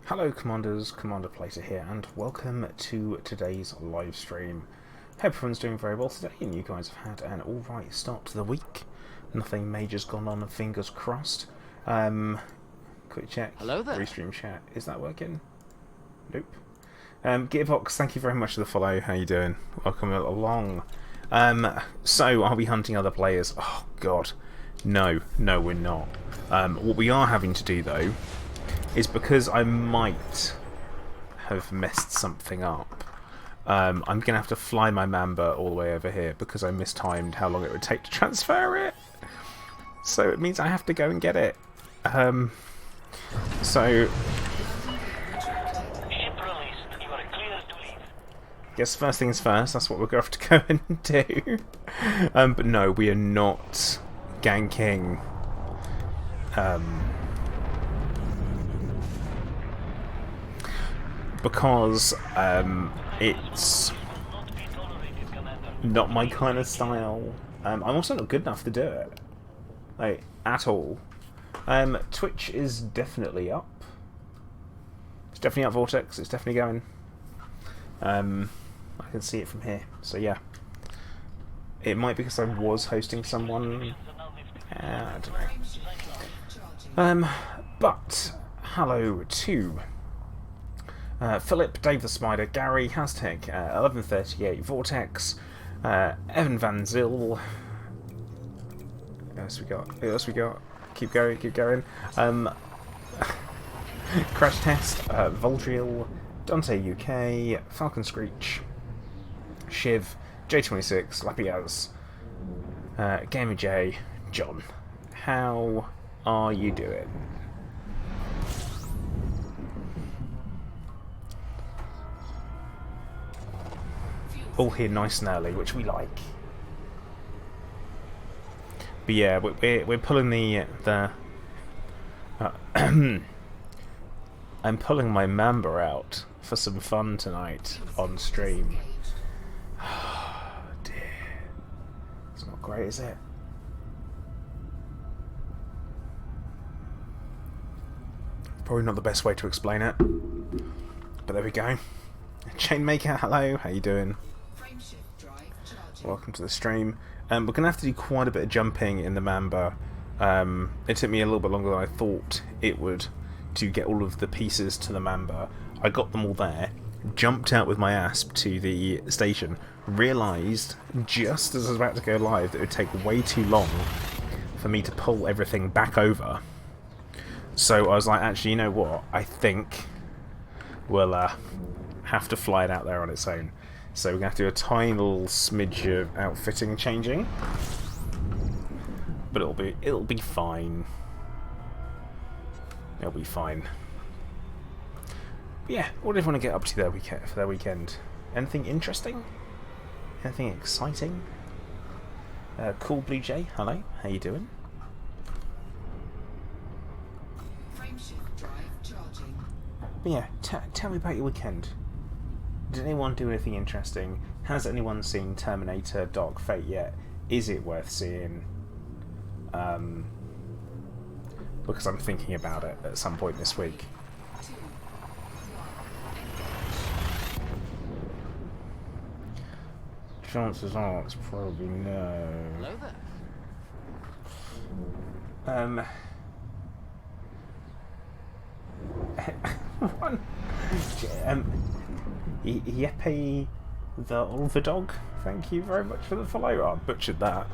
Hello Commanders, Commander Plater here, and welcome to today's live stream. Hope everyone's doing very well today, and you guys have had an alright start to the week. Nothing major's gone on, fingers crossed. Quick check. Hello there. Restream chat. Is that working? Nope. Gearbox, thank you very much for the follow. How you doing? Welcome along. So, are we hunting other players? Oh god. No, we're not. What we are having to do though is, because I might have messed something up, I'm going to have to fly my Mamba all the way over here because I mistimed how long it would take to transfer it. So it means I have to go and get it. So guess first things first, that's what we're going to have to go and do. But no, we are not ganking because it's not my kind of style. I'm also not good enough to do it, like, at all. Twitch is definitely up. It's definitely up, Vortex. It's definitely going. I can see it from here. So yeah, it might be because I was hosting someone. I don't know. But hello to Philip, Dave the Spider, Gary, Hashtag 1138, Vortex, Evan Van Zyl. What else we got? Keep going. Crash Test, Voldriel, Dante UK, Falcon Screech, Shiv, J26, Lapiaz, Gamer J, John. How are you doing? All here nice and early, which we like. But yeah, we're pulling the I'm pulling my Mamba out for some fun tonight on stream. Oh dear. It's not great, is it? Probably not the best way to explain it. But there we go. Chainmaker, hello, how you doing? Welcome to the stream. We're going to have to do quite a bit of jumping in the Mamba. It took me a little bit longer than I thought it would to get all of the pieces to the Mamba. I got them all there, jumped out with my ASP to the station, realised just as I was about to go live that it would take way too long for me to pull everything back over. So I was like, actually, you know what? I think we'll have to fly it out there on its own. So we're going to have to do a tiny little smidge of outfitting changing. But it'll be fine. It'll be fine. But yeah, what did everyone get up to for their weekend? Anything interesting? Anything exciting? Cool Blue Jay, hello, how you doing? But yeah, tell me about your weekend. Did anyone do anything interesting? Has anyone seen Terminator Dark Fate yet? Is it worth seeing? Because I'm thinking about it at some point this week. Chances are it's probably no. Hello there. One. Yeppy the dog, thank you very much for the follow. I butchered that.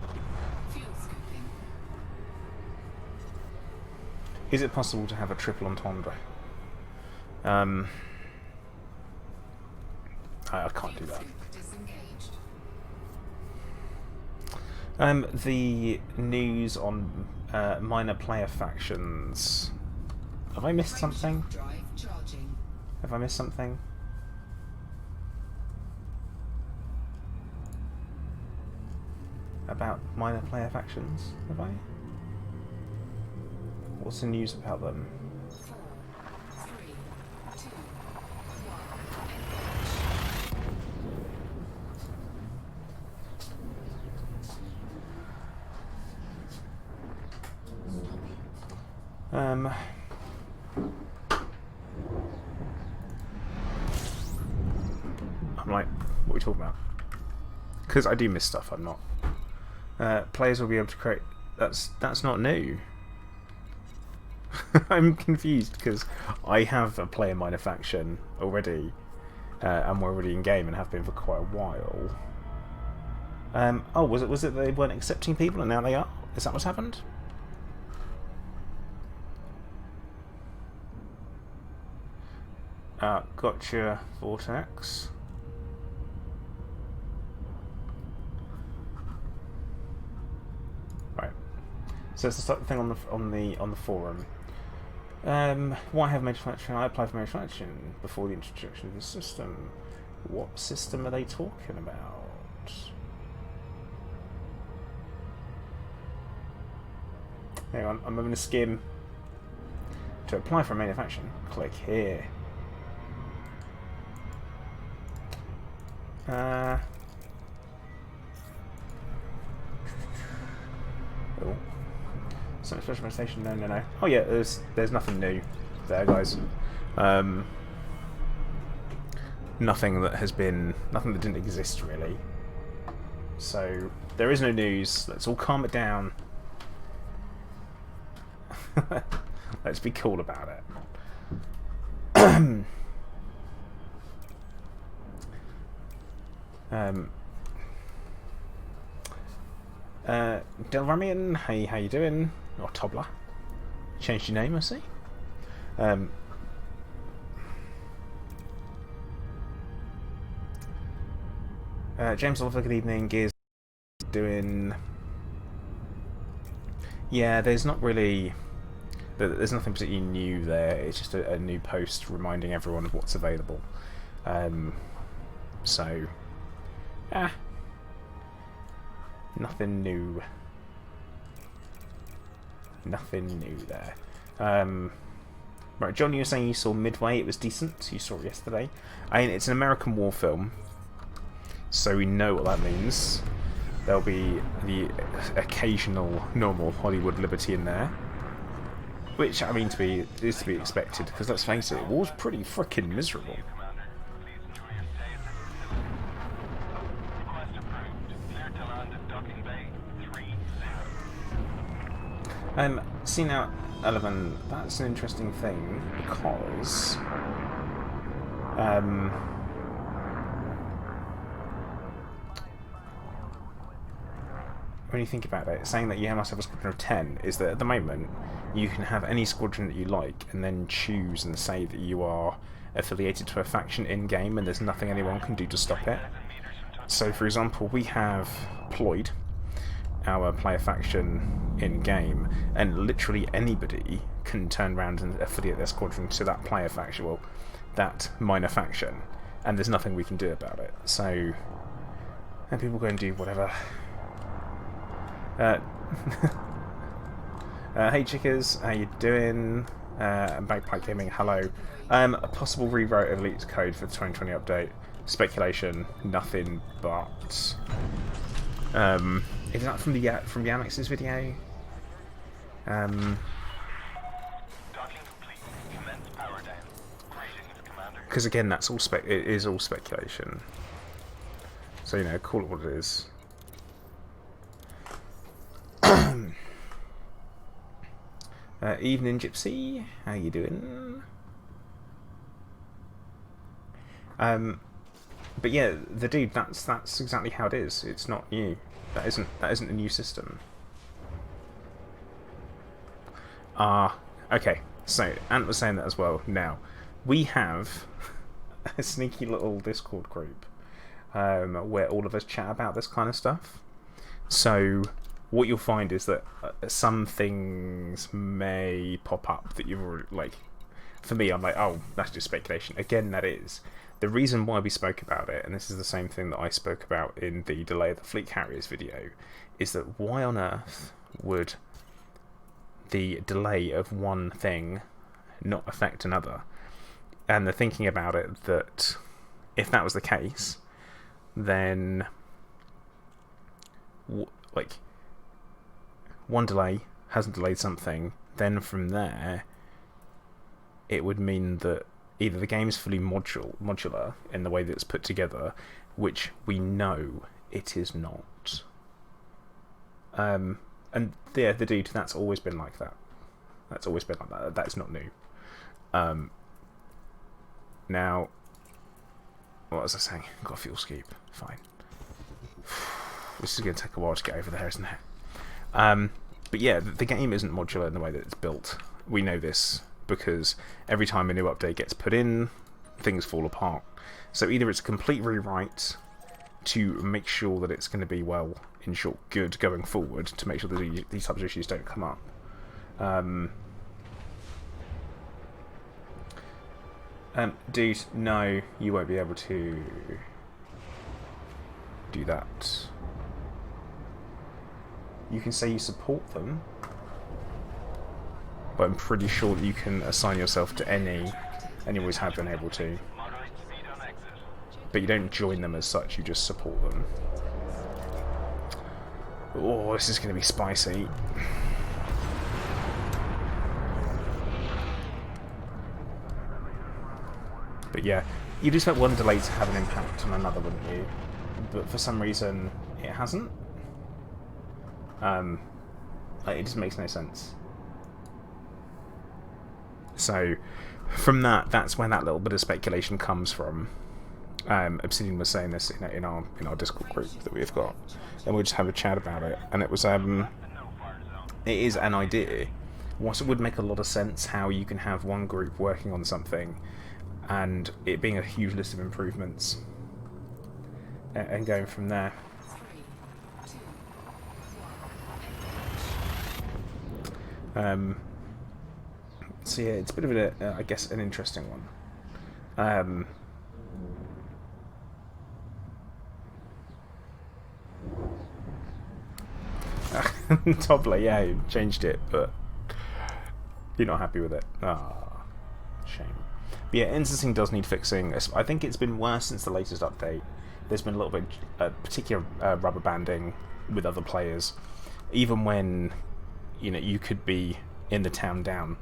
Is it possible to have a triple entendre? I can't do that. The news on minor player factions. Have I missed something? Have I missed something? About minor player factions, have I? What's the news about them? What are we talking about? Because I do miss stuff. I'm not. Players will be able to create. That's not new. I'm confused because I have a player minor faction already, and we're already in game and have been for quite a while. Oh, was it they weren't accepting people and now they are? Is that what's happened? Gotcha, Vortex. Right. So it's the thing on the forum. Why have manufacturing? I applied for manufacturing before the introduction of the system. What system are they talking about? Hang on, I'm moving a skim. To apply for manufacturing, click here. Oh. Some special station? No. Oh yeah, there's nothing new there, guys. Nothing that didn't exist really. So there is no news. Let's all calm it down. Let's be cool about it. Delramian, hey, how you doing? Or Tobler. Changed your name, I see. James Oliver, good evening. Gears doing. Yeah, there's not really. There's nothing particularly new there. It's just a new post reminding everyone of what's available. So, nothing new. Nothing new there. Right, John, you were saying you saw Midway. It was decent. You saw it yesterday. I mean, it's an American war film, so we know what that means. There'll be the occasional normal Hollywood liberty in there, which I mean is to be expected. Because let's face it, war's pretty frickin' miserable. See now, 11. That's an interesting thing because when you think about it, saying that you must have a squadron of 10 is that at the moment you can have any squadron that you like and then choose and say that you are affiliated to a faction in game, and there's nothing anyone can do to stop it. So, for example, we have Ployd, our player faction in game, and literally anybody can turn around and affiliate their squadron to that player faction, well, that minor faction, and there's nothing we can do about it. So, and people go and do whatever. Hey chickers, how you doing? Bagpipe Gaming, hello. A possible rewrite of Elite's code for the 2020 update. Speculation, nothing but. Is that from Yamex's video? Because again, that's all it is all speculation. So you know, call it what it is. Evening Gypsy, how you doing? But yeah, the dude, that's exactly how it is. It's not new. That isn't a new system. Okay. So Ant was saying that as well. Now, we have a sneaky little Discord group where all of us chat about this kind of stuff. So what you'll find is that some things may pop up that you've already, like, for me, I'm like, oh, that's just speculation. Again, that is. The reason why we spoke about it, and this is the same thing that I spoke about in the Delay of the Fleet Carriers video, is that why on earth would the delay of one thing not affect another? And the thinking about it, that if that was the case, then like one delay hasn't delayed something, then from there it would mean that either the game's fully modular in the way that it's put together, which we know it is not. And yeah, the dude, that's always been like that. That's always been like that. That's not new. Now, what was I saying? Got a fuel scoop. Fine. This is going to take a while to get over there, isn't it? But yeah, the game isn't modular in the way that it's built. We know this because every time a new update gets put in, things fall apart. So either it's a complete rewrite to make sure that it's going to be, well, in short, good going forward, to make sure that these types of issues don't come up. Dude, no, you won't be able to do that. You can say you support them, but I'm pretty sure that you can assign yourself to any, and you always have been able to. But you don't join them as such, you just support them. Oh, this is going to be spicy. But yeah, you'd expect one delay to have an impact on another, wouldn't you? But for some reason, it hasn't. It just makes no sense. So, from that's where that little bit of speculation comes from. Obsidian was saying this in our Discord group that we've got, and we'll just have a chat about it. And it was it is an idea. Whilst it would make a lot of sense how you can have one group working on something, and it being a huge list of improvements, and going from there. So yeah, it's a bit of I guess, an interesting one. Toddler, yeah, you changed it, but you're not happy with it. Ah, shame. But yeah, instancing does need fixing. I think it's been worse since the latest update. There's been a little bit particular rubber banding with other players, even when you could be in the town down.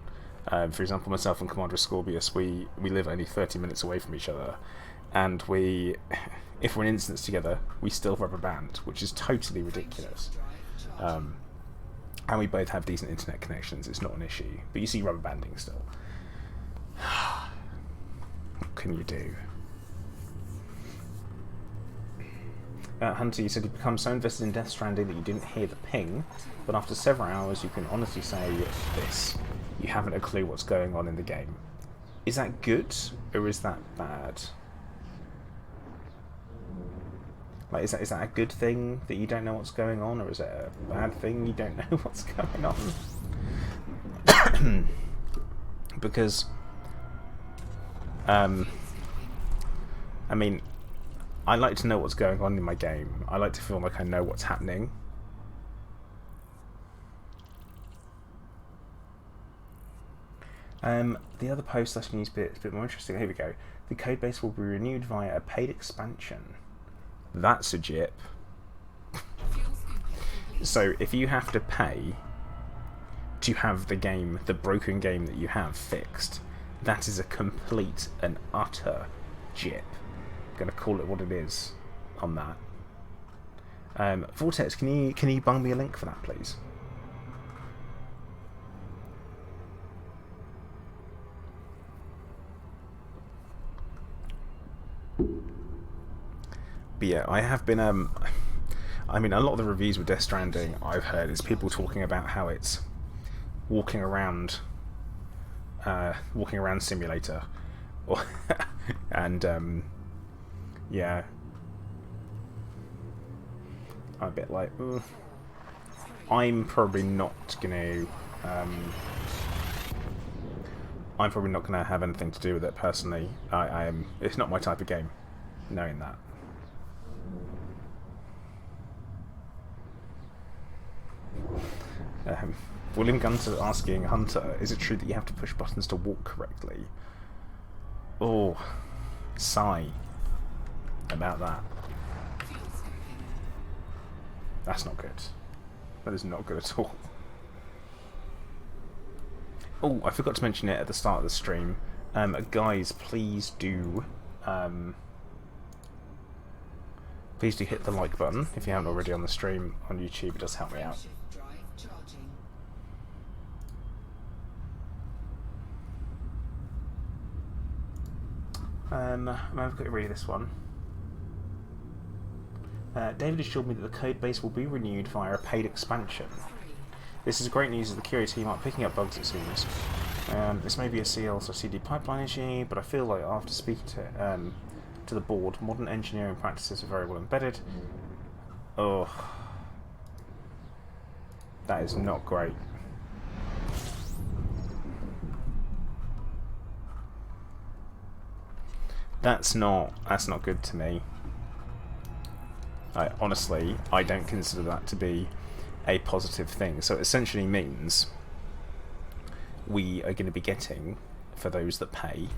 For example, myself and Commander Scorpius, we live only 30 minutes away from each other, and if we're in instance together, we still rubber band, which is totally ridiculous. And we both have decent internet connections, it's not an issue. But you see rubber banding still. What can you do? Hunter, you said you become so invested in Death Stranding that you didn't hear the ping, but after several hours you can honestly say this. You haven't a clue what's going on in the game. Is that good, or is that bad? Like, is that a good thing that you don't know what's going on, or is it a bad thing you don't know what's going on? Because, I mean, I like to know what's going on in my game. I like to feel like I know what's happening. The other post/news bit is a bit more interesting. Here we go. The codebase will be renewed via a paid expansion. That's a jip. So if you have to pay to have the game, the broken game that you have, fixed, that is a complete and utter jip. I'm gonna call it what it is on that. Vortex, can you bung me a link for that, please? But yeah, I have been, I mean, a lot of the reviews with Death Stranding I've heard is people talking about how it's walking around simulator, and yeah, I'm a bit like, I'm probably not gonna have anything to do with it personally. It's not my type of game, knowing that. William Gunter asking Hunter, is it true that you have to push buttons to walk correctly? Oh, sigh about that. That's not good. That is not good at all. Oh, I forgot to mention it at the start of the stream. Guys, please do Please do hit the like button if you haven't already on the stream on YouTube. It does help me out. I've got to read this one. David assured me that the code base will be renewed via a paid expansion. This is great news as the Curio team aren't picking up bugs, it seems. This may be a CL/CD pipeline issue, but I feel like after speaking to the board, modern engineering practices are very well embedded. Oh, that is not great. That's not good to me. Honestly, I don't consider that to be a positive thing. So it essentially means we are going to be getting, for those that pay,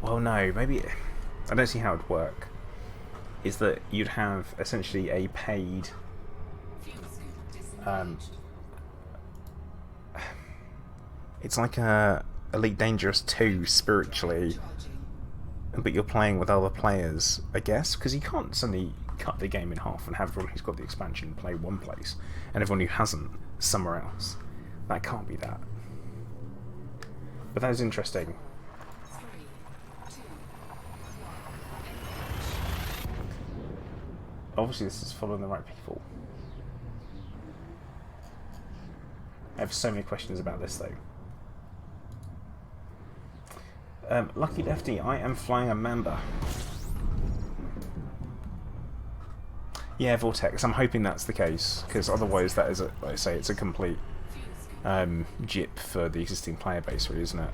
well no, maybe, I don't see how it would work, is that you'd have essentially a paid, it's like a Elite Dangerous 2 spiritually, but you're playing with other players, I guess, because you can't suddenly cut the game in half and have everyone who's got the expansion play one place and everyone who hasn't somewhere else. That can't be that. But that is interesting. Obviously this is following the right people. I have so many questions about this though. Lucky Lefty, I am flying a Mamba. Yeah, Vortex, I'm hoping that's the case, because otherwise that is, like I say, it's a complete jip for the existing player base, really, isn't it?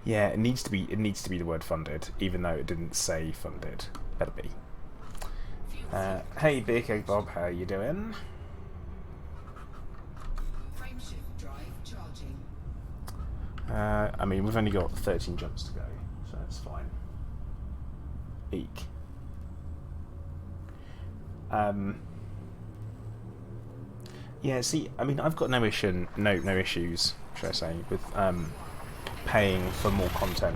Yeah, it needs to be the word funded, even though it didn't say funded. Better be. Hey Big Egg Bob, how you doing? I mean, we've only got 13 jumps to go, so that's fine. Eek. Yeah, see, I mean, I've got no issues, should I say, with paying for more content.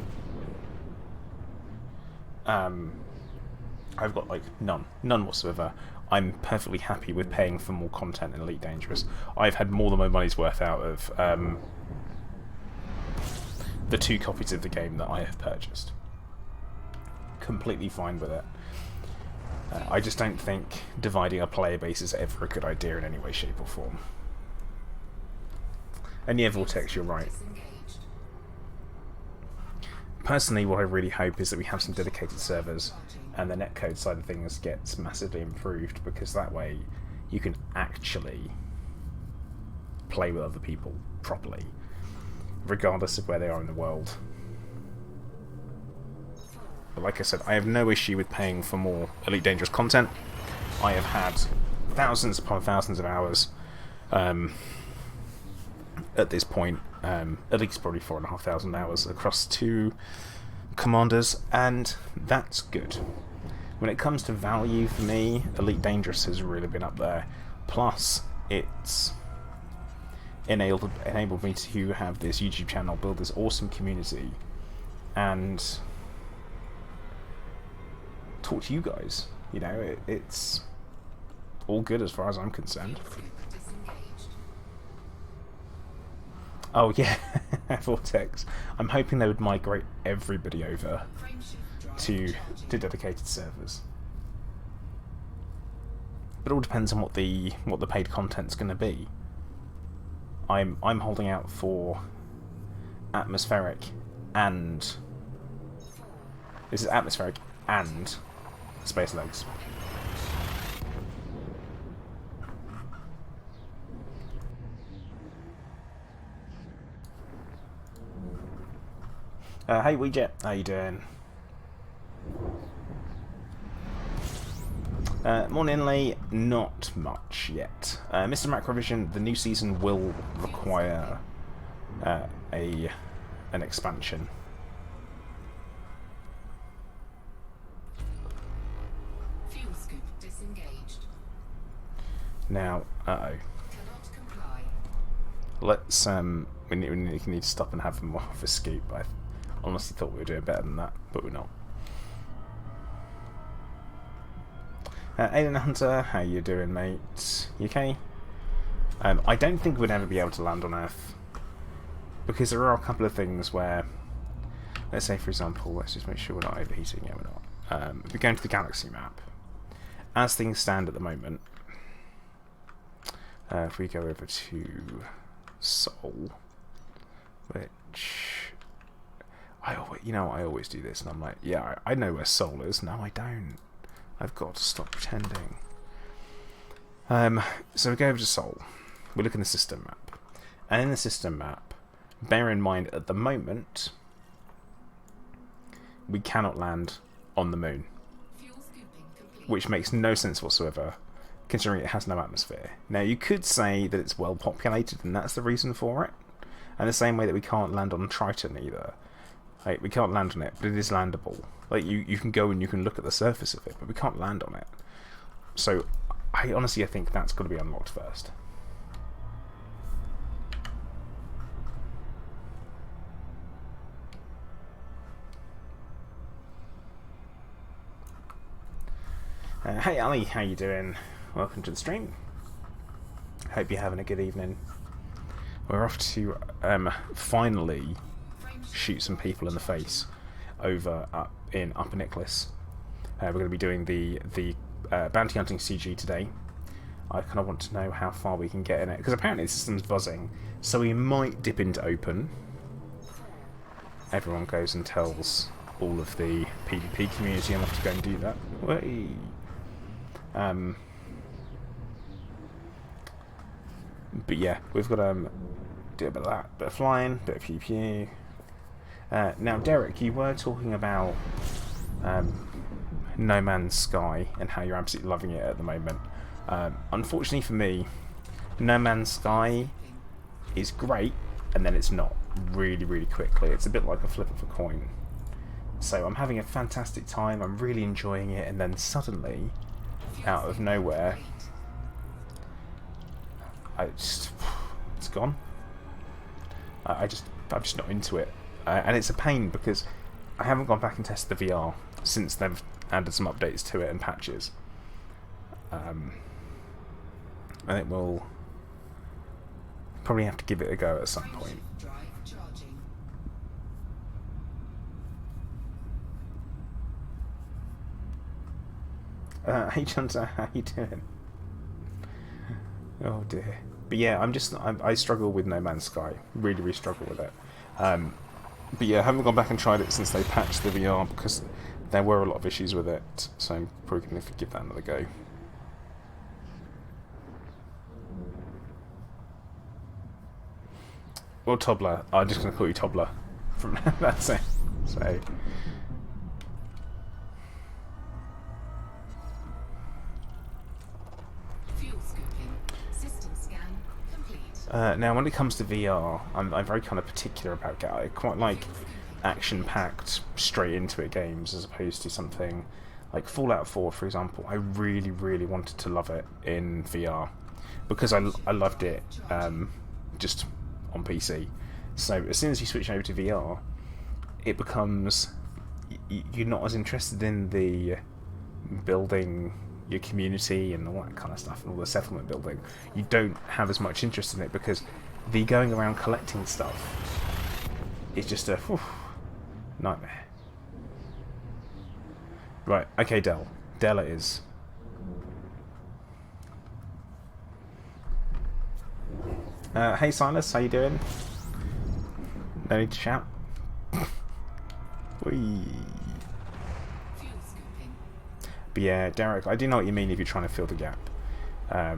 I've got like none whatsoever. I'm perfectly happy with paying for more content in Elite Dangerous. I've had more than my money's worth out of the 2 copies of the game that I have purchased. Completely fine with it. I just don't think dividing a player base is ever a good idea in any way, shape or form. And yeah, Vortex, you're right. Personally, what I really hope is that we have some dedicated servers and the netcode side of things gets massively improved, because that way you can actually play with other people properly, regardless of where they are in the world. But like I said, I have no issue with paying for more Elite Dangerous content. I have had thousands upon thousands of hours at this point, at least probably 4,500 hours across 2 commanders, and that's good. When it comes to value for me, Elite Dangerous has really been up there. Plus, it's enabled me to have this YouTube channel, build this awesome community, and talk to you guys. You know, it's all good as far as I'm concerned. Oh yeah, Vortex. I'm hoping they would migrate everybody over to dedicated servers. But it all depends on what the paid content's going to be. I'm holding out for atmospheric and this is atmospheric and space legs. Hey Weejet, how you doing? Morning Lee, not much yet. Mr. Macrovision, the new season will require an expansion. Fuel scoop disengaged. Now, Let's we need to stop and have more of a scoop. I honestly thought we were doing better than that, but we're not. Alien Hunter, how you doing, mate? You okay? I don't think we'd ever be able to land on Earth, because there are a couple of things where, let's say for example, let's just make sure we're not overheating. Yeah, we're not. If we go into the galaxy map, as things stand at the moment, if we go over to Sol, which I always do this, and I'm like, yeah, I know where Sol is. No, I don't. I've got to stop pretending. So we go over to Sol. We look in the system map, and in the system map, bear in mind at the moment we cannot land on the moon, which makes no sense whatsoever, considering it has no atmosphere. Now, you could say that it's well populated and that's the reason for it, and the same way that we can't land on Triton either. Like, we can't land on it, but it is landable. Like, you can go and you can look at the surface of it, but we can't land on it. So, I think that's got to be unlocked first. Hey Ali, how you doing? Welcome to the stream. Hope you're having a good evening. We're off to finally shoot some people in the face over up in Upper Nicholas. We're going to be doing the bounty hunting CG today. I kind of want to know how far we can get in it, because apparently the system's buzzing, so we might dip into open. Everyone goes and tells all of the PvP community I'm off to go and do that. Whey! But yeah, we've got to do a bit of that, bit of flying, bit of PvP. Now, Derek, you were talking about No Man's Sky and how you're absolutely loving it at the moment. Unfortunately for me, No Man's Sky is great, and then it's not really, really quickly. It's a bit like a flip of a coin. So I'm having a fantastic time, I'm really enjoying it, and then suddenly, out of nowhere, it's gone. I'm just not into it. And it's a pain because I haven't gone back and tested the VR since they've added some updates to it and patches. And it will probably have to give it a go at some point. Hey Chunter, how you doing? Oh dear. But yeah, I struggle with No Man's Sky. Really, really struggle with it. But yeah, I haven't gone back and tried it since they patched the VR because there were a lot of issues with it. So I'm probably going to give that another go. Well, Toddler. I'm just going to call you Toddler. From that's it. So. Now, when it comes to VR, I'm very kind of particular about it. I quite like action-packed, straight into it games as opposed to something like Fallout 4, for example. I really, really wanted to love it in VR because I loved it just on PC. So as soon as you switch over to VR, it becomes you're not as interested in the building your community and all that kind of stuff and all the settlement building. You don't have as much interest in it because the going around collecting stuff is just a nightmare. Right, okay, Dell it is. Hey Silas, how you doing? No need to shout. Whee. But yeah, Derek, I do know what you mean if you're trying to fill the gap. As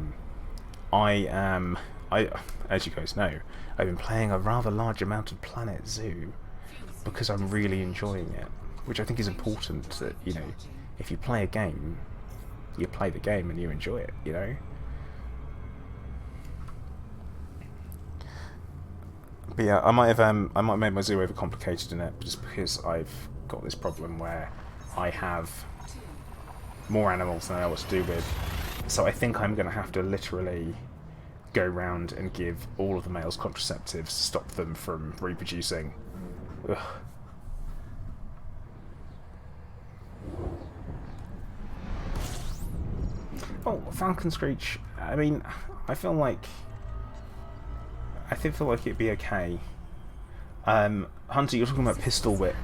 you guys know, I've been playing a rather large amount of Planet Zoo because I'm really enjoying it, which I think is important that, you know, if you play a game, you play the game and you enjoy it, you know? But yeah, I might have made my zoo overcomplicated in it just because I've got this problem where I have more animals than I know what to do with. So I think I'm going to have to literally go round and give all of the males contraceptives to stop them from reproducing. Ugh. Oh, Falcon Screech. I mean, I feel like it'd be okay. Hunter, you're talking about Pistol Whip,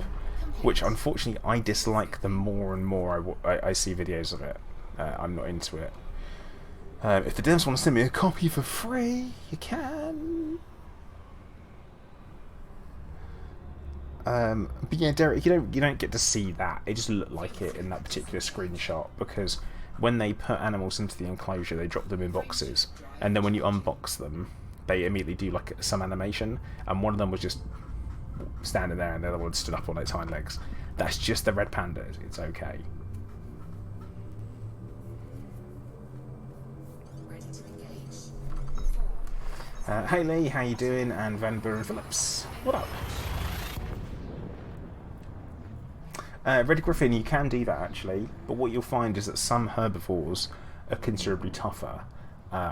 which unfortunately I dislike the more and more I see videos of it. I'm not into it. If the devs want to send me a copy for free, you can. But yeah, Derek, you don't get to see that. It just looked like it in that particular screenshot, because when they put animals into the enclosure, they drop them in boxes, and then when you unbox them, they immediately do like some animation, and one of them was just standing there, and the other one stood up on its hind legs. That's just the red panda. It's okay. Hey Lee, how you doing? And Van Buren Phillips, what up? Red Griffin, you can do that actually, but what you'll find is that some herbivores are considerably tougher.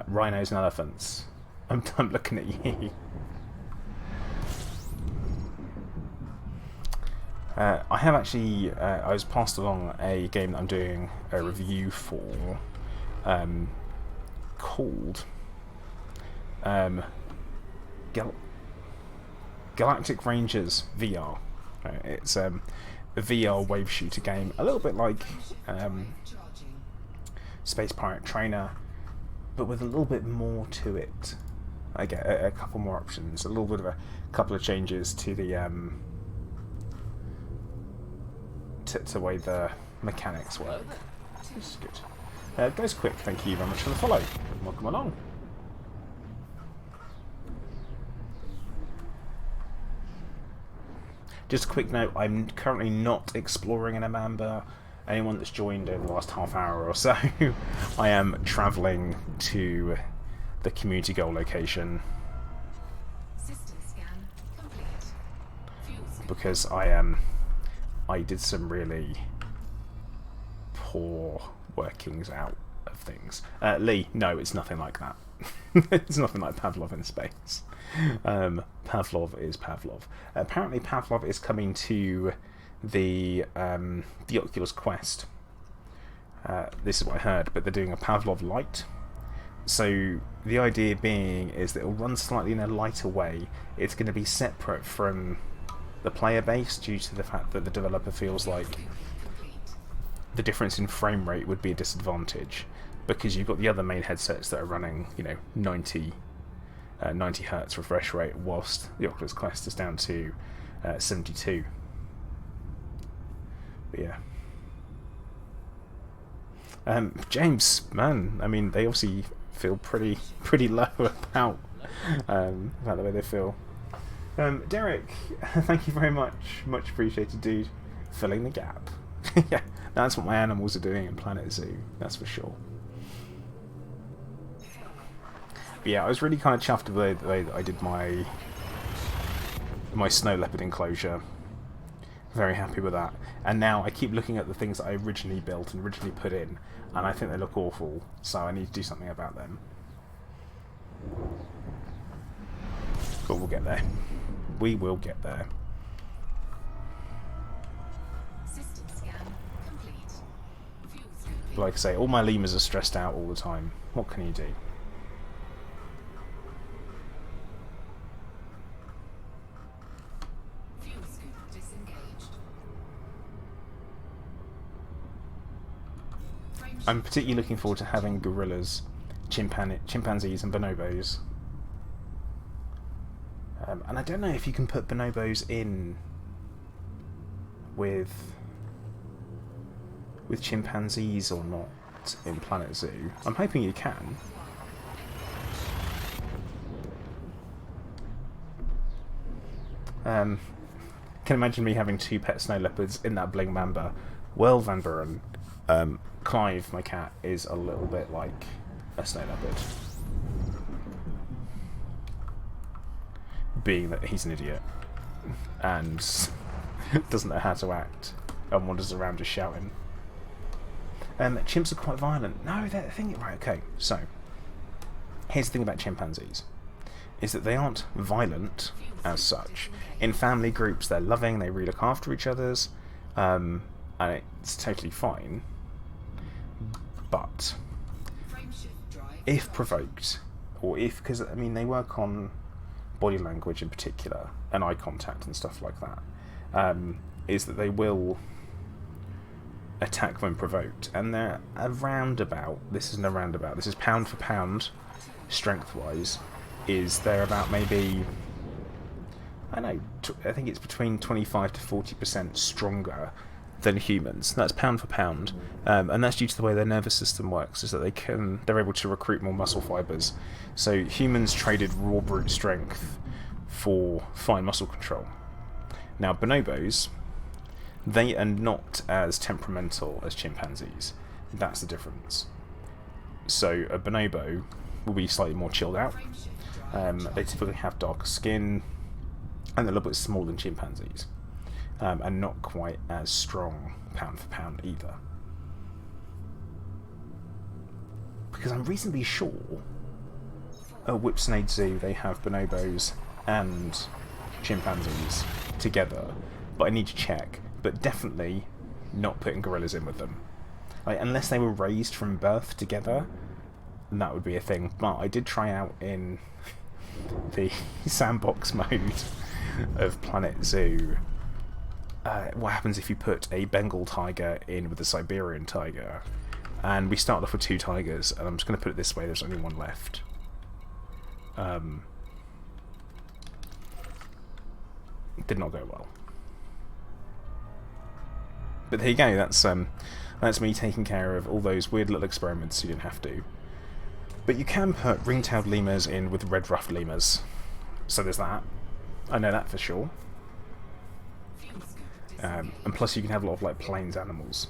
Rhinos and elephants. I'm looking at you. I have actually, I was passed along a game that I'm doing a review for, called Galactic Rangers VR. It's a VR wave shooter game, a little bit like Space Pirate Trainer, but with a little bit more to it. I get a couple more options, a little bit of a couple of changes to the to the way the mechanics work. This is good. Goes quick, thank you very much for the follow. Welcome along. Just a quick note, I'm currently not exploring in Amamba. Anyone that's joined over the last half hour or so, I am travelling to the community goal location because I did some really poor workings out of things. Lee, no, it's nothing like that. It's nothing like Pavlov in space. Pavlov is Pavlov. Apparently Pavlov is coming to the Oculus Quest. This is what I heard, but they're doing a Pavlov Lite. So the idea being is that it'll run slightly in a lighter way. It's going to be separate from the player base due to the fact that the developer feels like the difference in frame rate would be a disadvantage, because you've got the other main headsets that are running, 90 hertz refresh rate, whilst the Oculus Quest is down to 72. But yeah. James, man, I mean, they obviously feel pretty low about the way they feel. Derek, thank you very much. Much appreciated, dude. Filling the gap. Yeah, that's what my animals are doing in Planet Zoo, that's for sure. But yeah, I was really kind of chuffed with the way that I did my snow leopard enclosure. Very happy with that. And now I keep looking at the things that I originally built and originally put in, and I think they look awful, so I need to do something about them. But we'll get there. We will get there. But like I say, all my lemurs are stressed out all the time. What can you do? I'm particularly looking forward to having gorillas, chimpanzees and bonobos. And I don't know if you can put bonobos in with chimpanzees or not in Planet Zoo. I'm hoping you can. Can imagine me having 2 pet snow leopards in that bling mamba. Well, Van Buren, Clive, my cat, is a little bit like a snow leopard. Being that he's an idiot and doesn't know how to act and wanders around just shouting. Chimps are quite violent. No, they're thinking right. Okay, so Here's the thing about chimpanzees, is that they aren't violent as such. In family groups, they're loving, they really look after each other's, and it's totally fine. But if provoked, or if, because I mean they work on body language in particular, and eye contact and stuff like that, is that they will attack when provoked, and they're around about, this isn't a roundabout, this is pound for pound, strength-wise, is they're about maybe, I don't know, I think it's between 25 to 40% stronger than humans. That's pound for pound, and that's due to the way their nervous system works, is that they're able to recruit more muscle fibers. So humans traded raw brute strength for fine muscle control. Now bonobos, they are not as temperamental as chimpanzees. That's the difference. So a bonobo will be slightly more chilled out. They typically have darker skin, and they're a little bit smaller than chimpanzees, and not quite as strong pound for pound either. Because I'm reasonably sure at Whipsnade Zoo they have bonobos and chimpanzees together, but I need to check. But definitely not putting gorillas in with them. Like, unless they were raised from birth together, that would be a thing. But I did try out in the sandbox mode of Planet Zoo what happens if you put a Bengal tiger in with a Siberian tiger. And we started off with 2 tigers, and I'm just going to put it this way, there's only one left. Did not go well. But there you go, that's me taking care of all those weird little experiments you didn't have to. But you can put ring-tailed lemurs in with red-ruffed lemurs. So there's that. I know that for sure. And plus you can have a lot of like plains animals.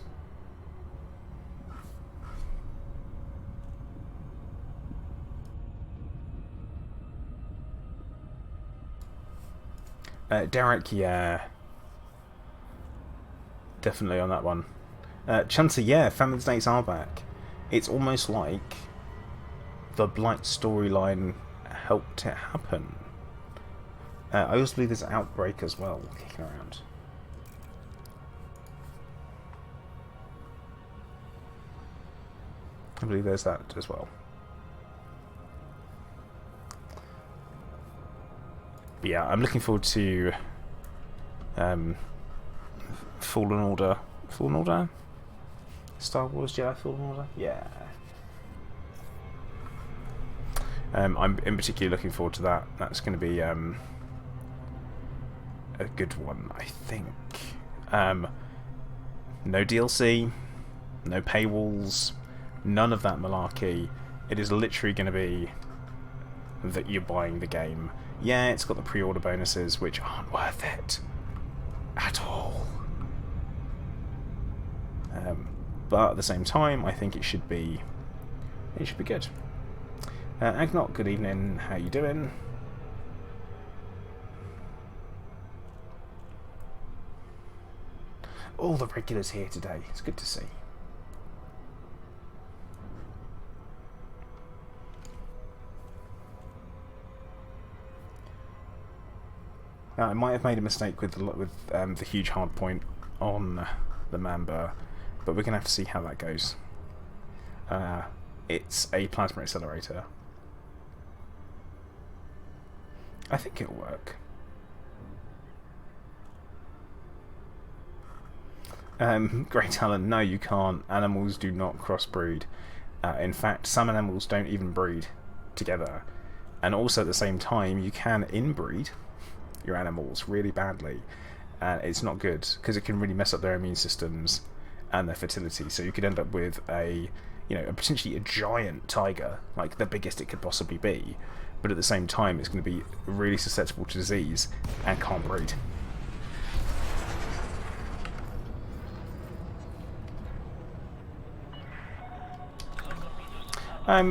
Derek, yeah. Definitely on that one. Chunter, yeah, Famine Snakes are back. It's almost like the Blight storyline helped it happen. I also believe there's Outbreak as well, kicking around. I believe there's that as well. But yeah, I'm looking forward to Fallen Order. Fallen Order? Star Wars Jedi Fallen Order? Yeah. I'm in particular looking forward to that. That's going to be a good one, I think. No DLC, no paywalls, none of that malarkey. It is literally going to be that you're buying the game. Yeah, it's got the pre-order bonuses, which aren't worth it at all. But at the same time, I think it should be good. Agnot, good evening. How you doing? All the regulars here today. It's good to see. I might have made a mistake with the huge hard point on the Mamba, but we're gonna have to see how that goes. It's a plasma accelerator. I think it'll work. Great talent. No, you can't. Animals do not crossbreed. In fact, some animals don't even breed together. And also at the same time, you can inbreed your animals really badly. And it's not good, because it can really mess up their immune systems and their fertility. So you could end up with potentially a giant tiger, like the biggest it could possibly be. But at the same time, it's going to be really susceptible to disease and can't breed. How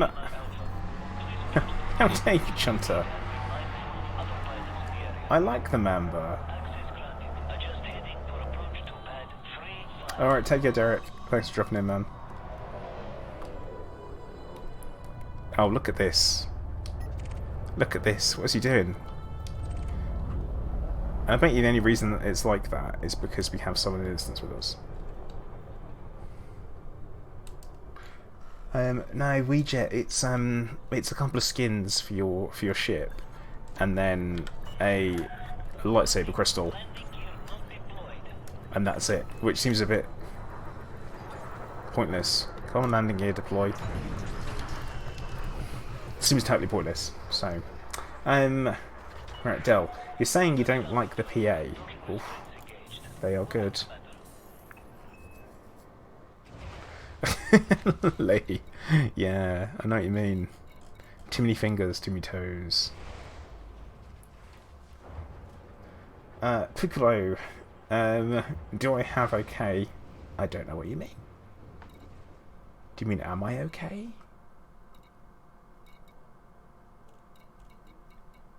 dare you, Chunter? I like the Mamba. Alright, take care, Derek. Thanks for dropping in, man. Oh, look at this. Look at this. What's he doing? And I bet you the only reason that it's like that is because we have someone in instance with us. No, Weejet. It's a couple of skins for your ship, and then a lightsaber crystal, and that's it. Which seems a bit pointless. Common landing gear deploy. Seems totally pointless. So, right, Del, you're saying you don't like the PA. Oof, they are good. Lee. Yeah, I know what you mean. Too many fingers, too many toes. Piccolo, do I have okay? I don't know what you mean. Do you mean am I okay?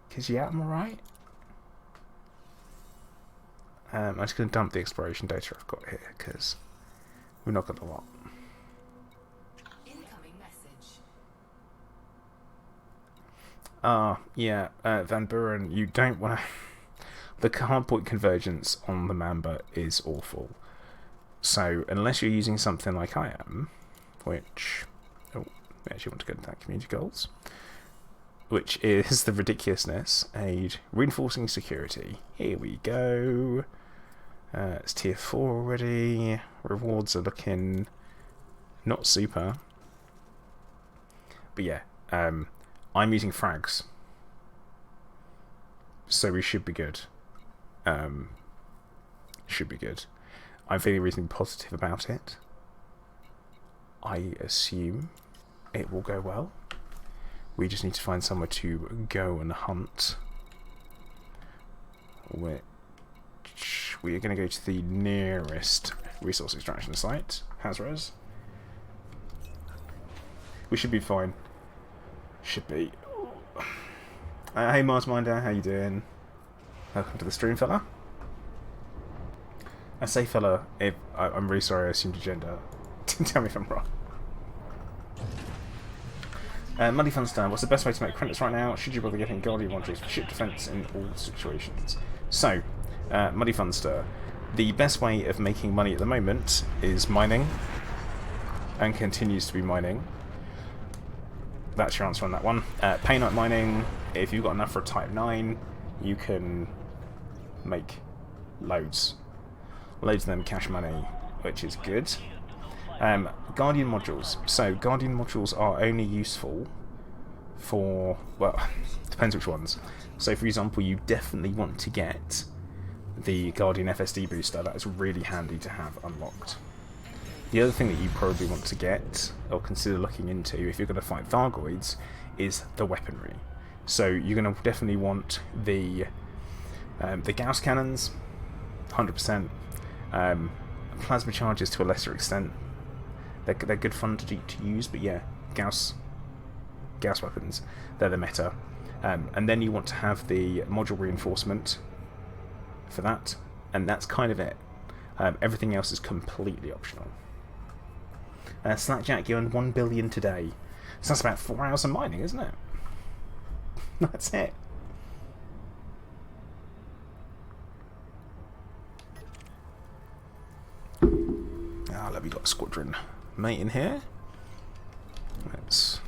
Because yeah, I'm alright. I'm just going to dump the exploration data I've got here, because we've not got a lot. Yeah, Van Buren, you don't want to... The hardpoint convergence on the Mamba is awful. So, unless you're using something like I am, which... Oh, I actually want to go into that community goals. Which is the ridiculousness. Aid. Reinforcing security. Here we go. It's tier 4 already. Rewards are looking... not super. But yeah, I'm using frags, so we should be good. Should be good. I'm feeling reasonably positive about it. I assume it will go well. We just need to find somewhere to go and hunt. Which we are going to go to the nearest resource extraction site, Hazras. We should be fine. Should be. Hey Mars Minder, how you doing? Welcome to the stream, fella. I say fella, if I'm really sorry I assumed your gender. Tell me if I'm wrong. Muddy Funstone, what's the best way to make credits right now? Should you bother getting Guardian modules for ship defense in all situations? So, Muddy Funster, the best way of making money at the moment is mining, and continues to be mining. That's your answer on that one. Pay night mining, if you've got enough for a Type 9, you can make loads. Loads of them cash money, which is good. Guardian modules. So, Guardian modules are only useful for, well, depends which ones. So, for example, you definitely want to get the Guardian FSD booster. That is really handy to have unlocked. The other thing that you probably want to get, or consider looking into, if you're going to fight Thargoids, is the weaponry. So you're going to definitely want the Gauss cannons, 100%. Plasma charges to a lesser extent. They're good fun to use, but yeah, Gauss weapons, they're the meta. And then you want to have the module reinforcement for that, and that's kind of it. Everything else is completely optional. Slackjack, you earned 1 billion today. So that's about 4 hours of mining, isn't it? That's it. Look, we got a squadron mate in here. Let's...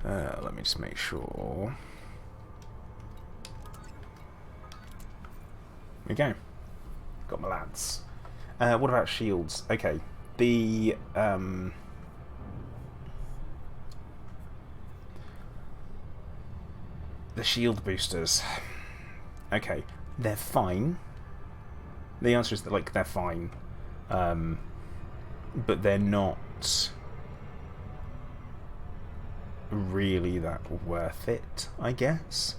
let me just make sure... There we go. Got my lads. What about shields? Okay, the shield boosters. Okay, they're fine. The answer is that, like, they're fine, but they're not really that worth it, I guess,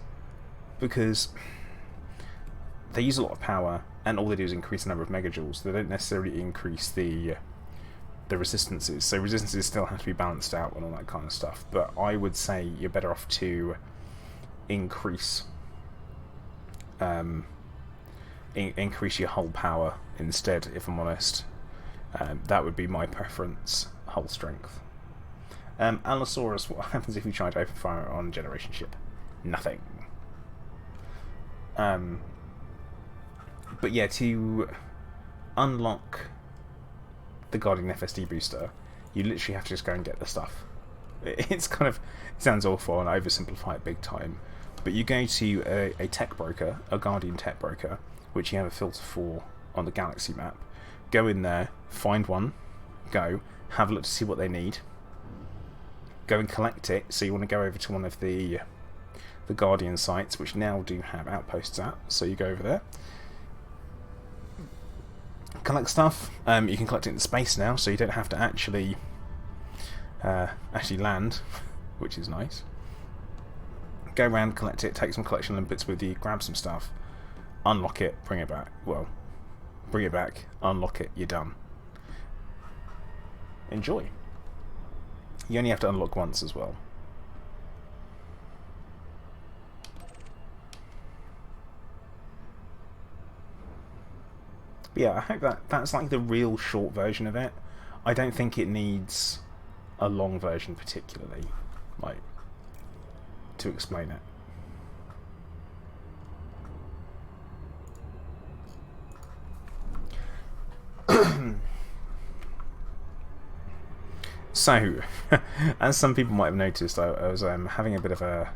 because they use a lot of power, and all they do is increase the number of megajoules. They don't necessarily increase the resistances. So resistances still have to be balanced out and all that kind of stuff. But I would say you're better off to increase increase your hull power instead, if I'm honest. That would be my preference. Hull strength. Allosaurus, what happens if you try to open fire on generation ship? Nothing. But yeah, to unlock the Guardian FSD booster, you literally have to just go and get the stuff. It's kind of, it sounds awful and I oversimplify it big time, but you go to a tech broker, a Guardian tech broker, which you have a filter for on the galaxy map. Go in there, find one, go, have a look to see what they need, go and collect it. So you want to go over to one of the Guardian sites, which now do have outposts at, so you go over there, collect stuff. You can collect it in space now, so you don't have to actually land, which is nice. Go around, collect it, take some collection limpets with you, grab some stuff, unlock it, bring it back. Well, bring it back, unlock it, you're done. Enjoy. You only have to unlock once as well. But yeah, I hope that's like the real short version of it. I don't think it needs a long version particularly, like, to explain it. So, as some people might have noticed, I was having a bit of a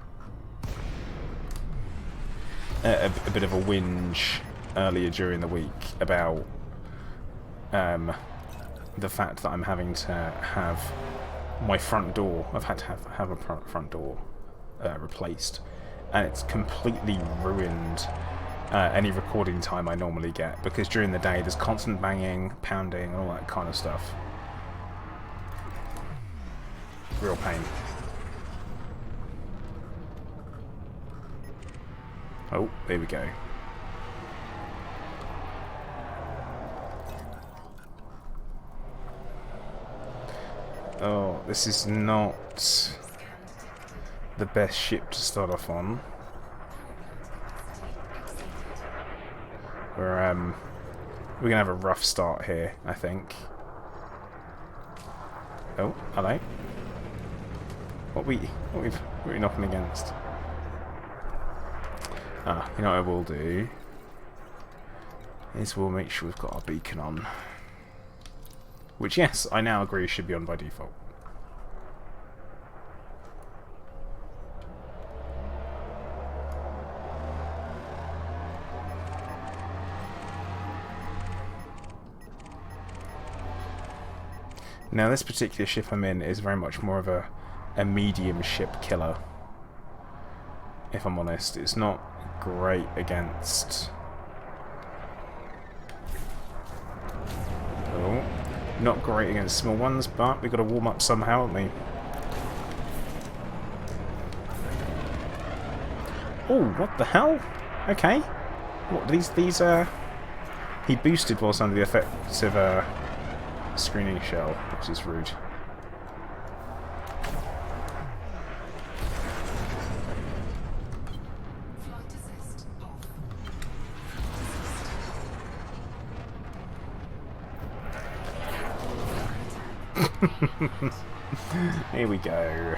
bit of a whinge earlier during the week about the fact that I'm having to have my front door. I've had to have a front door replaced, and it's completely ruined any recording time I normally get, because during the day there's constant banging, pounding, and all that kind of stuff. Real pain. Oh, there we go. Oh, this is not the best ship to start off on. We're gonna have a rough start here, I think. Oh, hello. What are we knocking against? Ah, you know what I will do is we'll make sure we've got our beacon on. Which, yes, I now agree should be on by default. Now, this particular ship I'm in is very much more of a medium ship killer, if I'm honest. It's not great against... Oh, not great against small ones, but we've got to warm up somehow, haven't we? Oh, what the hell? Okay. What, these he boosted whilst under the effects of screening shell, which is rude. Here we go.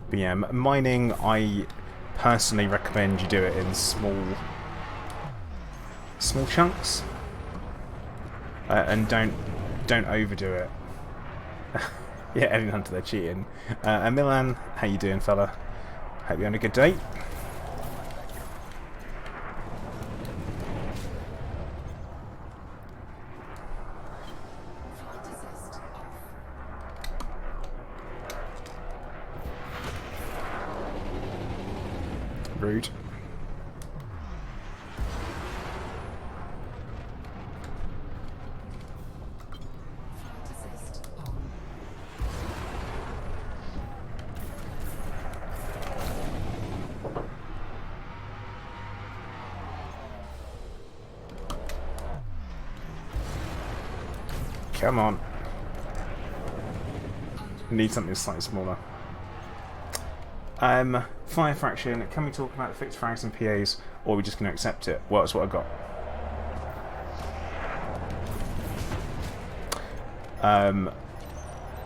But yeah, mining, I personally recommend you do it in small chunks, and don't overdo it. Yeah, Alien Hunter, they're cheating. And Milan, how you doing, fella? Hope you're having a good day. Rude. Come on. Need something slightly smaller. Fire fraction, can we talk about the fixed frags and PAs or are we just going to accept it? Well, that's what I got.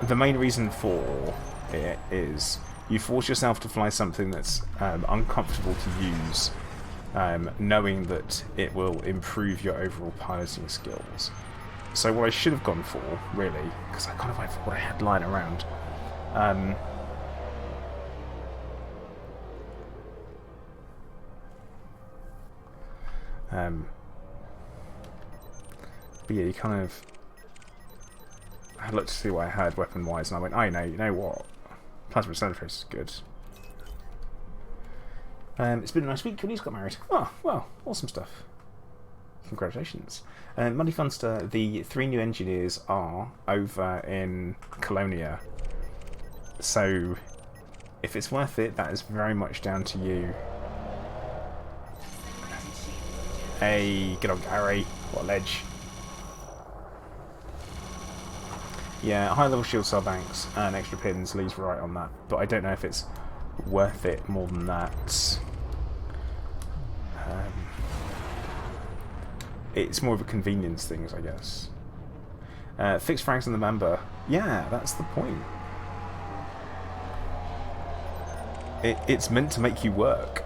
The main reason for it is you force yourself to fly something that's uncomfortable to use, knowing that it will improve your overall piloting skills. So what I should have gone for, really, because I kind of like what I had lying around, but yeah, you kind of... I looked to see what I had weapon-wise, and I went, oh, you know what? Plasma Accelerator is good. It's been a nice week. Who's got married? Oh, well, awesome stuff. Congratulations. Money Funster, the 3 new engineers are over in Colonia. So, if it's worth it, that is very much down to you. Hey, good on Gary. What a ledge. Yeah, high level shield cell banks and extra pins, Lee's right on that. But I don't know if it's worth it more than that. It's more of a convenience thing, I guess. Fixed frags on the member. Yeah, that's the point. It's meant to make you work.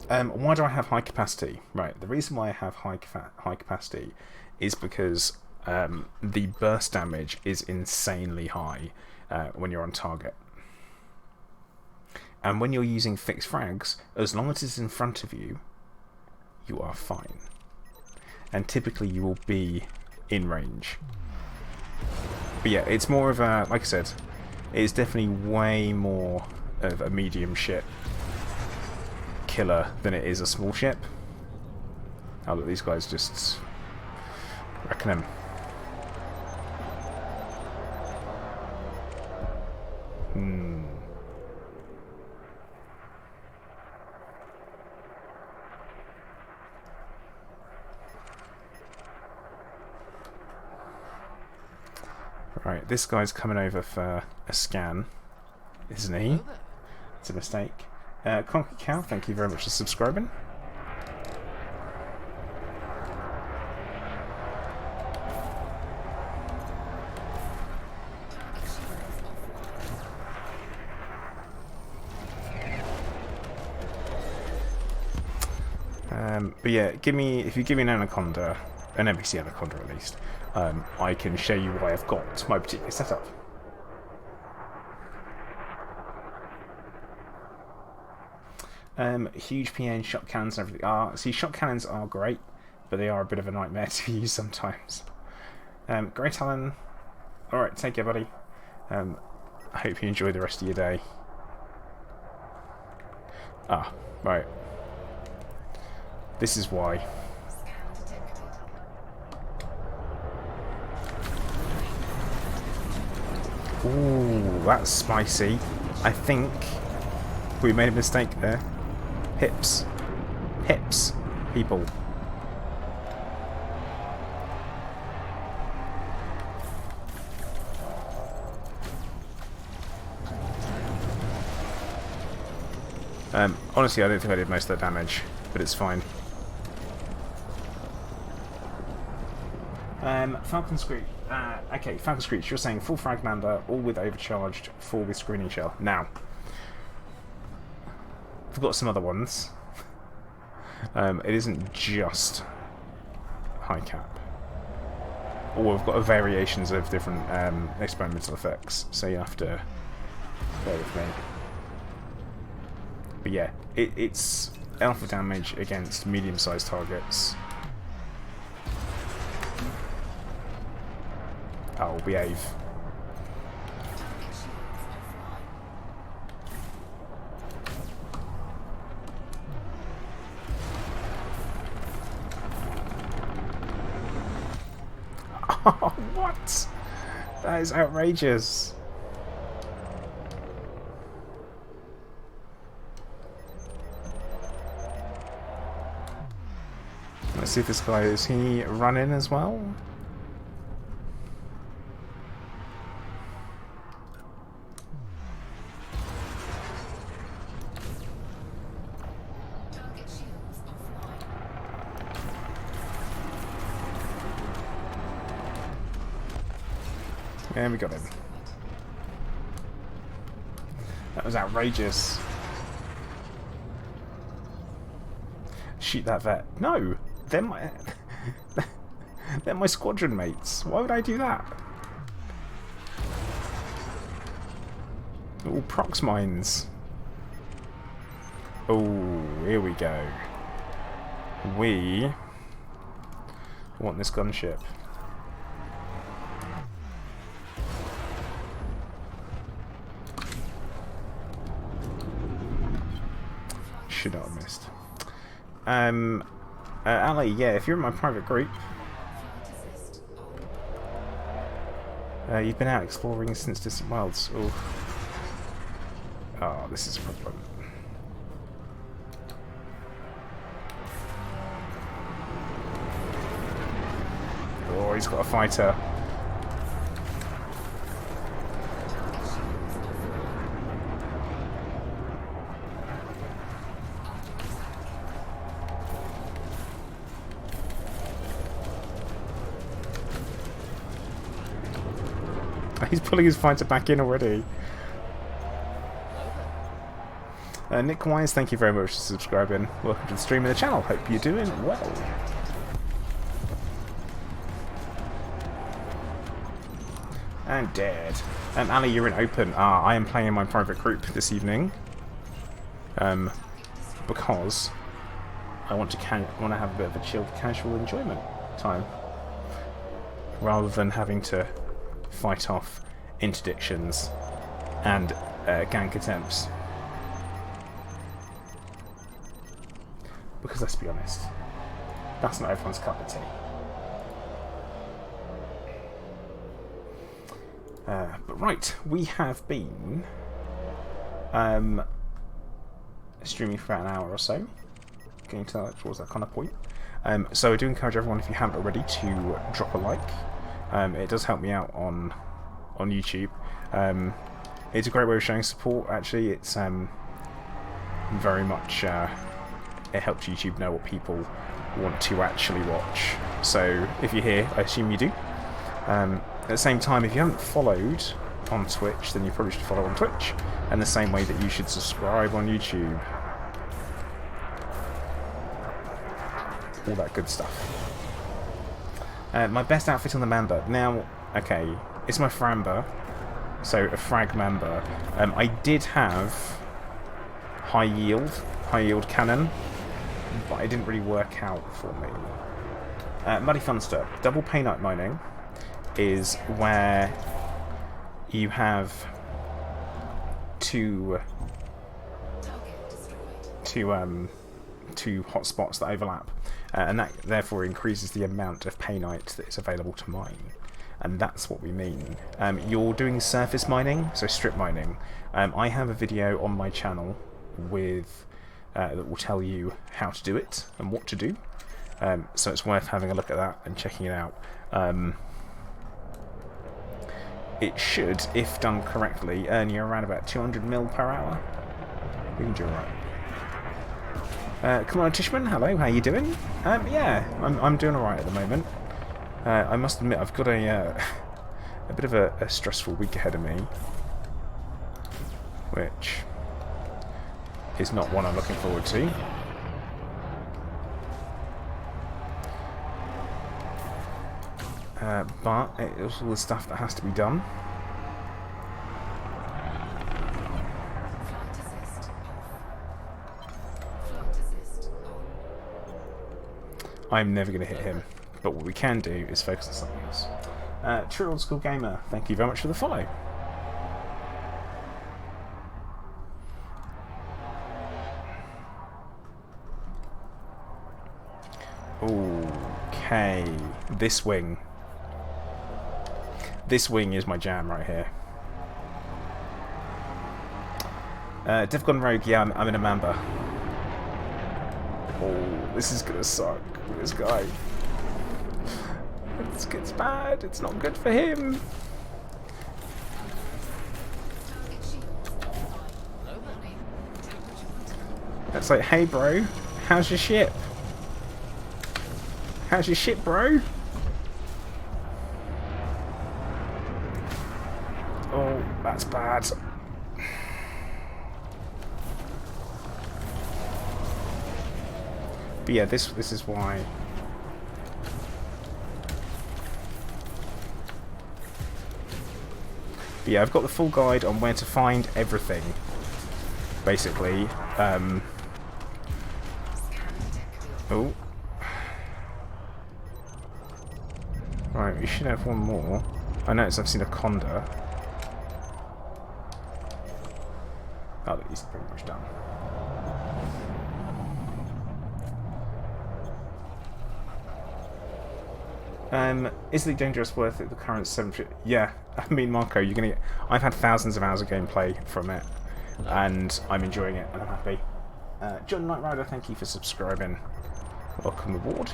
Why do I have high capacity? Right, the reason why I have high capacity is because the burst damage is insanely high when you're on target. And when you're using fixed frags, as long as it's in front of you, you are fine. And typically you will be in range. But yeah, it's more of a, like I said, it's definitely way more of a medium ship killer than it is a small ship. Oh look, these guys just wrecking them. Right, this guy's coming over for a scan, isn't he? It's a mistake. Conky Cow, thank you very much for subscribing. But yeah, if you give me an Anaconda, an NPC Anaconda at least, I can show you why I've got my particular setup. Huge PA and shot cannons and everything. See, shot cannons are great, but they are a bit of a nightmare to use sometimes. Great Alan. Alright, take care, buddy. I hope you enjoy the rest of your day. Right. This is why. Ooh, that's spicy. I think we made a mistake there. Hips. Hips, people. Honestly, I don't think I did most of that damage, but it's fine. Falcon Screech. Okay, Falcon Screech, you're saying full frag member, all with overcharged, full with screening shell. Now, I've got some other ones. It isn't just high cap. Or we've got variations of different experimental effects, so you have to bear with me. But yeah, it's alpha damage against medium-sized targets. Oh, behave. Oh, what? That is outrageous. Let's see if this guy, is he running as well? And we got him. That was outrageous. Shoot that vet. No! They're my... they're my squadron mates. Why would I do that? All prox mines. Oh, here we go. We want this gunship. Should not have missed. Ali, yeah, if you're in my private group, you've been out exploring since distant worlds. Ooh. Oh, this is a problem. Oh, he's got a fighter. He's pulling his fighter back in already. Nick Wise, thank you very much for subscribing. Welcome to the stream and the channel. Hope you're doing well. And dead. Ali, you're in open. I am playing in my private group this evening. Because I want to have a bit of a chilled, casual enjoyment time, rather than having to fight off interdictions and gank attempts. Because let's be honest, that's not everyone's cup of tea. But right, we have been streaming for about an hour or so, getting towards that kind of point. So I do encourage everyone, if you haven't already, to drop a like. It does help me out on YouTube. It's a great way of showing support. Actually, it's very much it helps YouTube know what people want to actually watch. So if you're here, I assume you do. At the same time, if you haven't followed on Twitch, then you probably should follow on Twitch, and the same way that you should subscribe on YouTube. All that good stuff. My best outfit on the Mamba. Now, okay, it's my Framber, so a frag Mamba. I did have high yield cannon, but it didn't really work out for me. Muddy Funster. Double painite mining is where you have two hotspots that overlap, and that therefore increases the amount of painite that is available to mine. And that's what we mean. You're doing surface mining, so strip mining. I have a video on my channel with that will tell you how to do it and what to do. So it's worth having a look at that and checking it out. It should, if done correctly, earn you around about 200 mil per hour. We can do alright. Come on, Tishman. Hello, how you doing? Yeah, I'm doing alright at the moment. I must admit, I've got a bit of a stressful week ahead of me, which is not one I'm looking forward to. But it's all the stuff that has to be done. I'm never going to hit him, but what we can do is focus on something else. True Old School Gamer, thank you very much for the follow. Okay, this wing. This wing is my jam right here. Defcon Rogue, yeah, I'm in a Mamba. Oh, this is gonna suck with this guy. It's bad, it's not good for him. It's like, hey bro, how's your ship? How's your ship, bro? Oh, that's bad. But yeah, this is why. But yeah, I've got the full guide on where to find everything, basically. Oh. Right, we should have one more. I noticed I've seen a Conda. Oh, he's pretty much done. Is Elite Dangerous worth it? The current 7? Yeah, I mean, Marco, you're gonna get. I've had thousands of hours of gameplay from it, and I'm enjoying it, and I'm happy. John Knight Rider, thank you for subscribing. Welcome aboard.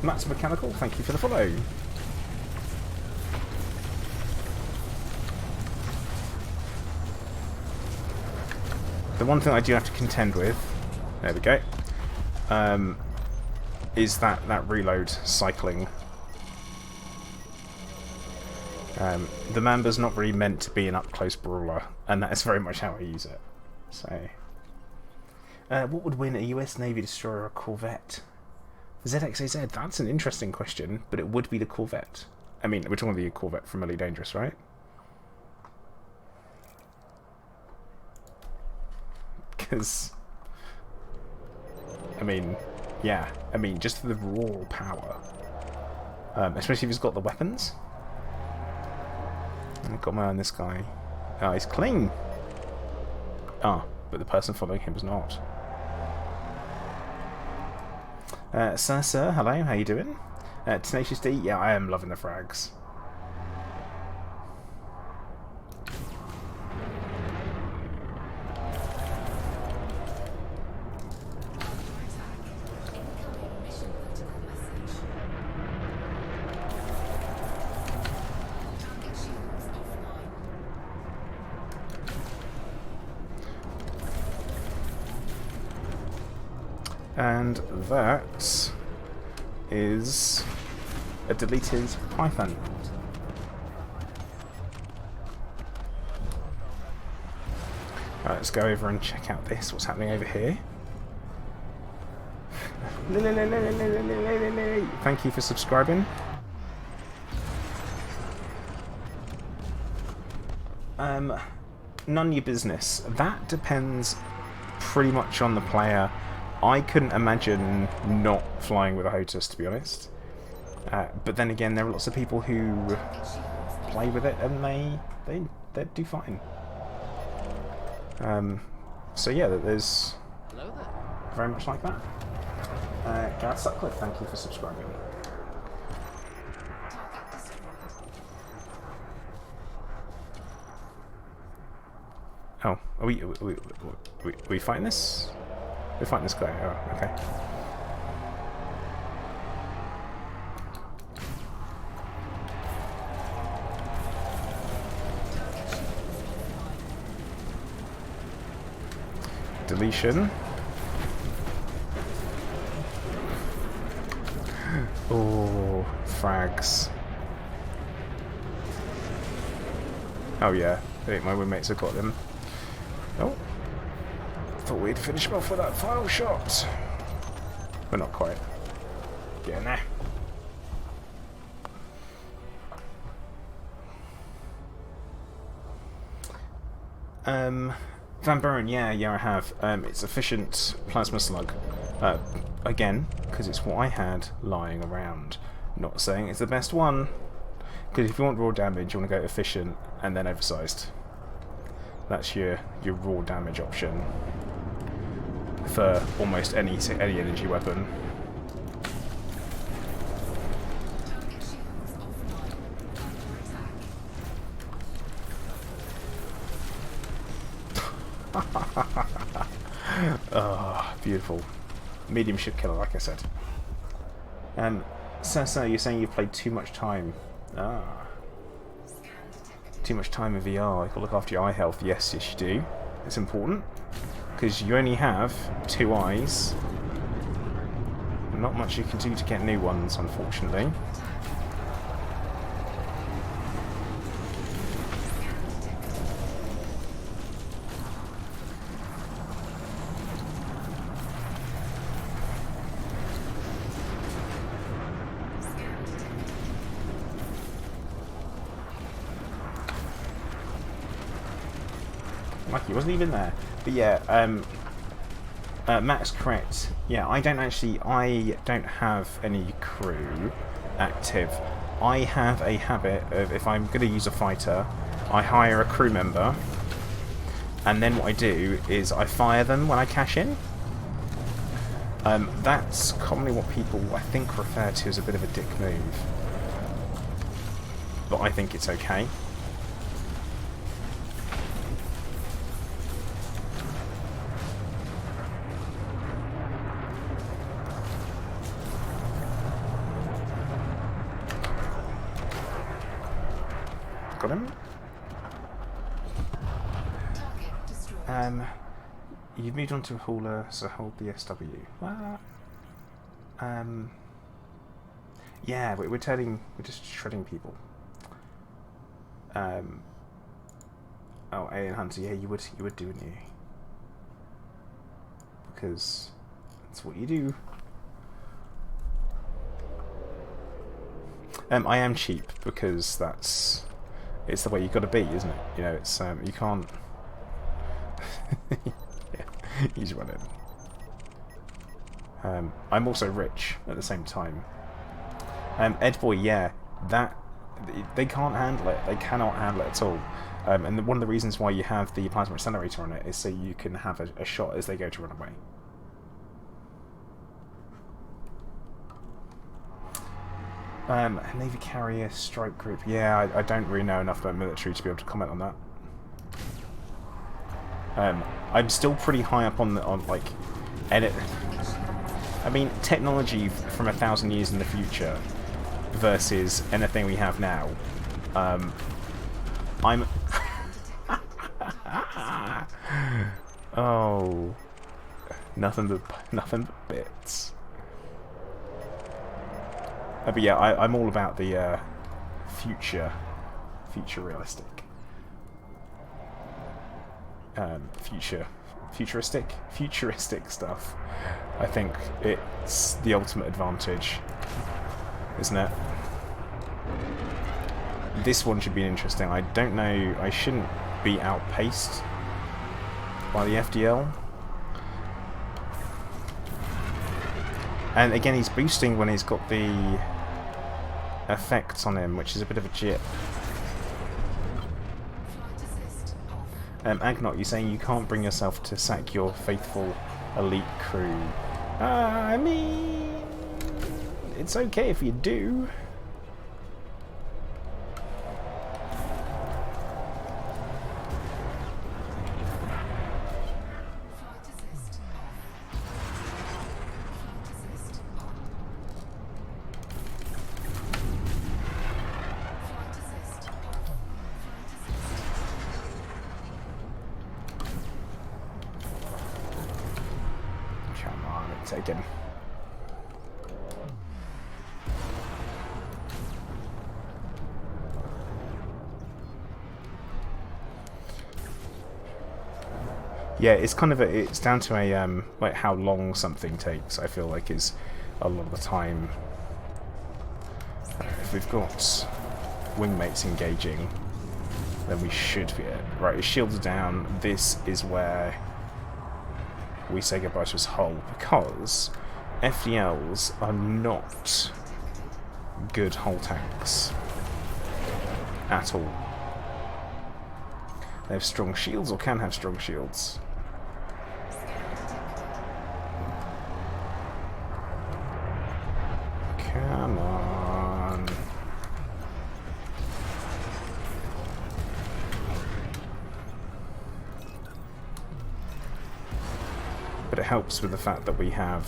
Matt's Mechanical, thank you for the follow. The one thing I do have to contend with, there we go, is that reload cycling. The Mamba's not really meant to be an up-close brawler, and that is very much how I use it. So, what would win, a US Navy destroyer or a Corvette? ZXAZ, that's an interesting question, but it would be the Corvette. I mean, we're talking about the Corvette from Elite Dangerous, right? Because, I mean, yeah, I mean, just the raw power. Especially if he's got the weapons. I've got my eye on this guy. Oh, he's clean! Ah, but the person following him was not. Sir, hello, how you doing? Tenacious D, yeah, I am loving the frags. And that is a deleted Python. Right, let's go over and check out this. What's happening over here? Thank you for subscribing. None of your business. That depends pretty much on the player. I couldn't imagine not flying with a HOTUS, to be honest. But then again, there are lots of people who play with it and they do fine. So yeah, there's very much like that. Gareth Sutcliffe, thank you for subscribing. Oh, are we fighting this? We're fighting this guy. Oh, okay. Deletion. Oh, frags. Oh yeah, I think my roommates have got them. Oh. Thought we'd finish him off with that final shot. But not quite. Getting there. Van Buren, yeah, I have. It's efficient plasma slug. Again, because it's what I had lying around. Not saying it's the best one. Because if you want raw damage, you want to go efficient and then oversized. That's your raw damage option for almost any energy weapon. Oh, beautiful. Medium ship killer, like I said. So you're saying you've played too much time. Ah. Too much time in VR. You've got to look after your eye health. Yes, yes you do. It's important. Because you only have 2 eyes. Not much you can do to get new ones, unfortunately. Like he wasn't even there. But yeah, Matt's correct. Yeah, I don't have any crew active. I have a habit of, if I'm going to use a fighter, I hire a crew member, and then what I do is I fire them when I cash in. That's commonly what people, I think, refer to as a bit of a dick move. But I think it's okay. Got him. You've moved on to a hauler, so hold the SW. Yeah, we're just shredding people. Oh, Alien Hunter, yeah, you would do, wouldn't you? Because that's what you do. I am cheap because it's the way you've got to be, isn't it? You know, it's you can't. Yeah, he's running. I'm also rich at the same time. Edboy, yeah, that they can't handle it. They cannot handle it at all. And one of the reasons why you have the plasma accelerator on it is so you can have a shot as they go to run away. Navy carrier strike group. Yeah, I don't really know enough about military to be able to comment on that. I'm still pretty high up on like edit. I mean, technology from 1,000 years in the future versus anything we have now. I'm. Oh, nothing but bits. But yeah, I'm all about the futuristic stuff. I think it's the ultimate advantage, isn't it? This one should be interesting. I don't know. I shouldn't be outpaced by the FDL. And again, he's boosting when he's got the effects on him, which is a bit of a jip. Agnot, you're saying you can't bring yourself to sack your faithful elite crew. I mean, it's okay if you do. Taken. Yeah, it's kind of it's down to a like how long something takes. I feel like is a lot of the time. If we've got wingmates engaging, then we should be it. Right, his shields are down. This is where we say goodbye to his hull, because FDLs are not good hull tanks at all. They have strong shields, or can have strong shields. Come on. But it helps with the fact that we have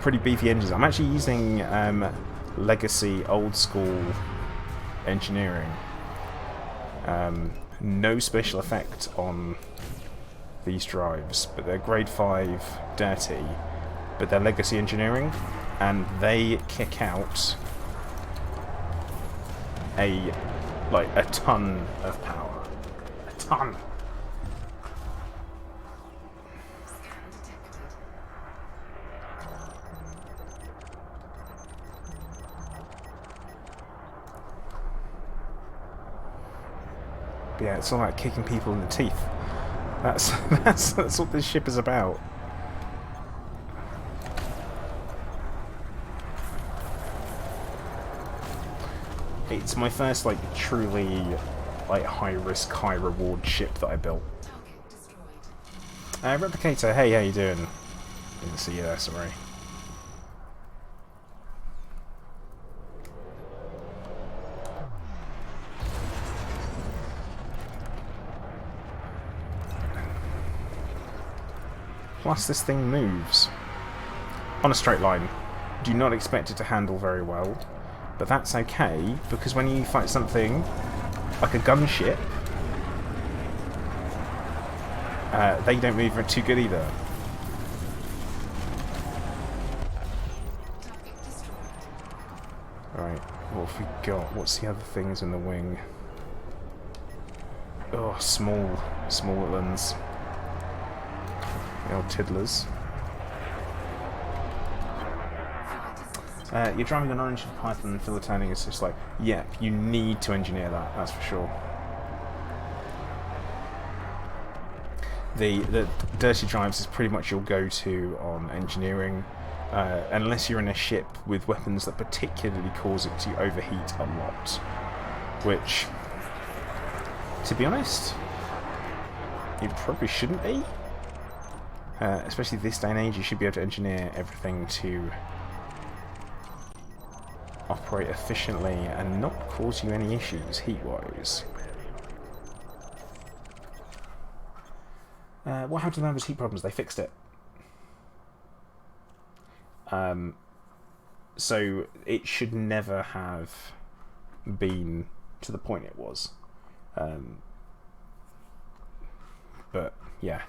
pretty beefy engines. I'm actually using legacy old school engineering. No special effect on these drives, but they're grade 5 dirty, but they're legacy engineering, and they kick out a ton of power. A ton. But yeah, it's all about kicking people in the teeth. That's what this ship is about. It's my first truly high risk, high reward ship that I built. Replicator, hey, how you doing? Didn't see you there, sorry. Plus this thing moves on a straight line. Do not expect it to handle very well, but that's okay, because when you fight something like a gunship, they don't move too good either. Right, what have we got? What's the other things in the wing? Oh, small ones. The old tiddlers. You're driving an orange Python and fill the turning is just yep, you need to engineer that, that's for sure. The dirty drives is pretty much your go-to on engineering, unless you're in a ship with weapons that particularly cause it to overheat a lot. Which, to be honest, it probably shouldn't be. Especially this day and age, you should be able to engineer everything to operate efficiently and not cause you any issues heat-wise. What happened to the members' heat problems? They fixed it. So it should never have been to the point it was. But yeah,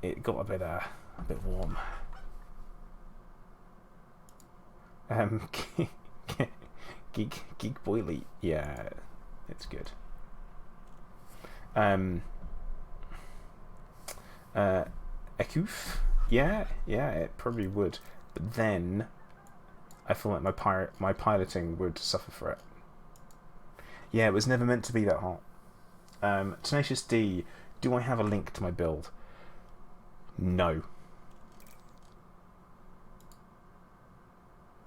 it got a bit warm. Geek Boily, yeah, it's good. Ekoof, yeah, it probably would, but then I feel like my piloting would suffer for it. Yeah, it was never meant to be that hot. Tenacious D, do I have a link to my build? No.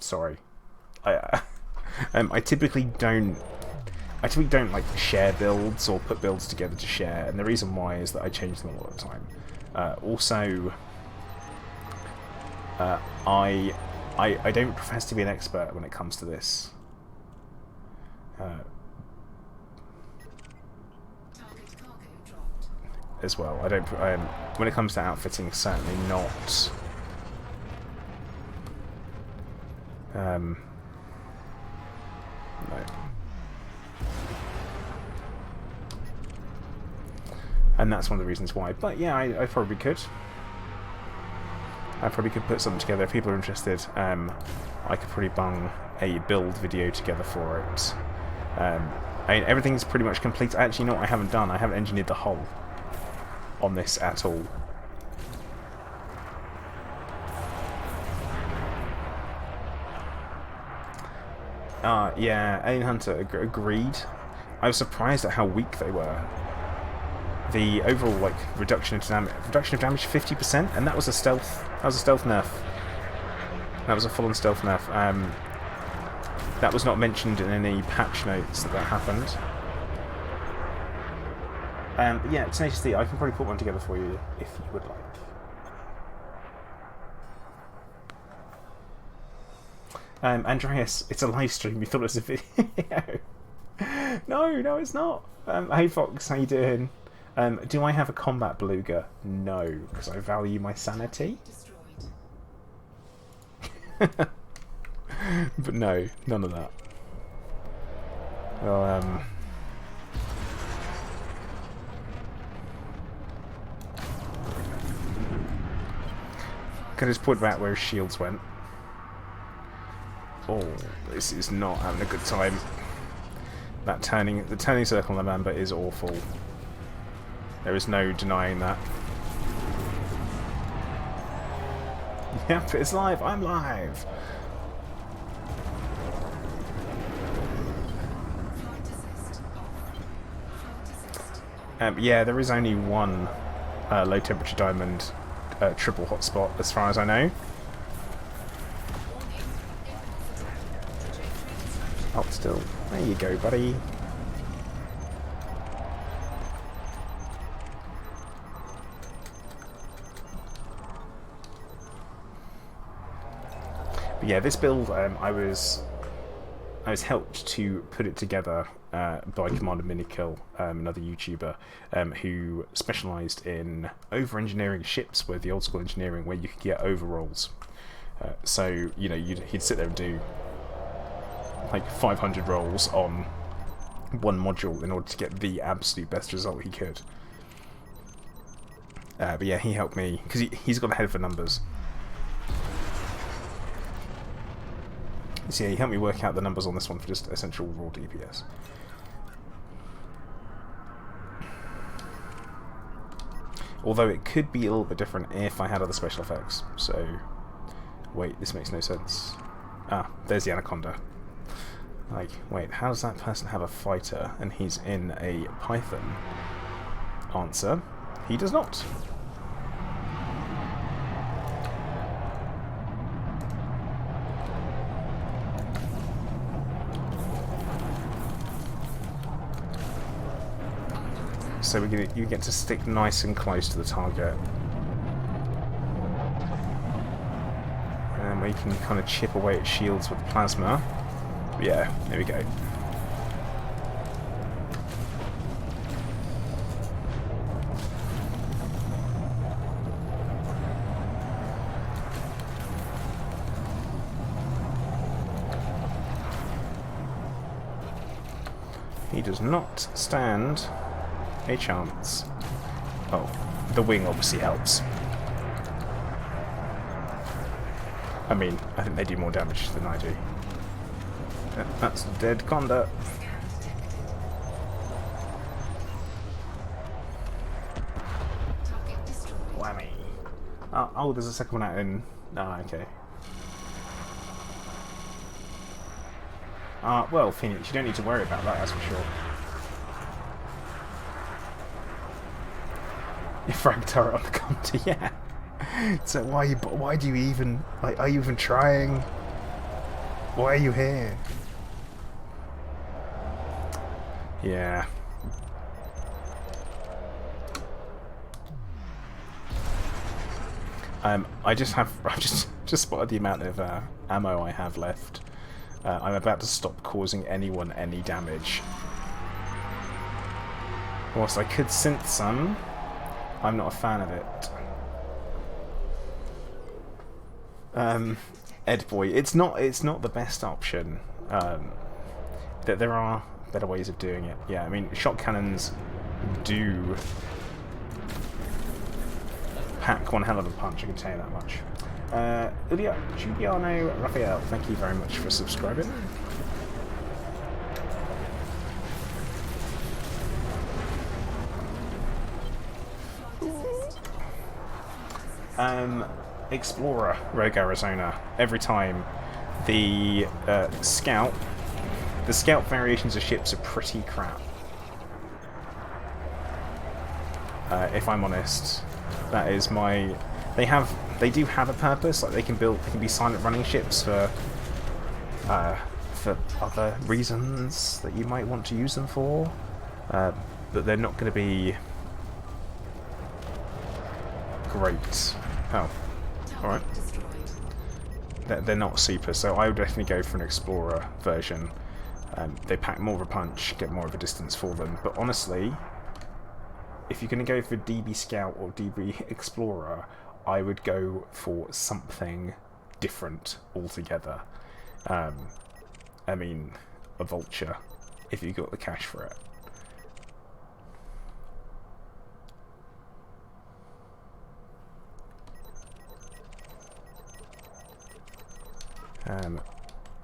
Sorry. I typically don't share builds or put builds together to share, and the reason why is that I change them all the time. Also, I don't profess to be an expert when it comes to this. As well, I don't. When it comes to outfitting, certainly not. No. And that's one of the reasons why. But yeah, I probably could. I probably could put something together if people are interested. I could probably bung a build video together for it. Everything's pretty much complete. Actually, you know what I haven't done? I haven't engineered the hull on this at all. Yeah, Alien Hunter agreed. I was surprised at how weak they were. The overall reduction of damage 50%, and that was a stealth. That was a stealth nerf. That was a full-on stealth nerf. That was not mentioned in any patch notes that happened. Yeah, Tenacious D, I can probably put one together for you if you would like. Andreas, it's a live stream. You thought it was a video. No, it's not. Hey Fox, how you doing? Do I have a combat beluga? No, because I value my sanity. But no, none of that. Well, can I just point out where his shields went? Oh, this is not having a good time. The turning circle on the Mamba is awful. There is no denying that. Yep, it's live. I'm live. Yeah, there is only one low temperature diamond triple hotspot as far as I know. Oh, still. There you go, buddy. But yeah, this build, I was helped to put it together by Commander Minikill, another YouTuber, who specialised in over-engineering ships with the old-school engineering, where you could get overrolls. So you know, he'd sit there and do like 500 rolls on one module in order to get the absolute best result he could. But yeah, he helped me because he's got a head for numbers. So yeah, he helped me work out the numbers on this one for just essential raw DPS. Although it could be a little bit different if I had other special effects. So, wait, this makes no sense. Ah, there's the Anaconda. Like, wait, how does that person have a fighter and he's in a Python? Answer, he does not. So you get to stick nice and close to the target. And where you can kind of chip away at shields with plasma. Yeah, there we go. He does not stand a chance. Oh, the wing obviously helps. I mean, I think they do more damage than I do. That's dead Conda. Whammy. Oh, there's a second one out in... Ah, okay. Well, Phoenix, you don't need to worry about that, that's for sure. Your frag turret on the counter, yeah. So why do you even... Like, are you even trying? Why are you here? Yeah. I just spotted the amount of ammo I have left. I'm about to stop causing anyone any damage. Whilst I could synth some, I'm not a fan of it. Edboy, it's not the best option. There are better ways of doing it. Yeah, I mean, shot cannons do pack one hell of a punch, I can tell you that much. Giuliano Raphael, thank you very much for subscribing. Explorer, Rogue Arizona. Every time the scout variations of ships are pretty crap. If I'm honest, that is my. They do have a purpose. Like they can be silent running ships for other reasons that you might want to use them for, but they're not going to be great. Oh, all right. They're not super, so I would definitely go for an Explorer version. They pack more of a punch, get more of a distance for them. But honestly, if you're going to go for DB Scout or DB Explorer, I would go for something different altogether. I mean, a Vulture if you got the cash for it.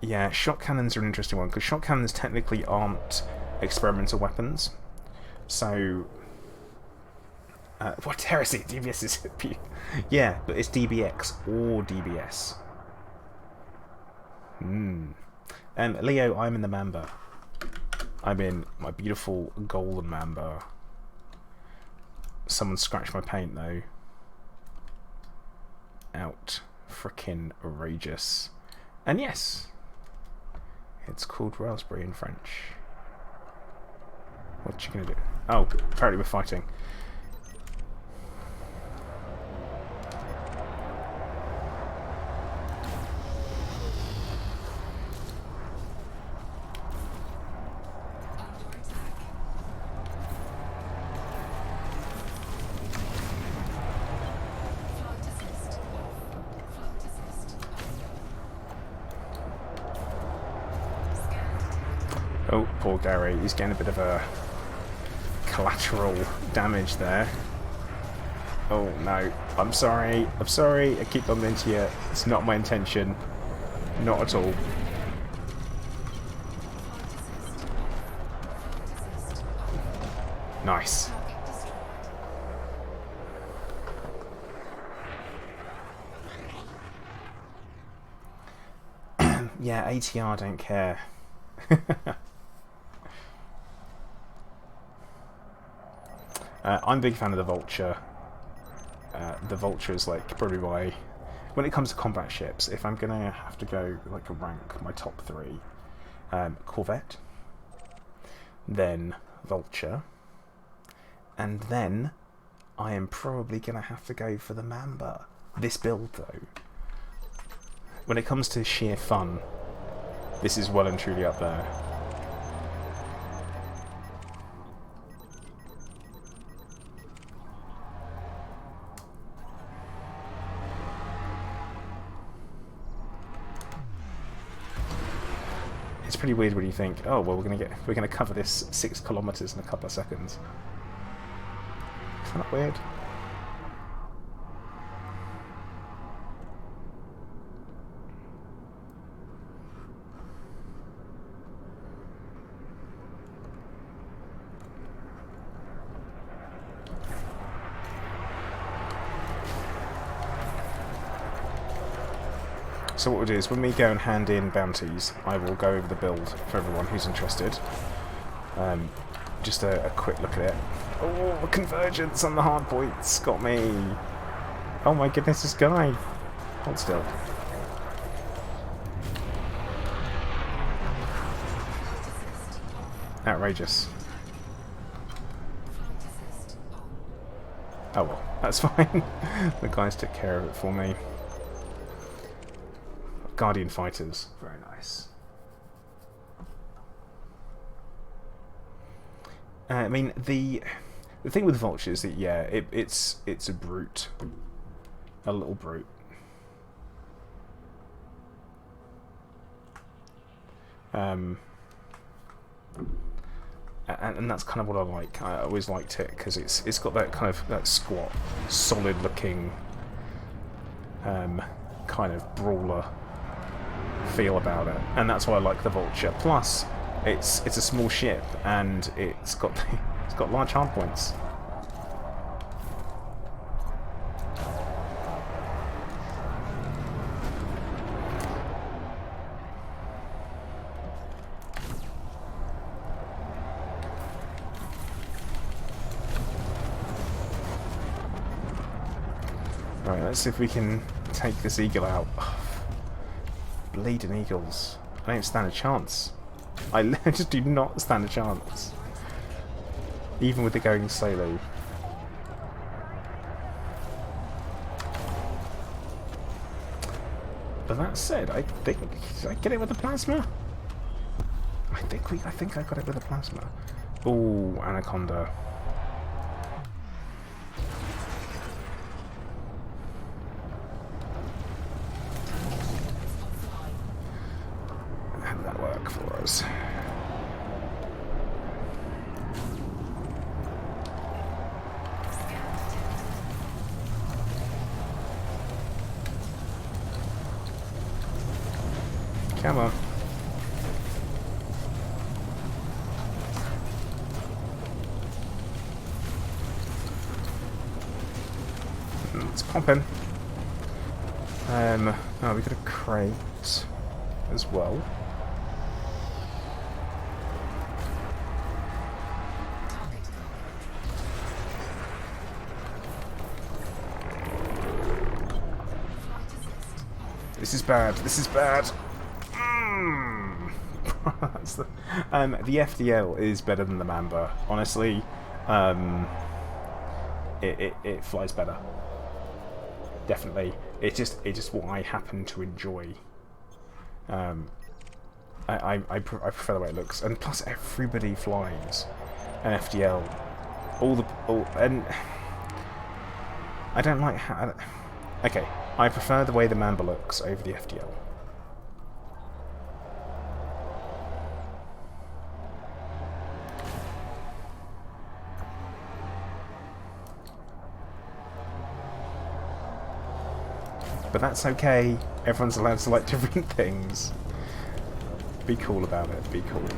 Yeah, shot cannons are an interesting one, because shot cannons technically aren't experimental weapons. So... what heresy? DBS is... yeah, but it's DBX or DBS. Leo, I'm in the Mamba. I'm in my beautiful golden Mamba. Someone scratched my paint, though. Out. Frickin' outrageous. And yes, it's called raspberry in French. What you gonna do? Oh, apparently we're fighting. Oh, poor Gary. He's getting a bit of a collateral damage there. Oh, no. I'm sorry. I'm sorry. I keep bumping into you. It's not my intention. Not at all. Nice. Yeah, ATR don't care. I'm a big fan of the Vulture. The Vulture is like probably my... When it comes to combat ships, if I'm going to have to go like a rank, my top three, Corvette, then Vulture, and then I am probably going to have to go for the Mamba. This build though, when it comes to sheer fun, this is well and truly up there. It's pretty weird when you think, oh well, we're gonna cover this 6 kilometers in a couple of seconds. Isn't that weird? So what we'll do is, when we go and hand in bounties, I will go over the build for everyone who's interested. Just a quick look at it. Oh, convergence on the hard points got me. Oh my goodness, this guy. Hold still. Outrageous. Oh well, that's fine. The guys took care of it for me. Guardian fighters, very nice. I mean, the thing with vultures is that yeah, it's a brute, a little brute. And that's kind of what I like. I always liked it because it's got that kind of that squat, solid looking, kind of brawler feel about it, and that's why I like the Vulture. Plus, it's a small ship and it's got large hard points. Right, let's see if we can take this eagle out. Bleeding eagles. I don't stand a chance. I just do not stand a chance. Even with it going slowly. But that said, I think... Did I get it with the plasma? I think I got it with the plasma. Ooh, Anaconda. Come on. Let's pop in. Oh, we got a crate as well. This is bad. This is bad. That's the FDL is better than the Mamba. Honestly, it flies better. Definitely, it's just what I happen to enjoy. I prefer the way it looks, and plus everybody flies an FDL. And I don't like how. Okay, I prefer the way the Mamba looks over the FDL. But that's okay. Everyone's allowed to like different things. Be cool about it. Be cool.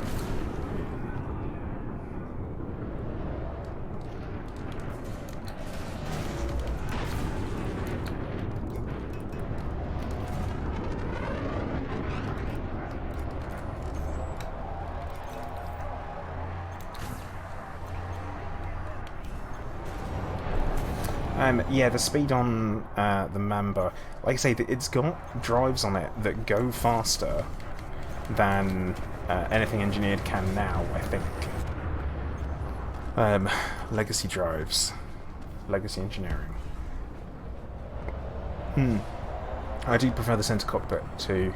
Yeah, the speed on the Mamba, like I say, it's got drives on it that go faster than anything engineered can now, I think. Legacy drives. Legacy engineering. I do prefer the centre cockpit too.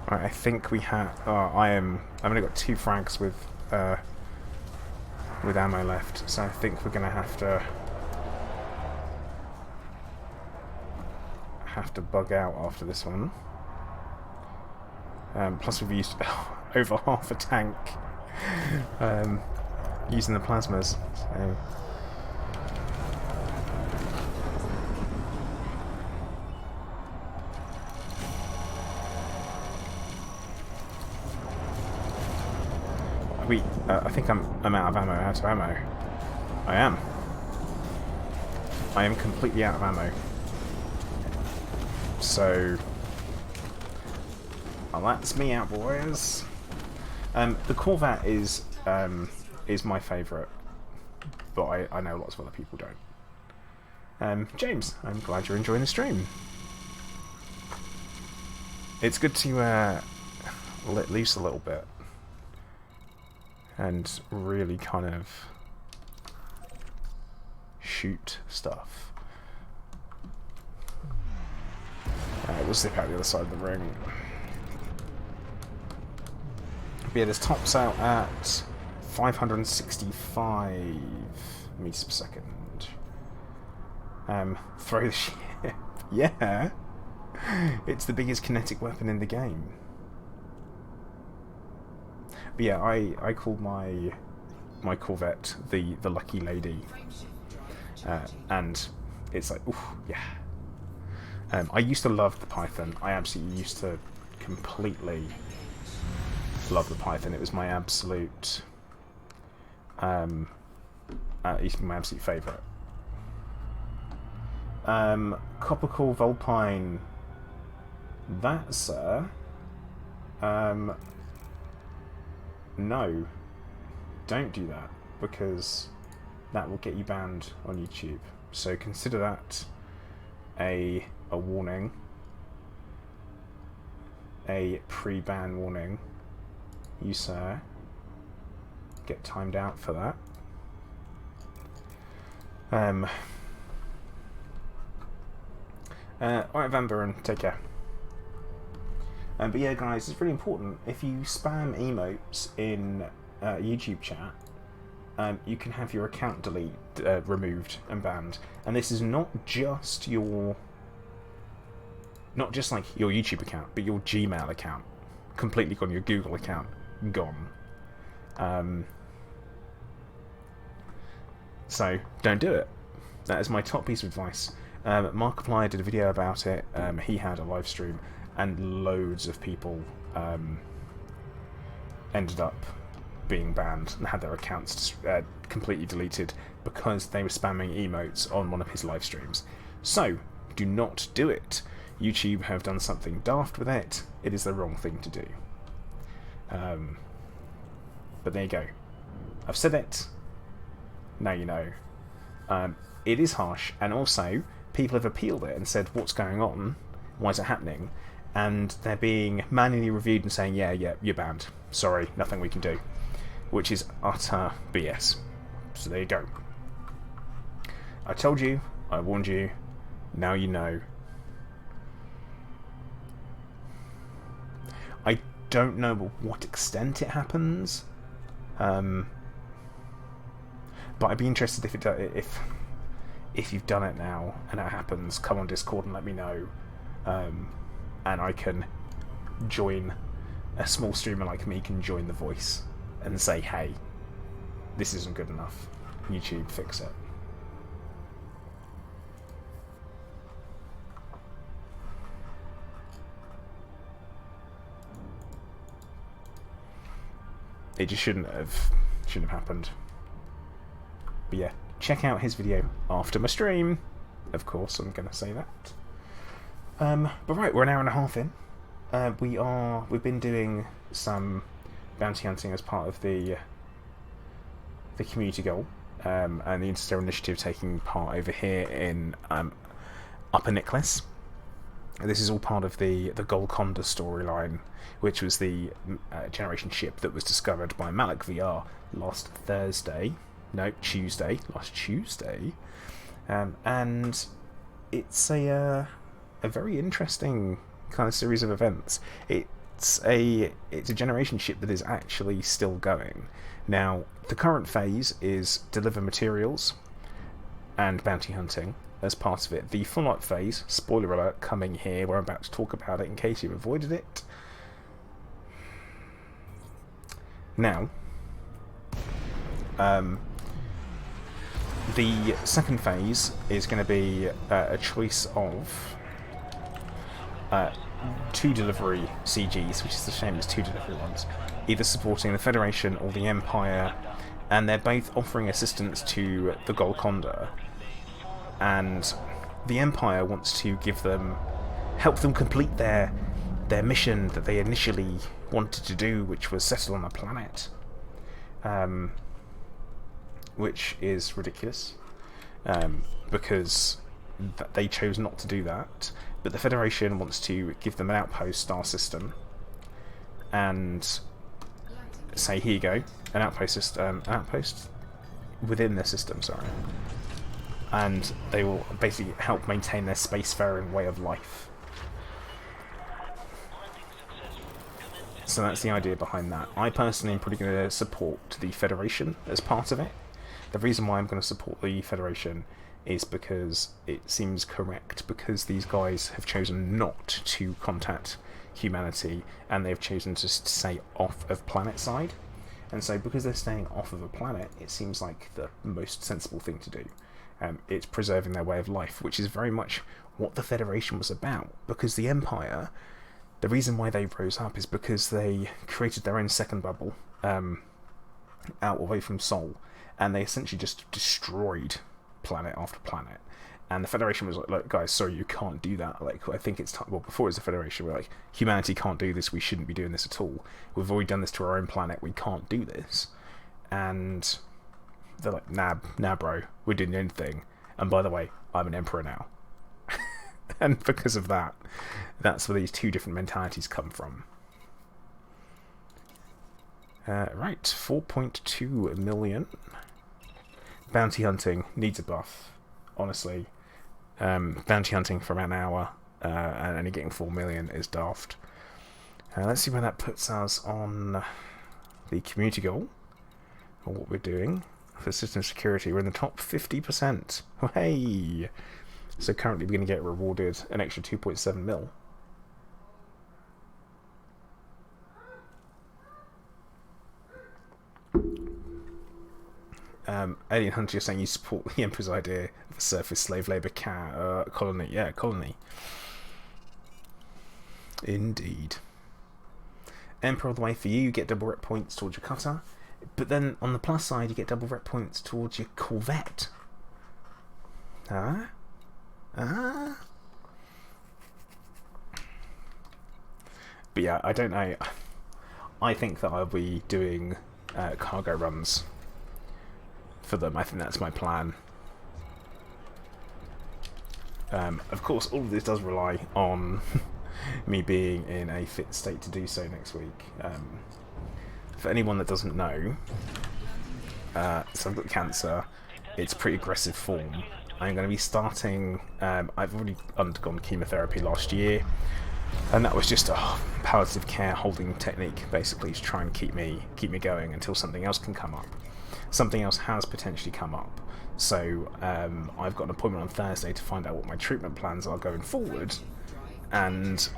Right, I think we have. Oh, I've only got 2 frags with ammo left, so I think we're gonna have to bug out after this one. Plus, we've used over half a tank using the plasmas. So. I think I'm out of ammo. Out of ammo. I am. I am completely out of ammo. So, well, that's me out, boys. The Corvette is my favourite, but I know lots of other people don't. James, I'm glad you're enjoying the stream. It's good to let loose a little bit. And really kind of shoot stuff. We'll zip out the other side of the ring. But yeah, this tops out at 565 meters per second. Throw the ship. Yeah! It's the biggest kinetic weapon in the game. But yeah, I call my Corvette the Lucky Lady, and it's like, oof, yeah. I used to love the Python. I absolutely used to completely love the Python. It was my absolute, it used to be my absolute favourite. Copper Core Vulpine. That, sir. No, don't do that, because that will get you banned on YouTube. So consider that a warning, a pre-ban warning. You, sir, get timed out for that. Alright, Van Buren, take care. But yeah, guys, it's really important. If you spam emotes in YouTube chat, you can have your account removed and banned. And this is not just like your YouTube account, but your Gmail account. Completely gone, your Google account gone. So don't do it. That is my top piece of advice. Markiplier did a video about it. He had a live stream, and loads of people ended up being banned and had their accounts completely deleted because they were spamming emotes on one of his live streams. So do not do it. YouTube have done something daft with it. It is the wrong thing to do. But there you go. I've said it. Now you know. It is harsh, and also people have appealed it and said, what's going on? Why is it happening? And they're being manually reviewed and saying, yeah, you're banned. Sorry, nothing we can do. Which is utter BS. So there you go. I told you, I warned you, now you know. I don't know what extent it happens, but I'd be interested if you've done it now and it happens. Come on Discord and let me know, and I can join. A small streamer like me can join the voice and say, hey, this isn't good enough. YouTube, fix it. It just shouldn't have happened. But yeah, check out his video after my stream. Of course, I'm gonna say that. But right, we're an hour and a half in. We've been doing some bounty hunting as part of the community goal, and the Interstellar Initiative taking part over here in Upper Nicholas. This is all part of the Galconda storyline, which was the generation ship that was discovered by Malik VR last Tuesday, and it's a very interesting kind of series of events. It's a generation ship that is actually still going. Now, the current phase is deliver materials and bounty hunting as part of it. The follow-up phase, spoiler alert, coming here. We're about to talk about it in case you've avoided it. Now, the second phase is going to be a choice of 2 delivery CGs, which is a shame there's 2 delivery ones, either supporting the Federation or the Empire, and they're both offering assistance to the Galconda. And the Empire wants to help them complete their mission that they initially wanted to do, which was settle on a planet, which is ridiculous, because they chose not to do that. But the Federation wants to give them an outpost star system and say, here you go, an outpost within their system, sorry. And they will basically help maintain their spacefaring way of life. So that's the idea behind that. I personally am probably going to support the Federation as part of it. The reason why I'm going to support the Federation is because it seems correct, because these guys have chosen not to contact humanity, and they've chosen to stay off of planet side. And so because they're staying off of a planet, it seems like the most sensible thing to do. It's preserving their way of life, which is very much what the Federation was about. Because the Empire, the reason why they rose up is because they created their own second bubble out away from Sol, and they essentially just destroyed planet after planet. And the Federation was like, look, guys, sorry, you can't do that. Like, I think it's time. Well, before it was the Federation, we're like, humanity can't do this. We shouldn't be doing this at all. We've already done this to our own planet. We can't do this. And they're like, nah, bro, we're doing anything. And by the way, I'm an emperor now. And because of that, that's where these 2 different mentalities come from. Right, 4.2 million. Bounty hunting needs a buff, honestly. Bounty hunting for about an hour and only getting 4 million is daft. Let's see where that puts us on the community goal, or what we're doing. for system security. We're in the top 50%. Hey! So currently we're going to get rewarded an extra 2.7 mil. Alien Hunter, you're saying you support the Emperor's idea of a surface slave labour colony. Yeah, colony. Indeed. Emperor all the way for you get double rep points towards your cutter. But then on the plus side, you get double rep points towards your Corvette. But yeah, I don't know. I think that I'll be doing cargo runs for them. I think that's my plan. Of course, all of this does rely on me being in a fit state to do so next week. For anyone that doesn't know, so I've got cancer. It's pretty aggressive form. I'm going to be starting. I've already undergone chemotherapy last year, and that was just a palliative care holding technique, basically, to try and keep me going until something else can come up. Something else has potentially come up, so I've got an appointment on Thursday to find out what my treatment plans are going forward, and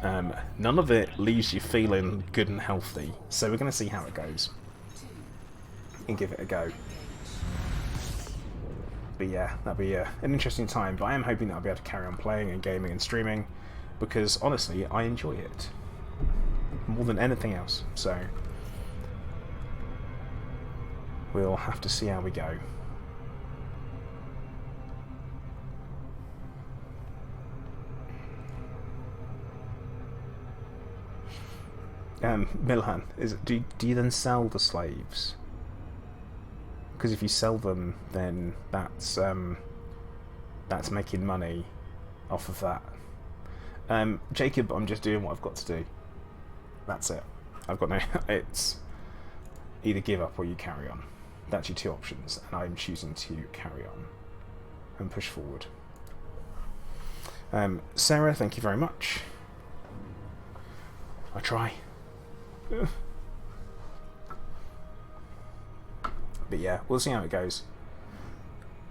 none of it leaves you feeling good and healthy, so we're going to see how it goes and give it a go. But yeah, that'll be an interesting time, but I am hoping that I'll be able to carry on playing and gaming and streaming, because honestly I enjoy it more than anything else, so we'll have to see how we go. Milhan, do you then sell the slaves? Because if you sell them, then that's making money off of that. Jacob, I'm just doing what I've got to do. That's it. I've got no. It's either give up or you carry on. That's your two options, and I'm choosing to carry on and push forward. Sarah, thank you very much. I try. But yeah, we'll see how it goes.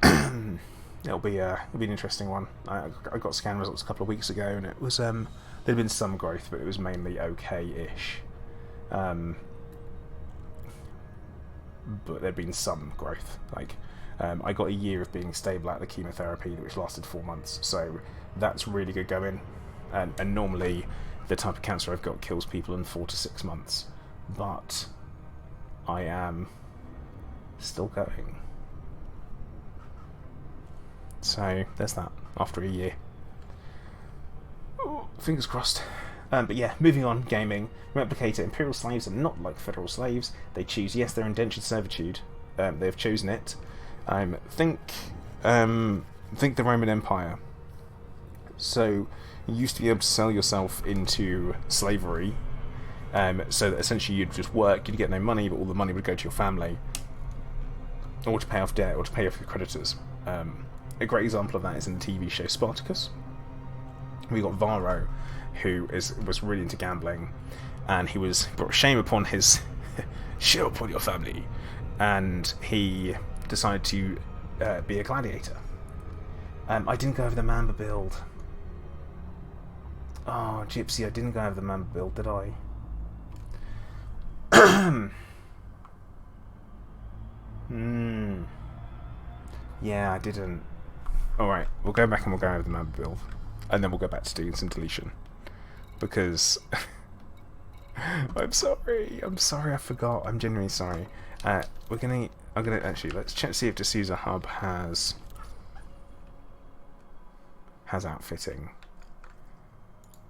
It'll be an interesting one. I got scan results a couple of weeks ago, and it was there'd been some growth, but it was mainly okay-ish. But there'd been some growth. Like, I got a year of being stable out of the chemotherapy, which lasted 4 months, so that's really good going. And normally, the type of cancer I've got kills people in 4 to 6 months, but I am still going. So there's that. After a year, ooh, fingers crossed. But yeah, moving on. Gaming. Replicator. Imperial slaves are not like federal slaves. They choose. Yes, they're indentured servitude. They've chosen it. Think the Roman Empire. So you used to be able to sell yourself into slavery. So that essentially you'd just work. You'd get no money, but all the money would go to your family, or to pay off debt, or to pay off your creditors. A great example of that is in the TV show Spartacus. We got Varro, who was really into gambling, and he was brought shame upon his shame upon your family, and he decided to be a gladiator. I didn't go over the Mamba build. Oh, Gypsy, I didn't go over the Mamba build, did I? Yeah, I didn't. Alright, we'll go back and we'll go over the Mamba build, and then we'll go back to doing some deletion, because I'm sorry, I forgot. I'm genuinely sorry. I'm gonna actually, let's check, see if D'Souza Hub has outfitting.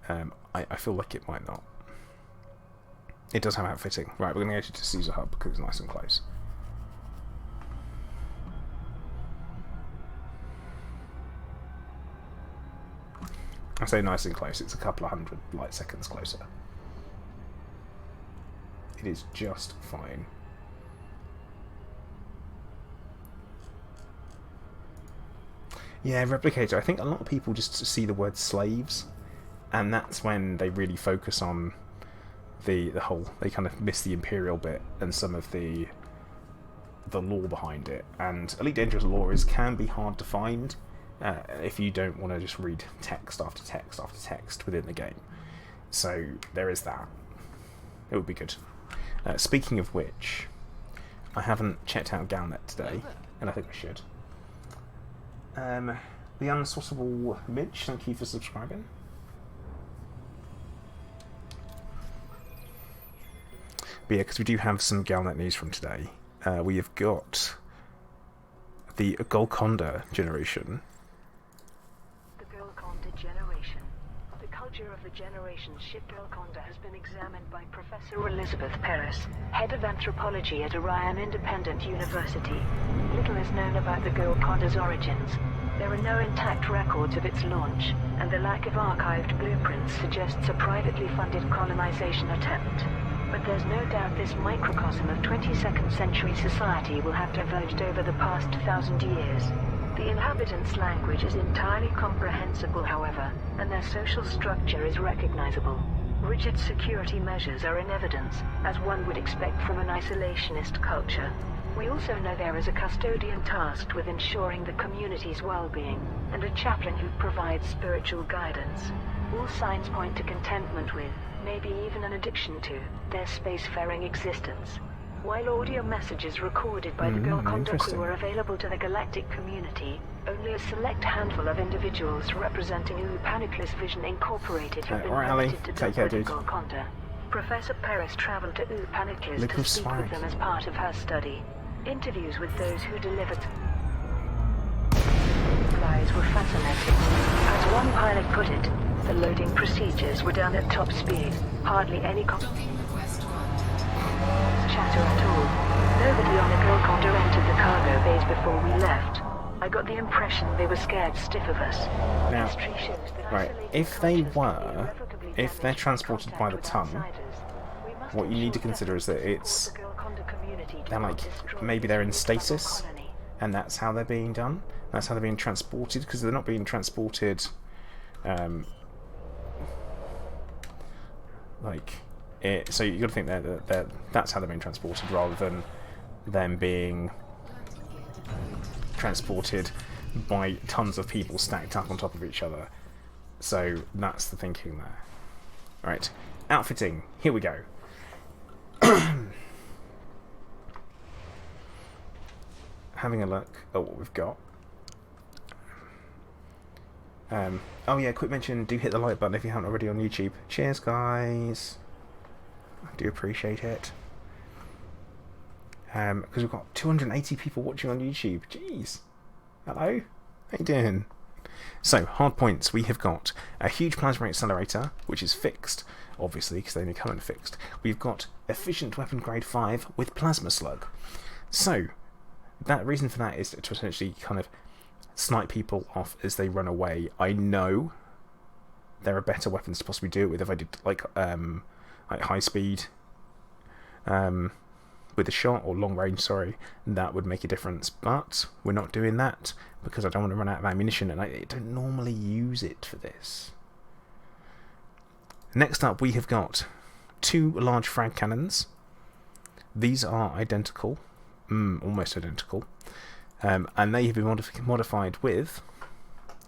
I feel like it might not. It does have outfitting. Right, we're gonna go to D'Souza Hub because it's nice and close. I say nice and close, it's a couple of hundred light seconds closer. It is just fine. Yeah, Replicator. I think a lot of people just see the word slaves, and that's when they really focus on the whole. They kind of miss the imperial bit and some of the the lore behind it. And Elite Dangerous lore can be hard to find if you don't want to just read text after text after text within the game. So there is that. It would be good. Speaking of which, I haven't checked out Galnet today, and I think I should. The Unsourceable Midge, thank you for subscribing. But yeah, because we do have some Galnet news from today. We have got the Galconda generation. The Galconda generation. The culture of the generation's ship Galconda has been examined by Professor Elizabeth Paris, head of anthropology at Orion Independent University. Little is known about the Galconda's origins. There are no intact records of its launch, and the lack of archived blueprints suggests a privately funded colonization attempt. But there's no doubt this microcosm of 22nd century society will have diverged over the past 1,000 years. The inhabitants' language is entirely comprehensible, however, and their social structure is recognizable. Rigid security measures are in evidence, as one would expect from an isolationist culture. We also know there is a custodian tasked with ensuring the community's well-being, and a chaplain who provides spiritual guidance. All signs point to contentment with, maybe even an addiction to, their spacefaring existence. While audio messages recorded by the Galconda crew are available to the galactic community, only a select handful of individuals representing Upaniclus Vision Incorporated have been permitted to talk with the Galconda. Professor Paris traveled to Upaniclus to speak with them as part of her study. Interviews with those who delivered supplies were fascinating. As one pilot put it, the loading procedures were done at top speed, hardly any chatter at all. Nobody on the Galconda entered the cargo bays before we left. I got the impression they were scared stiff of us. Now, right, if they're transported by the ton, what you need to consider is that maybe they're in stasis, and that's how they're being done. That's how they're being transported, because they're not being transported so you've got to think that's how they're being transported, rather than them being transported by tons of people stacked up on top of each other. So that's the thinking there. Alright, outfitting, here we go. Having a look at what we've got. Oh yeah, quick mention, do hit the like button if you haven't already on YouTube. Cheers guys! I do appreciate it. Because we've got 280 people watching on YouTube. Jeez. Hello? How you doing? So, hard points. We have got a huge plasma accelerator, which is fixed, obviously, because they only come in fixed. We've got efficient weapon grade 5 with plasma slug. So, that reason for that is to essentially kind of snipe people off as they run away. I know there are better weapons to possibly do it with. If I did like high speed with a shot, or long range, sorry, that would make a difference. But we're not doing that because I don't want to run out of ammunition, and I don't normally use it for this. Next up, we have got 2 large frag cannons. These are identical, almost identical, and they have been modified with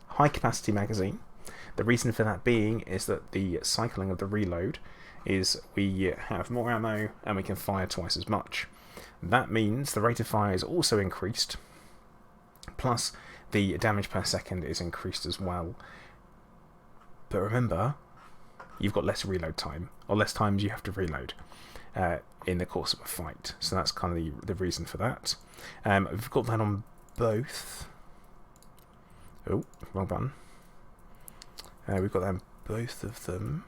high capacity magazine. The reason for that being is that the cycling of the reload is we have more ammo and we can fire twice as much. That means the rate of fire is also increased, plus the damage per second is increased as well. But remember, you've got less reload time, or less times you have to reload in the course of a fight. So that's kind of the reason for that. We've got that on both. Oh, wrong button. We've got that on both of them.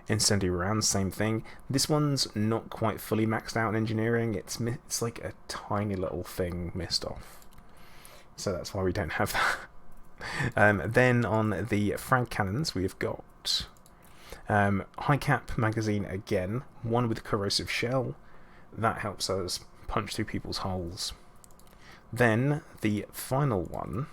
Incendiary rounds, same thing. This one's not quite fully maxed out in engineering. It's like a tiny little thing missed off. So that's why we don't have that. Then on the frag cannons, we've got high cap magazine again, one with corrosive shell. That helps us punch through people's holes. Then the final one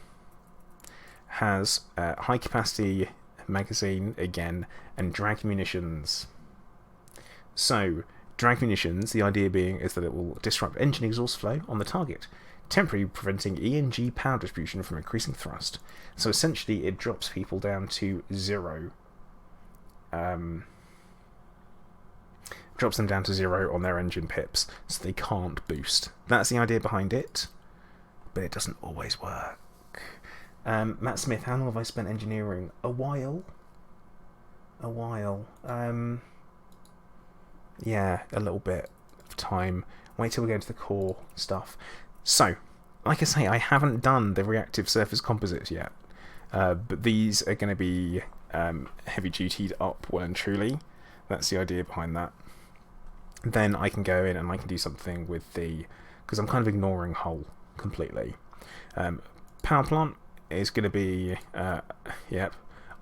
has high capacity magazine again and drag munitions. So Drag munitions, the idea being is that it will disrupt engine exhaust flow on the target, temporarily preventing ENG power distribution from increasing thrust. So essentially it drops people down to 0. Drops them down to 0 on their engine pips, so they can't boost. That's the idea behind it, but it doesn't always work. Matt Smith, how long have I spent engineering? A while. Yeah, a little bit of time. Wait till we go into the core stuff. So, like I say, I haven't done the reactive surface composites yet, but these are going to be heavy-dutied up well and truly. That's the idea behind that. Then I can go in and I can do something with the... because I'm kind of ignoring hull completely. Power plant is going to be,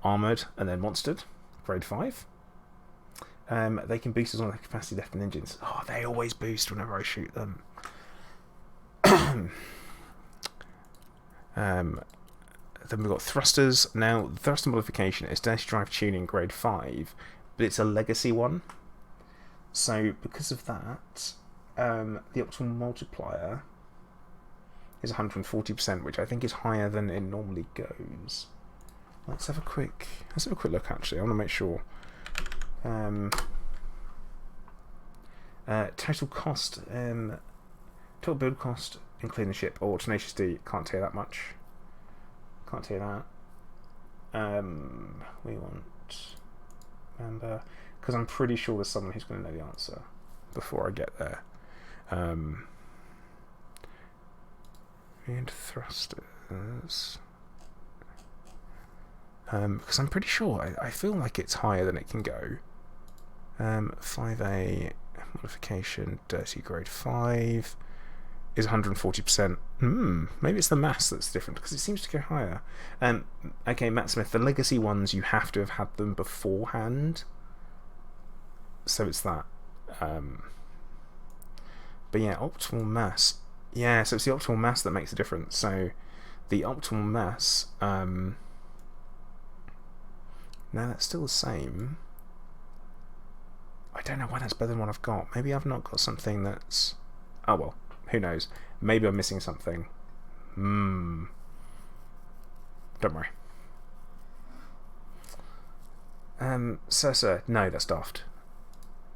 armoured and then monstered, grade 5. They can boost as long as the capacity left in engines. Oh, they always boost whenever I shoot them. Then we've got thrusters. Now, the thruster modification is dash drive tuning grade 5, but it's a legacy one. So, because of that, the optimal multiplier is 140%, which I think is higher than it normally goes. Let's have a quick look. Actually, I want to make sure. Total cost, total build cost, including the ship, or Tenacious D. Can't tell you that much. Can't tell you that. We want member, because I'm pretty sure there's someone who's going to know the answer before I get there. And thrusters. Because I'm pretty sure, I feel like it's higher than it can go. 5A modification, dirty grade 5 is 140%. Maybe it's the mass that's different, because it seems to go higher. Okay, Matt Smith, the legacy ones, you have to have had them beforehand. So it's that. But yeah, optimal mass. Yeah, so it's the optimal mass that makes a difference. So the optimal mass... no, that's still the same. I don't know why that's better than what I've got. Maybe I've not got something that's... oh well, who knows. Maybe I'm missing something. Don't worry. Sir, no, that's daft.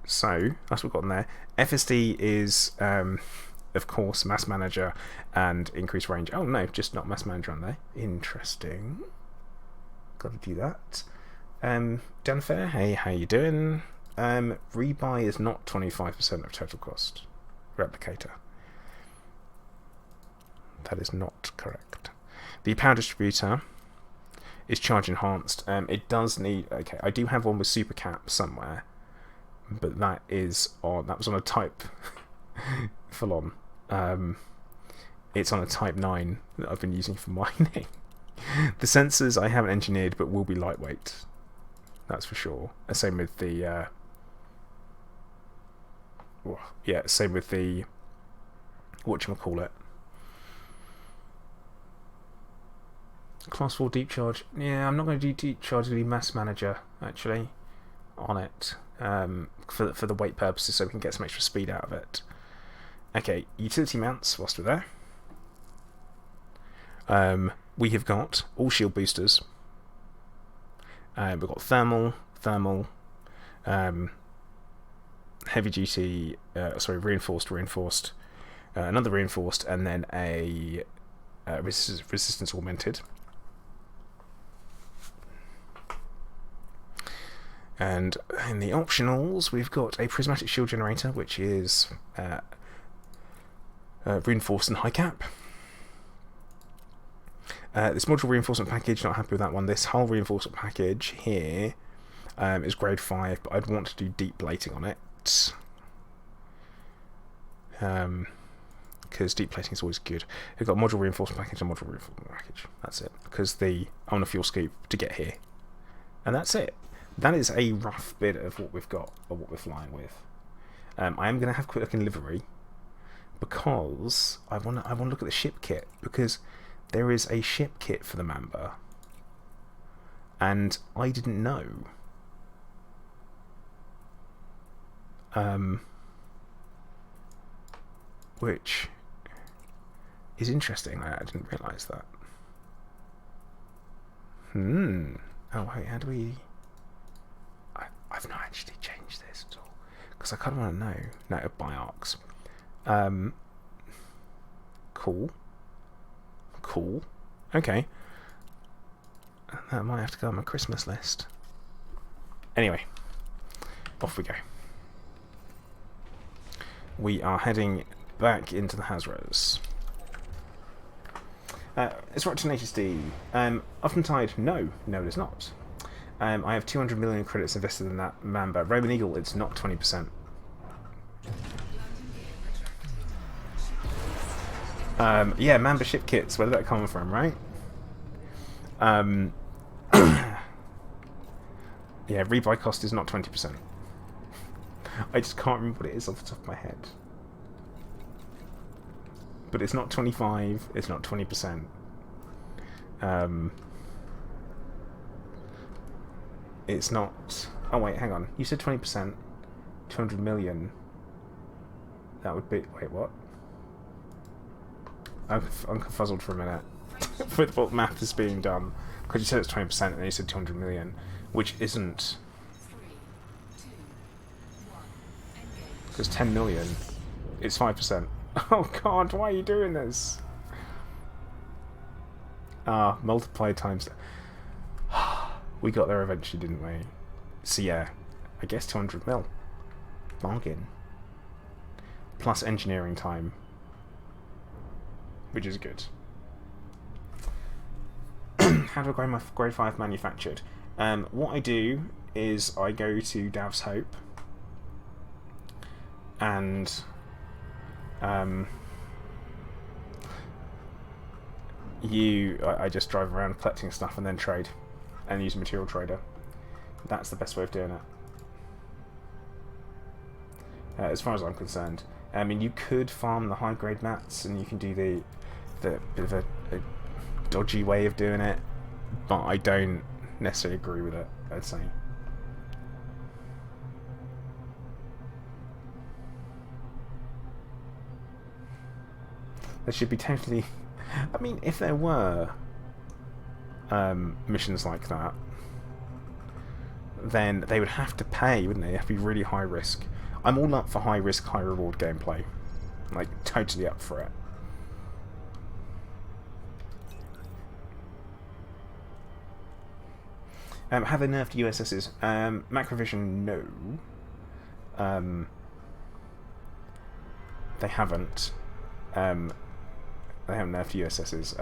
So, that's what we've got in there. FSD is, of course, Mass Manager and increased range. Oh no, just not Mass Manager on there. Interesting. Got to do that. Danfair, hey, how you doing? Rebuy is not 25% of total cost. Replicator. That is not correct. The power distributor is charge enhanced. It does need... okay, I do have one with super cap somewhere, but that was on a type full on. It's on a type 9 that I've been using for mining. The sensors I haven't engineered, but will be lightweight. That's for sure. Same with the same with the whatchamacallit. Class 4 deep charge. Yeah, I'm not going to do deep charge. It'll be Mass Manager actually on it, for the weight purposes, so we can get some extra speed out of it. Okay, utility mounts whilst we're there. We have got all shield boosters. We've got thermal, heavy duty, reinforced, another reinforced, and then a resistance augmented. And in the optionals, we've got a prismatic shield generator, which is reinforced and high cap. This module reinforcement package, not happy with that one. This whole reinforcement package here is grade 5, but I'd want to do deep plating on it. Because deep plating is always good. We've got module reinforcement package and module reinforcement package. That's it. Because I want a fuel scoop to get here. And that's it. That is a rough bit of what we've got, or what we're flying with. I am going to have a quick look in livery, because I want to look at the ship kit, because there is a ship kit for the Mamba, and I didn't know. which is interesting. I didn't realise that. Oh wait, how do we... I've not actually changed this at all, because I kind of want to know. No, by arcs. Cool. Okay. That might have to go on my Christmas list. Anyway, off we go. We are heading back into the Hazras. It's right to Tenacious D. Often tied? No, it is not. I have 200 million credits invested in that Mamba. Roman Eagle, it's not 20%. Yeah, Mamba ship kits, where did that come from, right? Yeah, rebuy cost is not 20%. I just can't remember what it is off the top of my head. But it's not 25, it's not 20%. It's not... Oh wait, hang on. You said 20%. 200 million. That would be... Wait, what? I'm confuzzled for a minute with what math is being done. Because you said it's 20% and then you said 200 million. Which isn't... Because 10 million, it's 5%. Oh god, why are you doing this? Multiply times... We got there eventually, didn't we? So yeah, I guess 200 mil. Bargain. Plus engineering time. Which is good. How do I get my grade 5 manufactured? What I do is I go to Dav's Hope and I just drive around collecting stuff and then trade and use a material trader. That's the best way of doing it. As far as I'm concerned. I mean, you could farm the high grade mats and you can do the bit of a dodgy way of doing it, but I don't necessarily agree with it, I'd say. There should be totally... I mean, if there were missions like that, then they would have to pay, wouldn't they? They have to be really high risk. I'm all up for high risk, high reward gameplay. Like, totally up for it. Have they nerfed USSs? Macrovision, no. They haven't. They haven't nerfed USSs.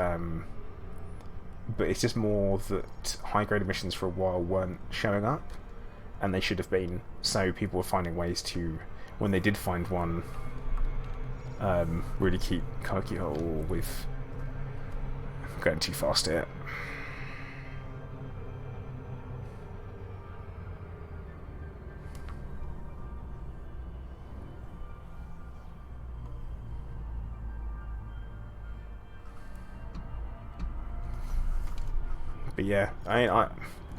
But it's just more that high-grade missions for a while weren't showing up, and they should have been. So people were finding ways to, when they did find one, really keep Kalki with... I'm going too fast here. But yeah, I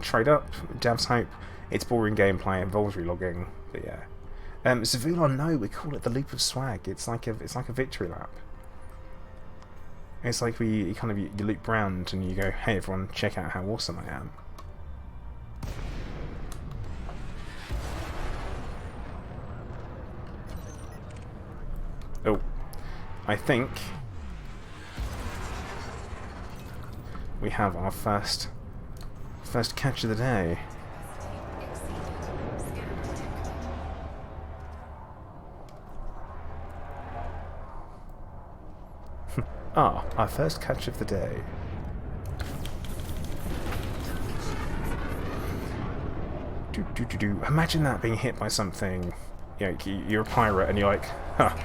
trade up, Dav's Hope. It's boring gameplay, involves relogging. But yeah, Zavulon, no, we call it the Loop of Swag. It's like a victory lap. It's like you loop round and you go, hey everyone, check out how awesome I am. Oh, I think we have our first catch of the day. Our first catch of the day. Imagine that being hit by something. You know, you're a pirate and you're like, huh,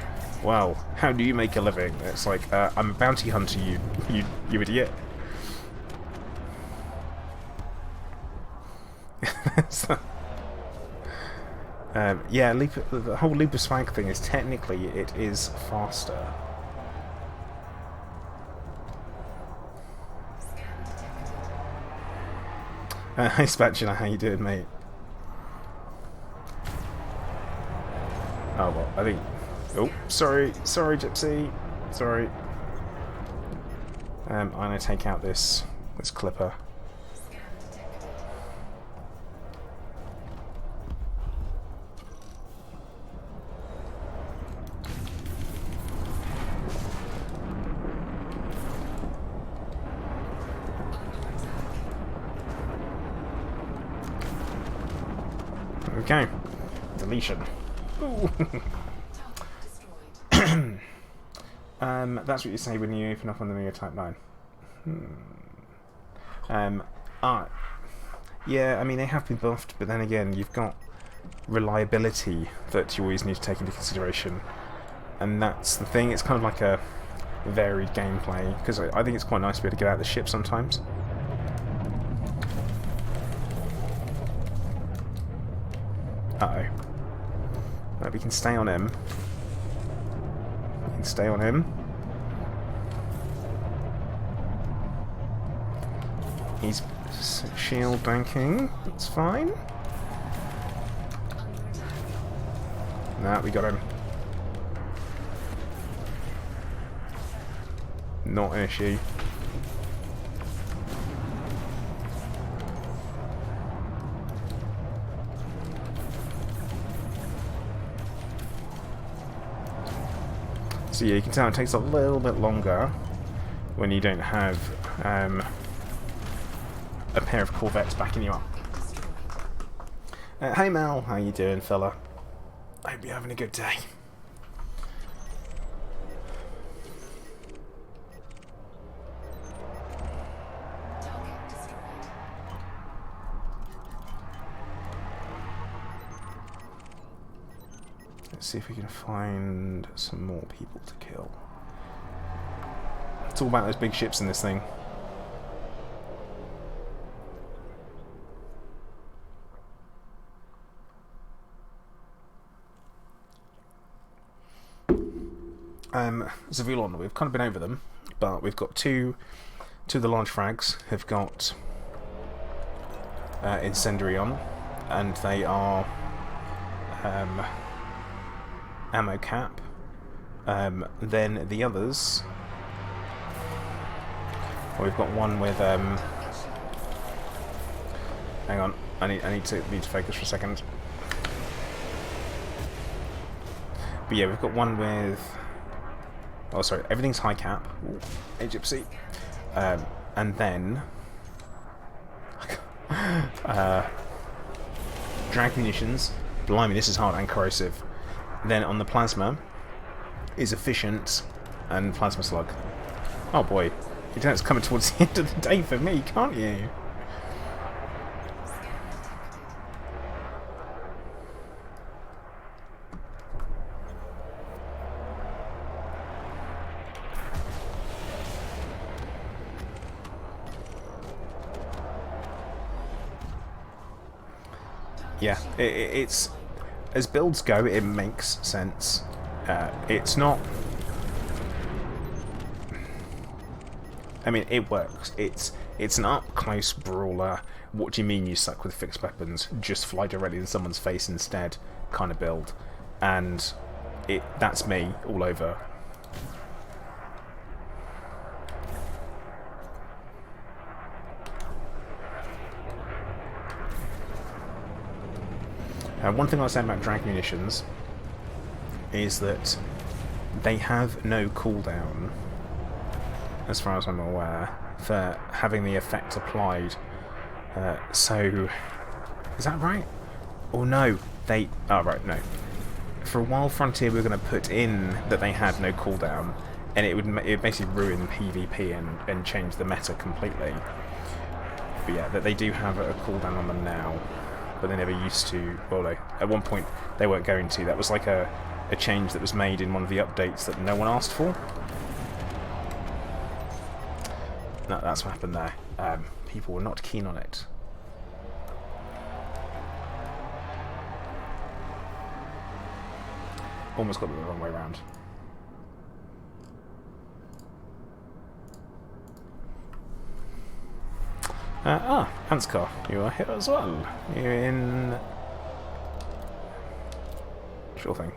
wow, how do you make a living? It's like, I'm a bounty hunter, you idiot. So, yeah, the whole Loop of Swag thing is technically it is faster. Hi Spatula, how you doing, mate? Oh well, I think Oh, sorry, Gypsy. Sorry. I'm gonna take out this clipper. Okay. Deletion. Ooh. That's what you say when you open up on the Neo Type 9. Yeah, I mean, they have been buffed, but then again, you've got reliability that you always need to take into consideration. And that's the thing, it's kind of like a varied gameplay, because I think it's quite nice to be able to get out of the ship sometimes. Uh-oh. Right, we can stay on him. We can stay on him. He's shield banking. That's fine. Nah, we got him. Not an issue. So yeah, you can tell it takes a little bit longer when you don't have a pair of Corvettes backing you up. Hey Mal, how you doing, fella? I hope you're having a good day. Let's see if we can find some more people to kill. It's all about those big ships in this thing. Zavulon, we've kind of been over them, but we've got two of the large frags have got incendiary on, and they are ammo cap. Then the others, well, we've got one with hang on, I need to focus for a second. But yeah, we've got one with, oh sorry, everything's high cap. Ooh, hey Gypsy. And then drag munitions. Blimey, this is hard, and corrosive. Then on the plasma is efficient and plasma slug. Oh boy, you know it's coming towards the end of the day for me, can't you? Yeah, it's as builds go, it makes sense. It's not. I mean, it works. It's an up-close brawler. What do you mean you suck with fixed weapons? Just fly directly in someone's face instead, kind of build, and that's me all over. One thing I'll say about drag munitions is that they have no cooldown, as far as I'm aware, for having the effect applied. So, is that right? Or no, they... Oh, right, no. For a while, Frontier were going to put in that they had no cooldown, and it would basically ruin PvP and change the meta completely. But yeah, that they do have a cooldown on them now. But they never used to. Well, at one point they weren't going to. That was like a change that was made in one of the updates that no one asked for. No, that's what happened there. People were not keen on it. Almost got it the wrong way around. Hanskar, you are here as well. You're in... Sure thing.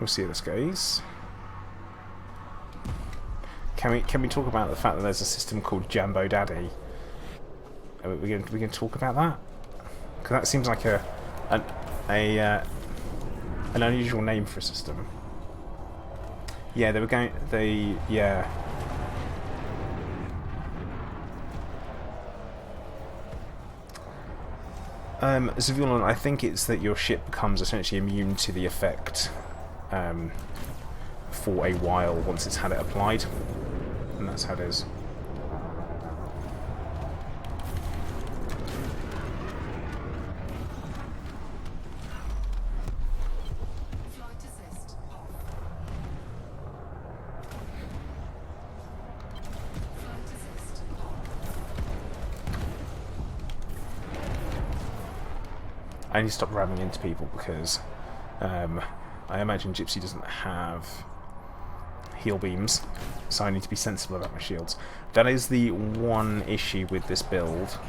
We'll see how this goes. Can we talk about the fact that there's a system called Jambo Daddy? Are we going to talk about that? Because that seems like an unusual name for a system. Yeah, yeah. Zavulon, I think it's that your ship becomes essentially immune to the effect for a while once it's had it applied. And that's how it is. I need to stop ramming into people because I imagine Gypsy doesn't have heal beams, so I need to be sensible about my shields. That is the one issue with this build.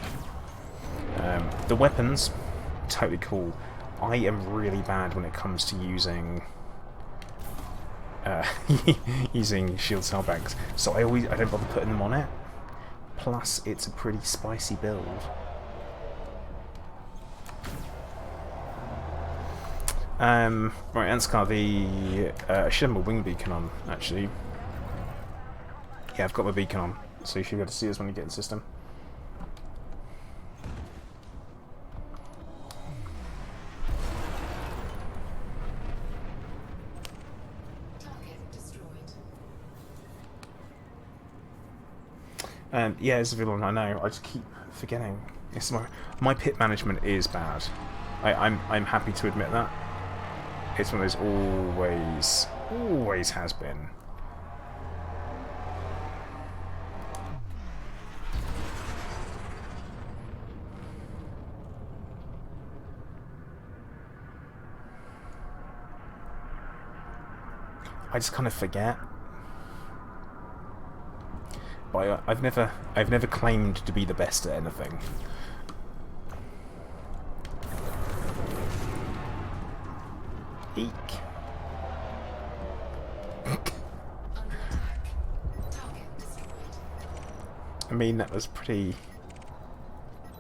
The weapons, totally cool. I am really bad when it comes to using using shield cell banks, so I don't bother putting them on it. Plus, it's a pretty spicy build. Right, Anscar, I should have my wing beacon on, actually. Yeah, I've got my beacon on, so you should be able to see us when you get in the system. Yeah, it's a villain, I know, I just keep forgetting. It's my pit management is bad. I'm happy to admit that. It's one of those always has been. I just kind of forget. But I've never claimed to be the best at anything. Eek. I mean, that was pretty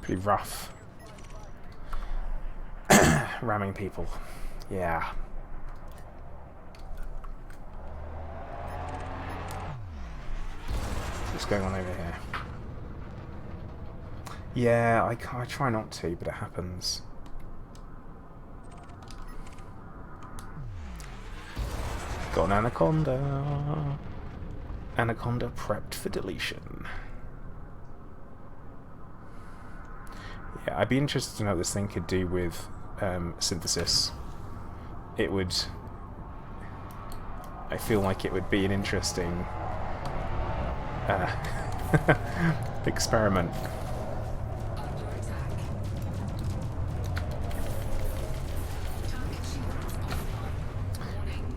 rough. Ramming people. Yeah. What's going on over here? Yeah, I try not to, but it happens. Got an Anaconda. Anaconda prepped for deletion. Yeah, I'd be interested to know what this thing could do with synthesis. It would... I feel like it would be an interesting experiment.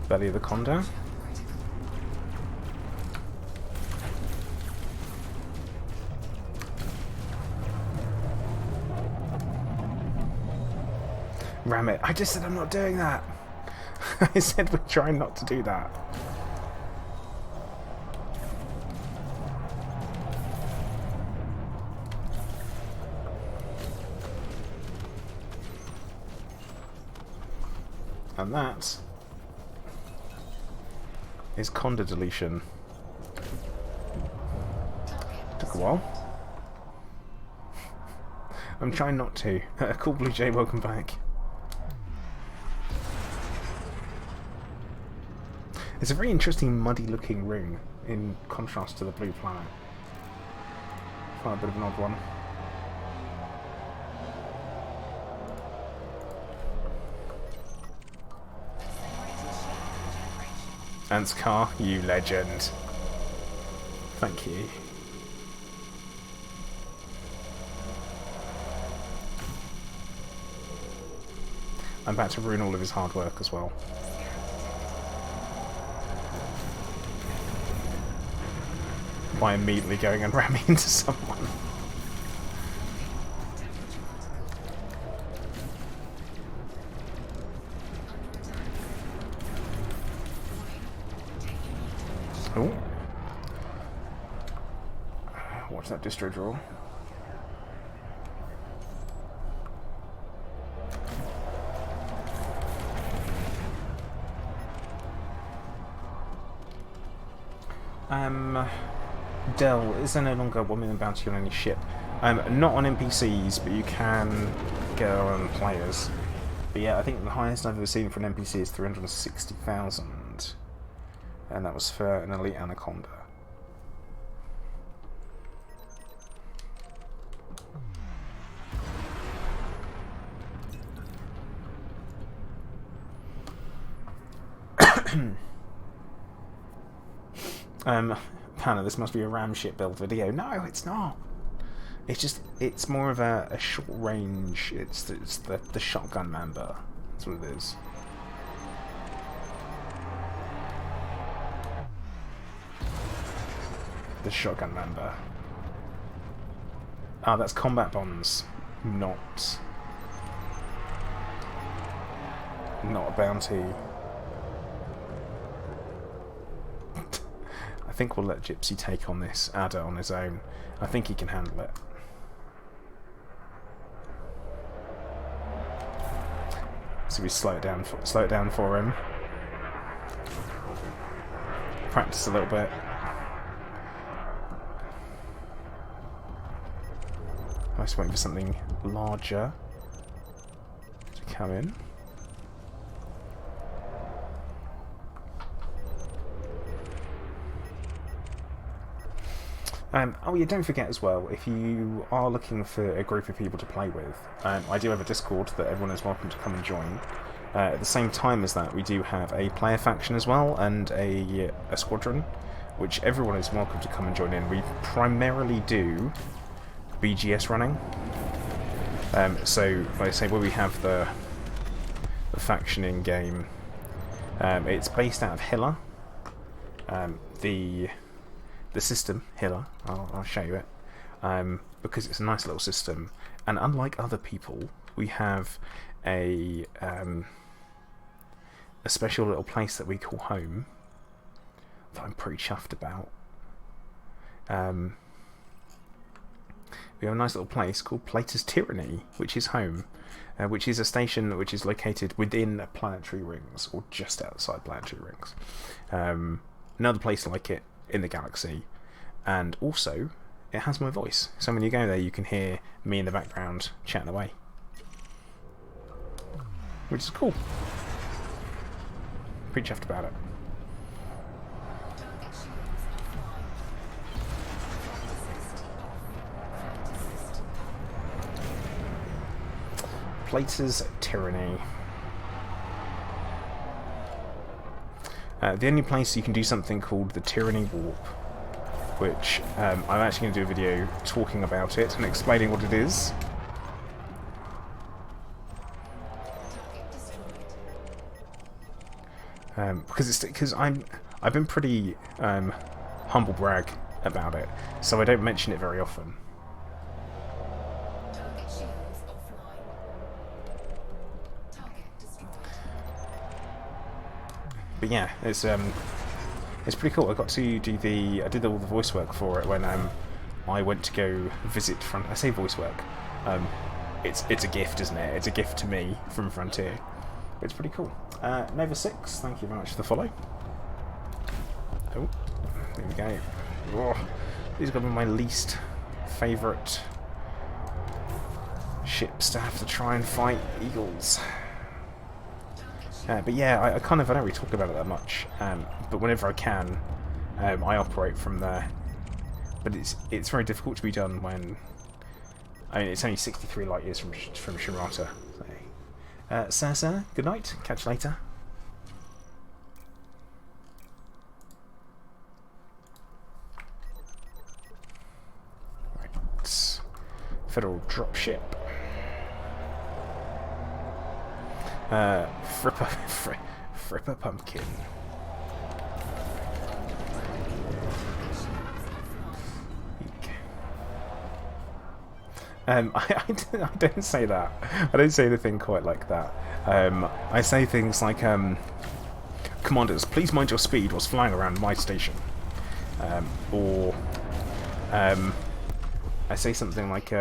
Belly of the Conda. Ram it. I just said I'm not doing that. I said we're trying not to do that. And that is Conda deletion. Took a while. I'm trying not to. Cool Blue Jay, welcome back. It's a very interesting muddy looking ring in contrast to the blue planet. Quite a bit of an odd one. Anscar, you legend. Thank you. I'm about to ruin all of his hard work as well. By immediately going and ramming into someone. watch that distro draw. Dell, is there no longer 1 million bounty on any ship? Not on NPCs, but you can go on players. But yeah, I think the highest I've ever seen for an NPC is 360,000. And that was for an elite Anaconda. Panna, this must be a ram ship build video. No, it's not. It's more of a short range. It's the shotgun member. That's what it is. The shotgun member. Ah, that's combat bonds, not a bounty. I think we'll let Gypsy take on this adder on his own. I think he can handle it. So we slow it down for him. Practice a little bit. I'm just waiting for something larger to come in. Oh yeah, don't forget as well, if you are looking for a group of people to play with, I do have a Discord that everyone is welcome to come and join. At the same time as that, we do have a player faction as well, and a squadron, which everyone is welcome to come and join in. We primarily do BGS running. So, like I say, where we have the faction in game, it's based out of Hilla. The system, Hilla, I'll show you it, because it's a nice little system, and unlike other people, we have a special little place that we call home, that I'm pretty chuffed about. We have a nice little place called Plater's Tyranny, which is home, which is a station which is located within planetary rings, or just outside planetary rings. Another place like it in the galaxy, and also it has my voice, so when you go there you can hear me in the background chatting away, which is cool. Pretty chuffed about it. Plater's Tyranny. The only place you can do something called the Tyranny Warp, which I'm actually going to do a video talking about it and explaining what it is. Because I've been pretty humble brag about it, so I don't mention it very often. But yeah, it's pretty cool. I got to do I did all the voice work for it when I went to go visit I say voice work. It's a gift, isn't it? It's a gift to me from Frontier. But it's pretty cool. Nova 6, thank you very much for the follow. Oh, there we go. Oh, these are going to be my least favourite ships to have to try and fight eagles. But yeah, I don't really talk about it that much. But whenever I can, I operate from there. But it's very difficult to be done when, I mean, it's only 63 light years from Shirata. So, sir, good night. Catch you later. Right. Federal dropship. Fripper Pumpkin. I don't say that. I don't say anything quite like that. I say things like, "Commanders, please mind your speed whilst flying around my station," or I say something like,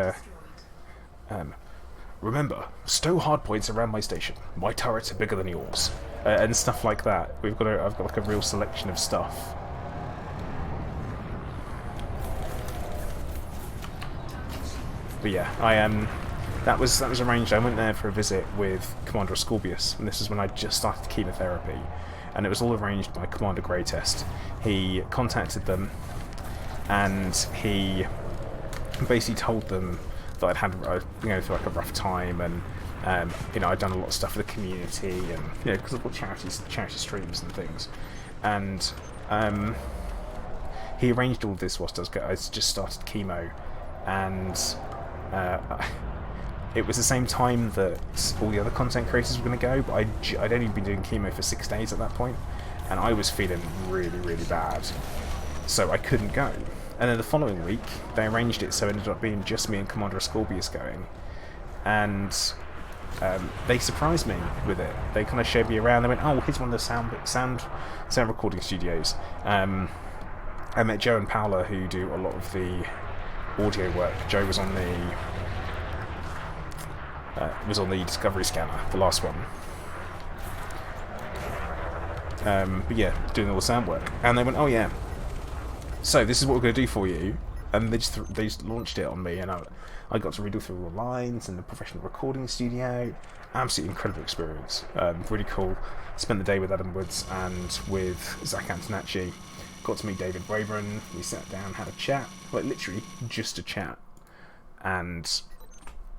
remember, stow hardpoints around my station. My turrets are bigger than yours, and stuff like that. I've got like a real selection of stuff. But yeah, that was arranged. I went there for a visit with Commander Ascorbius, and this is when I just started chemotherapy, and it was all arranged by Commander Greatest. He contacted them, and he basically told them that I'd had through like a rough time, and I'd done a lot of stuff for the community, and because of all charity streams and things, and he arranged all of this whilst I just started chemo, and it was the same time that all the other content creators were going to go, but I'd only been doing chemo for 6 days at that point, and I was feeling really, really bad, so I couldn't go. And then the following week, they arranged it so it ended up being just me and Commander Ascorbius going, and they surprised me with it. They kind of showed me around. They went, "Oh, here's one of the sound recording studios." I met Joe and Paola, who do a lot of the audio work. Joe was on the Discovery Scanner, the last one. But yeah, doing all the sound work. And they went, "Oh yeah, so this is what we're going to do for you." And they just launched it on me, and I got to redo through all the lines in the professional recording studio. Absolutely incredible experience. Really cool. Spent the day with Adam Woods and with Zach Antonacci. Got to meet David Waveren. We sat down, had a chat, like literally just a chat. And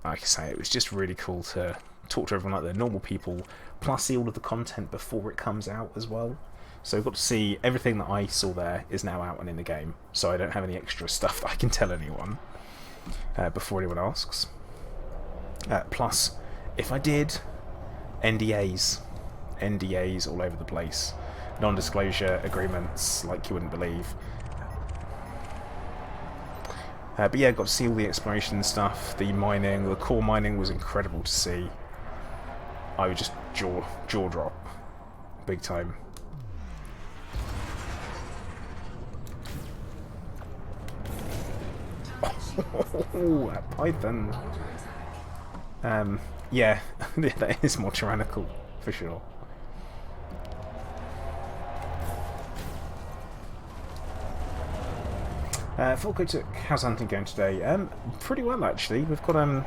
like I say, it was just really cool to talk to everyone like they're normal people, plus see all of the content before it comes out as well. So I got to see everything that I saw there is now out and in the game, so I don't have any extra stuff that I can tell anyone before anyone asks. Plus, if I did, NDAs all over the place, non-disclosure agreements like you wouldn't believe. But yeah, got to see all the exploration stuff, the mining, the core mining was incredible to see. I would just jaw drop, big time. Oh, that python. Yeah, that is more tyrannical, for sure. Falco, how's hunting going today? Pretty well actually. We've got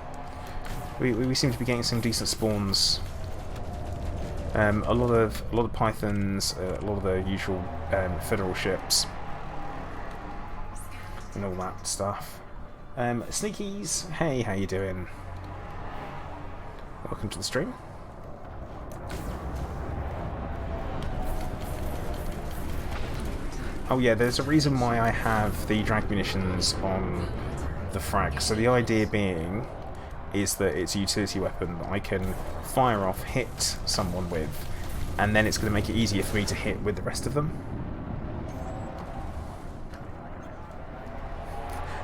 we seem to be getting some decent spawns. A lot of pythons, a lot of the usual federal ships, and all that stuff. Sneakies, hey, how you doing? Welcome to the stream. Oh yeah, there's a reason why I have the drag munitions on the frag. So the idea being is that it's a utility weapon that I can fire off, hit someone with, and then it's going to make it easier for me to hit with the rest of them.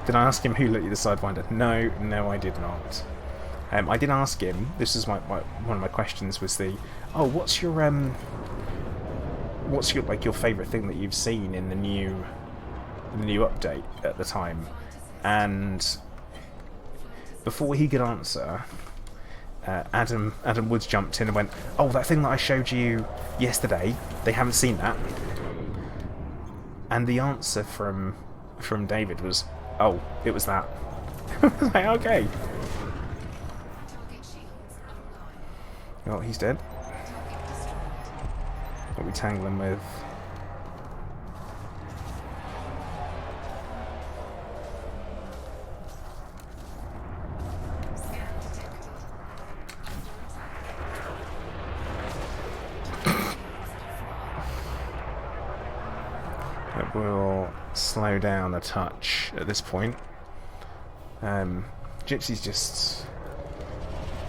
Did I ask him who let you the Sidewinder? No, I did not. I did ask him. This is one of my questions. Was what's your like your favourite thing that you've seen in the new update at the time? And before he could answer, Adam Woods jumped in and went, "Oh, that thing that I showed you yesterday. They haven't seen that." And the answer from David was, "Oh, it was that." I was like, okay. Oh, he's dead. What are we tangling with? It will slow down a touch at this point. Gypsy's just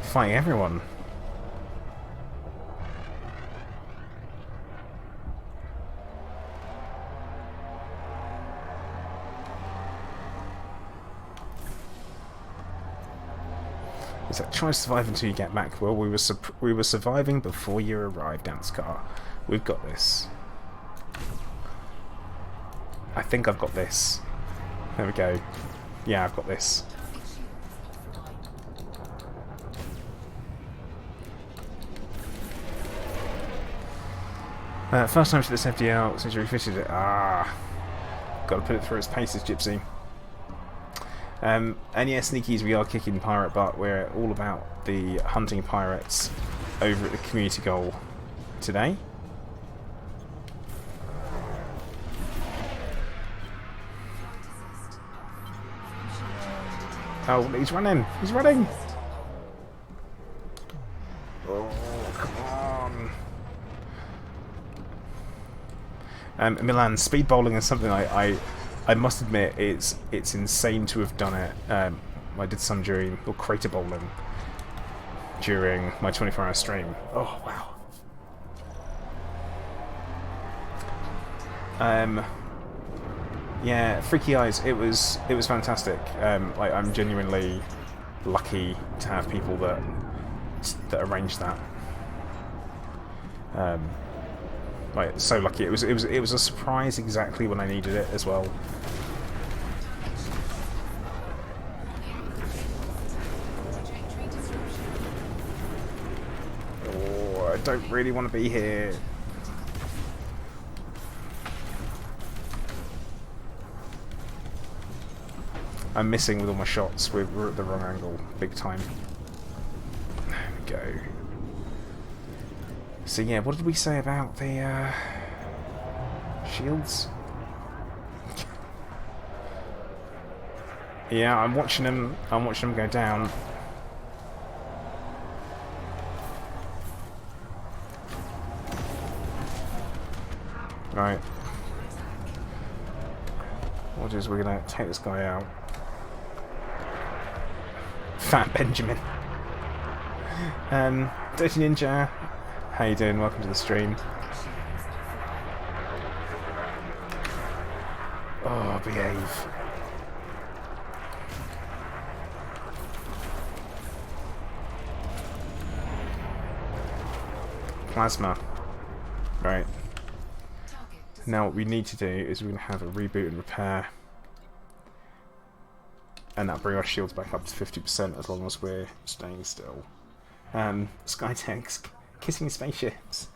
fighting everyone. It's like, try to survive until you get back. Well, we were surviving before you arrived, Danskar. We've got this. I think I've got this. There we go. Yeah, I've got this. First time to this FDL since you refitted it. Ah, gotta put it through its paces, Gypsy. And yeah, sneakies, we are kicking pirate butt. We're all about the hunting pirates over at the community goal today. Oh, he's running! He's running! Oh, come on! Milan, speed bowling is something I must admit it's insane to have done it. I did some during, or crater bowling during my 24-hour stream. Oh wow! Yeah, Freaky Eyes. It was fantastic. I'm genuinely lucky to have people that arranged that. So lucky. It was a surprise exactly when I needed it as well. Oh, I don't really want to be here. I'm missing with all my shots. We're at the wrong angle, big time. There we go. So yeah, what did we say about the shields? Yeah, I'm watching them. I'm watching them go down. Right. What is we're gonna take this guy out? Fat Benjamin. Dirty Ninja, how you doing? Welcome to the stream. Oh, behave. Plasma. Right. Now what we need to do is we're going to have a reboot and repair. And that'll bring our shields back up to 50% as long as we're staying still. Skytex, kissing spaceships.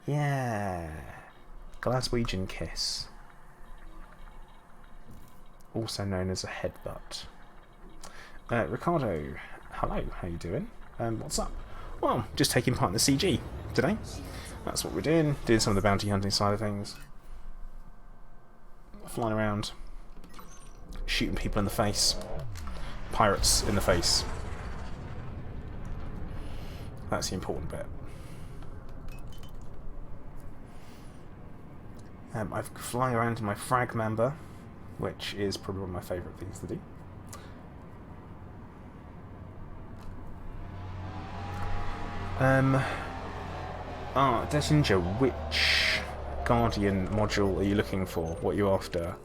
Yeah. Glaswegian kiss. Also known as a headbutt. Ricardo, hello, how you doing? What's up? Well, just taking part in the CG today. That's what we're doing. Doing some of the bounty hunting side of things. Flying around. Shooting people in the face. Pirates in the face. That's the important bit. I'm flying around in my frag member, which is probably one of my favourite things to do. Desinja, which Guardian module are you looking for? What are you after?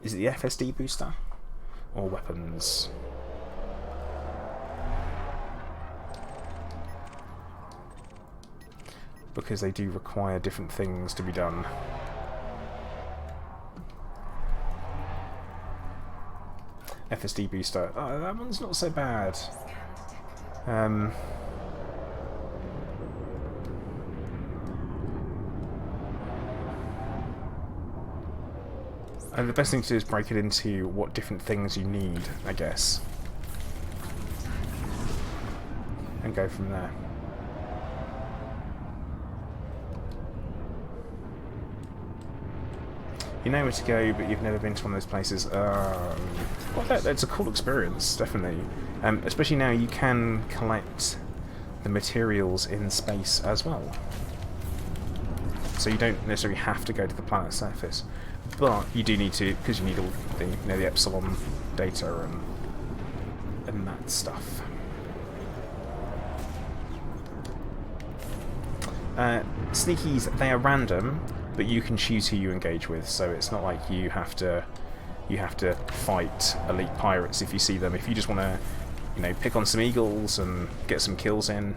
Is it the FSD booster? Or weapons? Because they do require different things to be done. FSD booster. Oh, that one's not so bad. And the best thing to do is break it into what different things you need, I guess. And go from there. You know where to go, but you've never been to one of those places. Well, that's a cool experience, definitely. Especially now you can collect the materials in space as well. So you don't necessarily have to go to the planet's surface. But you do need to, because you need all the, the epsilon data and that stuff. Sneakies, they are random, but you can choose who you engage with. So it's not like you have to fight elite pirates if you see them. If you just want to, pick on some eagles and get some kills in,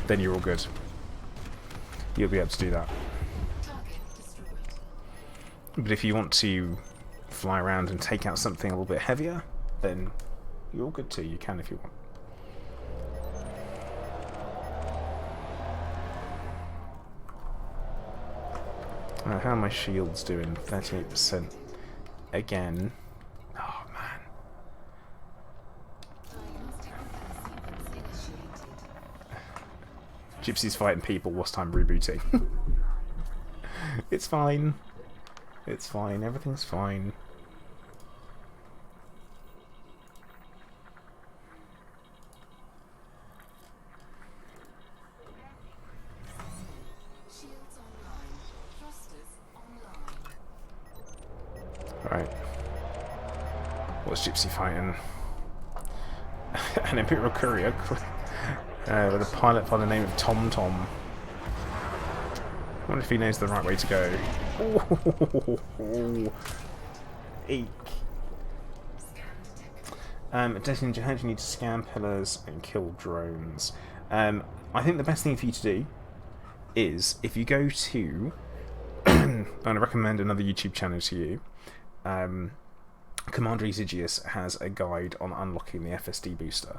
then you're all good. You'll be able to do that. But if you want to fly around and take out something a little bit heavier, then you're all good too. You can if you want. How are my shields doing? 38% again. Oh man. Gypsy's fighting people whilst time rebooting. It's fine. It's fine. Everything's fine. Right. What's Gypsy fighting? An Imperial Courier with a pilot by the name of Tom Tom. I wonder if he knows the right way to go. Oh, eek. Destiny Jihad, you need to scan pillars and kill drones. I think the best thing for you to do is, if you go to... I'm going to recommend another YouTube channel to you. Commander Exigius has a guide on unlocking the FSD booster.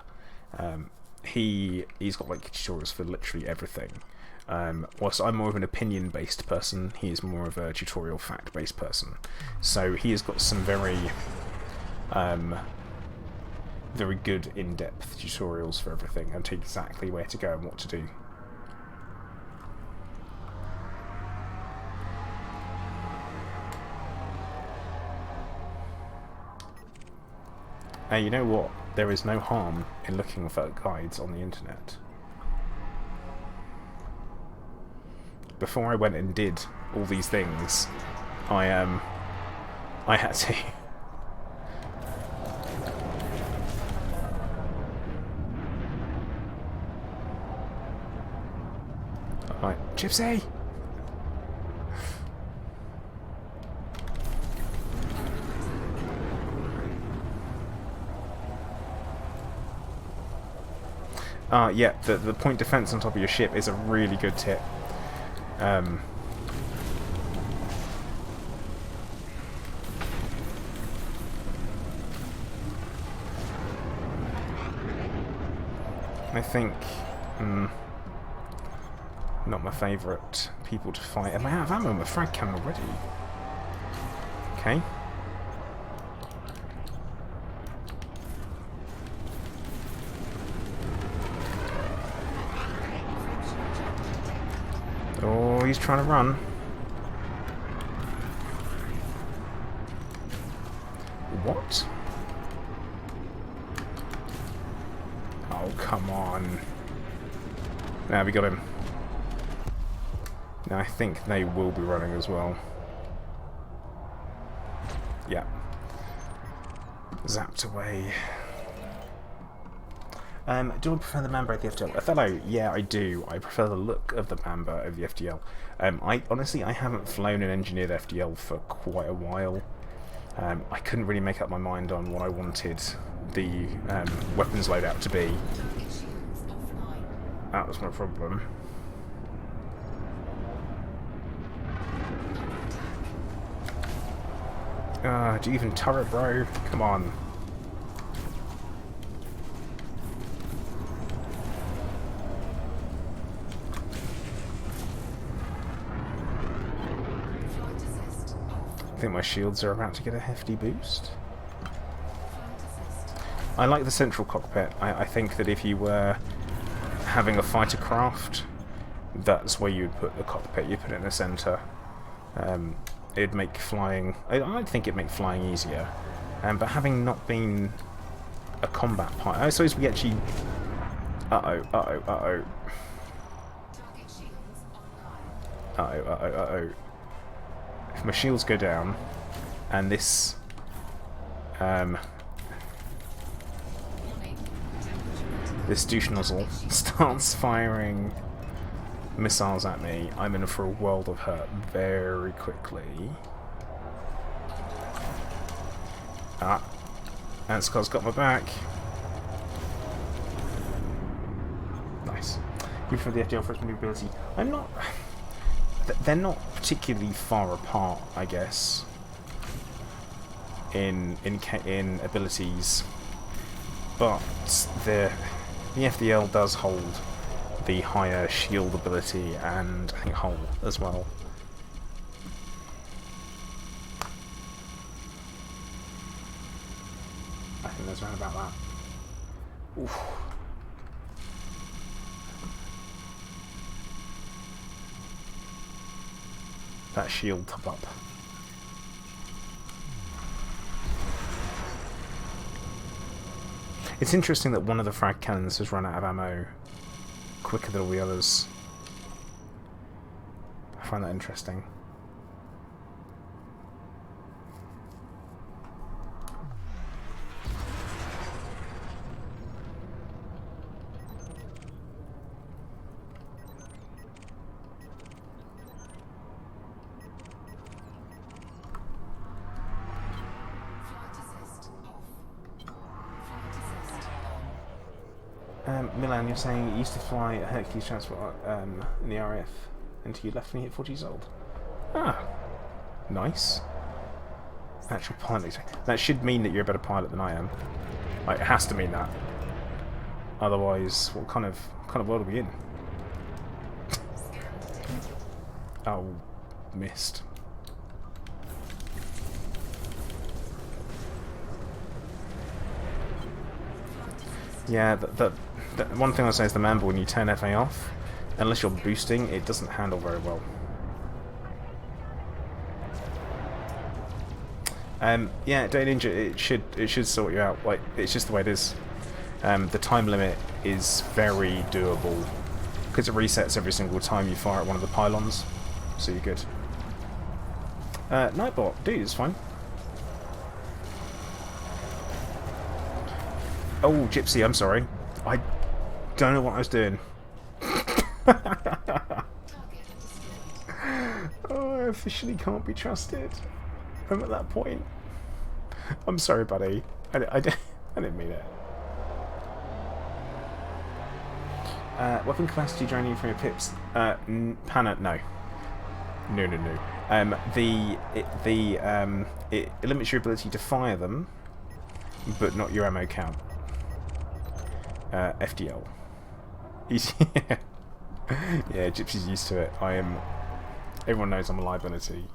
He's got like tutorials for literally everything. Whilst I'm more of an opinion-based person, he is more of a tutorial fact-based person. So he has got some very good in-depth tutorials for everything and tell you exactly where to go and what to do. You know what? There is no harm in looking for guides on the internet. Before I went and did all these things, I had to... Alright, Gypsy! Yeah, the point defense on top of your ship is a really good tip. I think not my favourite people to fight. Am I out of ammo on my frag cannon already? Okay. Oh, he's trying to run. What? Oh, come on. Now we got him. Now I think they will be running as well. Yeah. Zapped away. Do I prefer the Mamba over the FDL? Othello, yeah, I do. I prefer the look of the Mamba over the FDL. Honestly, I haven't flown an engineered FDL for quite a while. I couldn't really make up my mind on what I wanted the weapons loadout to be. That was my problem. Do you even turret, bro? Come on. I think my shields are about to get a hefty boost. I like the central cockpit. I think that if you were having a fighter craft, that's where you'd put the cockpit. You put it in the centre. It'd make flying... I'd think it'd make flying easier. But having not been a combat pilot... I suppose we actually... Uh-oh, uh-oh, uh-oh. Uh-oh, uh-oh, uh-oh. If my shields go down, and this... this douche nozzle starts firing missiles at me, I'm in for a world of hurt very quickly. Anscar's got my back. Nice. Good for the FDL for its maneuverability. I'm not... They're not particularly far apart, I guess. in abilities, but the FDL does hold the higher shield ability and I think hull as well. I think there's around about that. Oof. That shield top up. It's interesting that one of the frag cannons has run out of ammo quicker than all the others. I find that interesting. Milan, you're saying you used to fly a Hercules transport in the RAF until you left when you hit 40 years old. Ah, nice. Actual pilot. That should mean that you're a better pilot than I am. Like, it has to mean that. Otherwise, what kind of world are we in? Oh, missed. Yeah, the one thing I'll say is the Mamba, when you turn FA off, unless you're boosting, it doesn't handle very well. Yeah, Day Ninja, it should sort you out. Like, it's just the way it is. The time limit is very doable because it resets every single time you fire at one of the pylons, so you're good. Nightbot, dude, it's fine. Oh, Gypsy, I'm sorry. I don't know what I was doing. Oh, I officially can't be trusted. I'm at that point. I'm sorry, buddy. I didn't mean it. Weapon capacity draining from your pips. Panna, no. No. It limits your ability to fire them, but not your ammo count. FDL. Yeah, Gypsy's used to it. Everyone knows I'm a liability.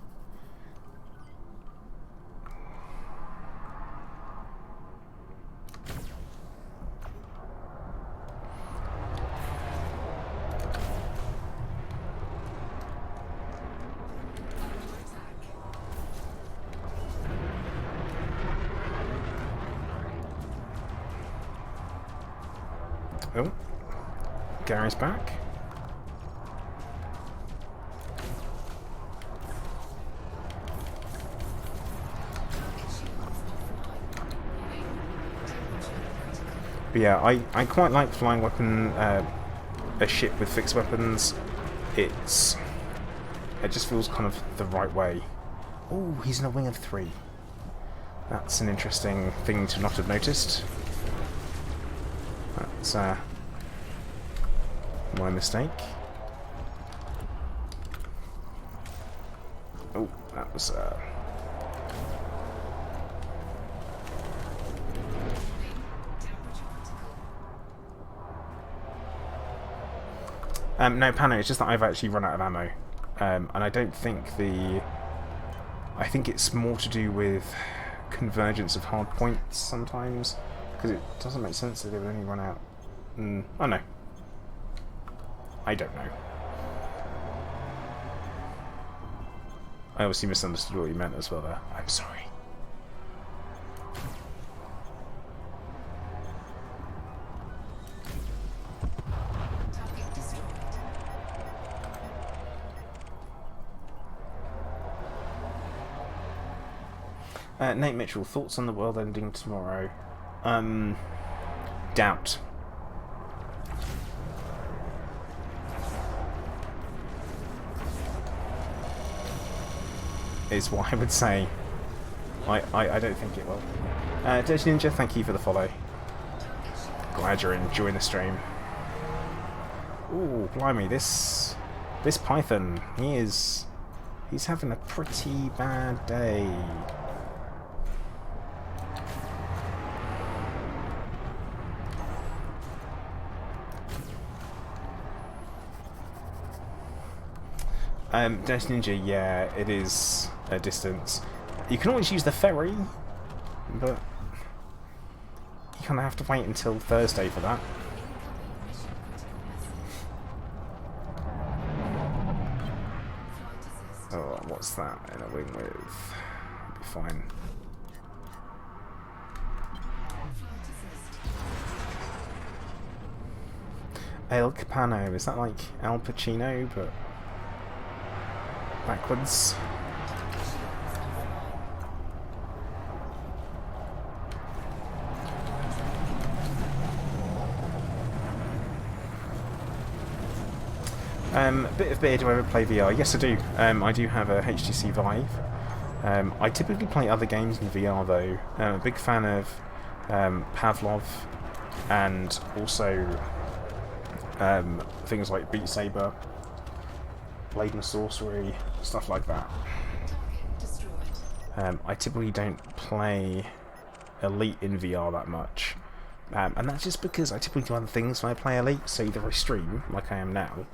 Oh, Gary's back. But yeah, I quite like flying a ship with fixed weapons. It just feels kind of the right way. Oh, he's in a wing of 3. That's an interesting thing to not have noticed. That's my mistake. Oh, that was no, Pano, it's just that I've actually run out of ammo. And I don't think I think it's more to do with convergence of hard points sometimes, because it doesn't make sense that they would only run out. Oh no. I don't know. I obviously misunderstood what you meant as well there. I'm sorry. Nate Mitchell, thoughts on the world ending tomorrow? Doubt. Is what I would say. I don't think it will. Dirty Ninja, thank you for the follow. Glad you're enjoying the stream. Ooh, blimey, this Python, he's having a pretty bad day. Dash Ninja, yeah, it is a distance. You can always use the ferry, but you kind of have to wait until Thursday for that. Oh, what's that in a wing with? It'll be fine. El Capano, is that like Al Pacino, but backwards? Bit of beer, do I ever play VR? Yes, I do. I do have a HTC Vive. I typically play other games in VR though. I'm a big fan of Pavlov and also things like Beat Saber, Blade and Sorcery, stuff like that. I typically don't play Elite in VR that much. And that's just because I typically do other things when I play Elite, so either I stream, like I am now,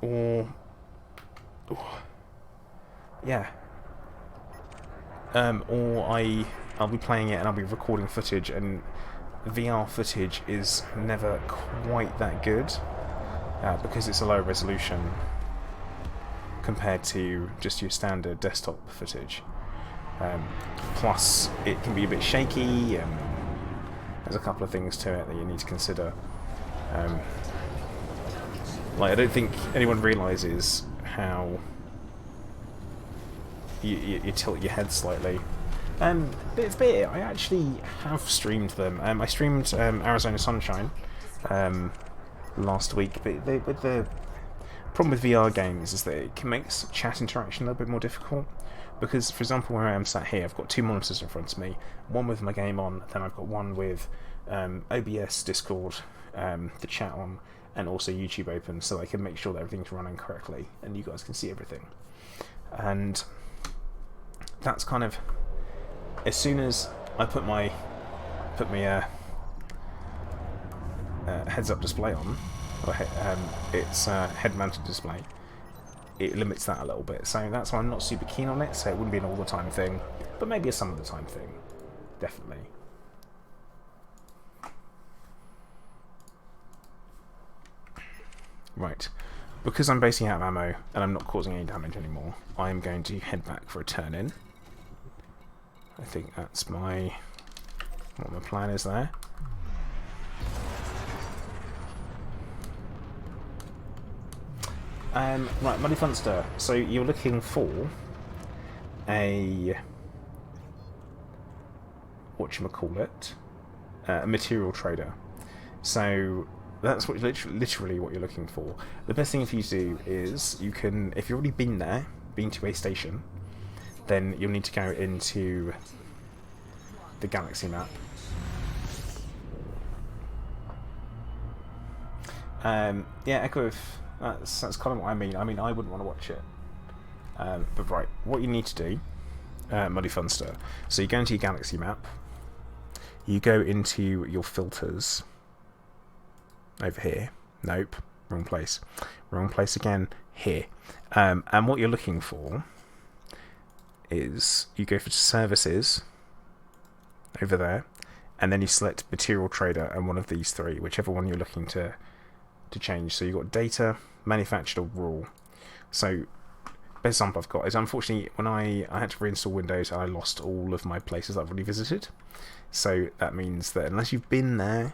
or I'll be playing it and I'll be recording footage, and VR footage is never quite that good because it's a low resolution compared to just your standard desktop footage. Plus, it can be a bit shaky, and there's a couple of things to it that you need to consider. Like, I don't think anyone realises how you tilt your head slightly. Bit, I actually have streamed them. I streamed Arizona Sunshine last week, but with the problem with VR games is that it can make chat interaction a little bit more difficult. Because, for example, where I am sat here, I've got two monitors in front of me, one with my game on, then I've got one with OBS, Discord, the chat on, and also YouTube open, so I can make sure that everything's running correctly, and you guys can see everything. And that's kind of, as soon as I put my heads-up display on, or it's head-mounted display, it limits that a little bit, so that's why I'm not super keen on it. So it wouldn't be an all-the-time thing, but maybe a some-of-the-time thing, definitely. Right, because I'm basing out of ammo and I'm not causing any damage anymore, I'm going to head back for a turn-in. I think that's what my plan is there. Right, Muddy Funster. So you're looking for a whatchamacallit, a material trader. So that's what literally what you're looking for. The best thing for you to do is you can, if you've already been to a station, then you'll need to go into the galaxy map. Yeah, Echo. That's kind of what I mean. I mean, I wouldn't want to watch it. But right, what you need to do, Muddy Funster. So you go into your galaxy map. You go into your filters. Over here. Nope. Wrong place. Wrong place again. Here. And what you're looking for is you go for services over there, and then you select Material Trader and one of these three, whichever one you're looking to change. So you've got data, manufactured, or raw. So best example I've got is, unfortunately, when I had to reinstall Windows, I lost all of my places that I've already visited. So that means that unless you've been there,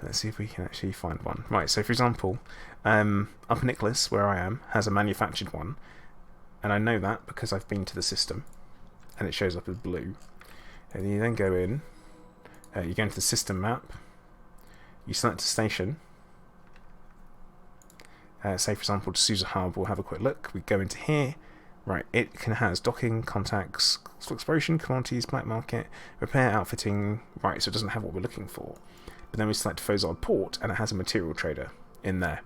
let's see if we can actually find one. Right, so for example, Upper Nicholas, where I am, has a manufactured one, and I know that because I've been to the system, and it shows up as blue. And you then go in, you go into the system map, you select a station, say for example D'Souza Hub. We'll have a quick look. We go into here. Right, it has docking, contacts, exploration, commodities, black market, repair, outfitting. Right, so it doesn't have what we're looking for. But then we select Fozard Port, and it has a material trader in there.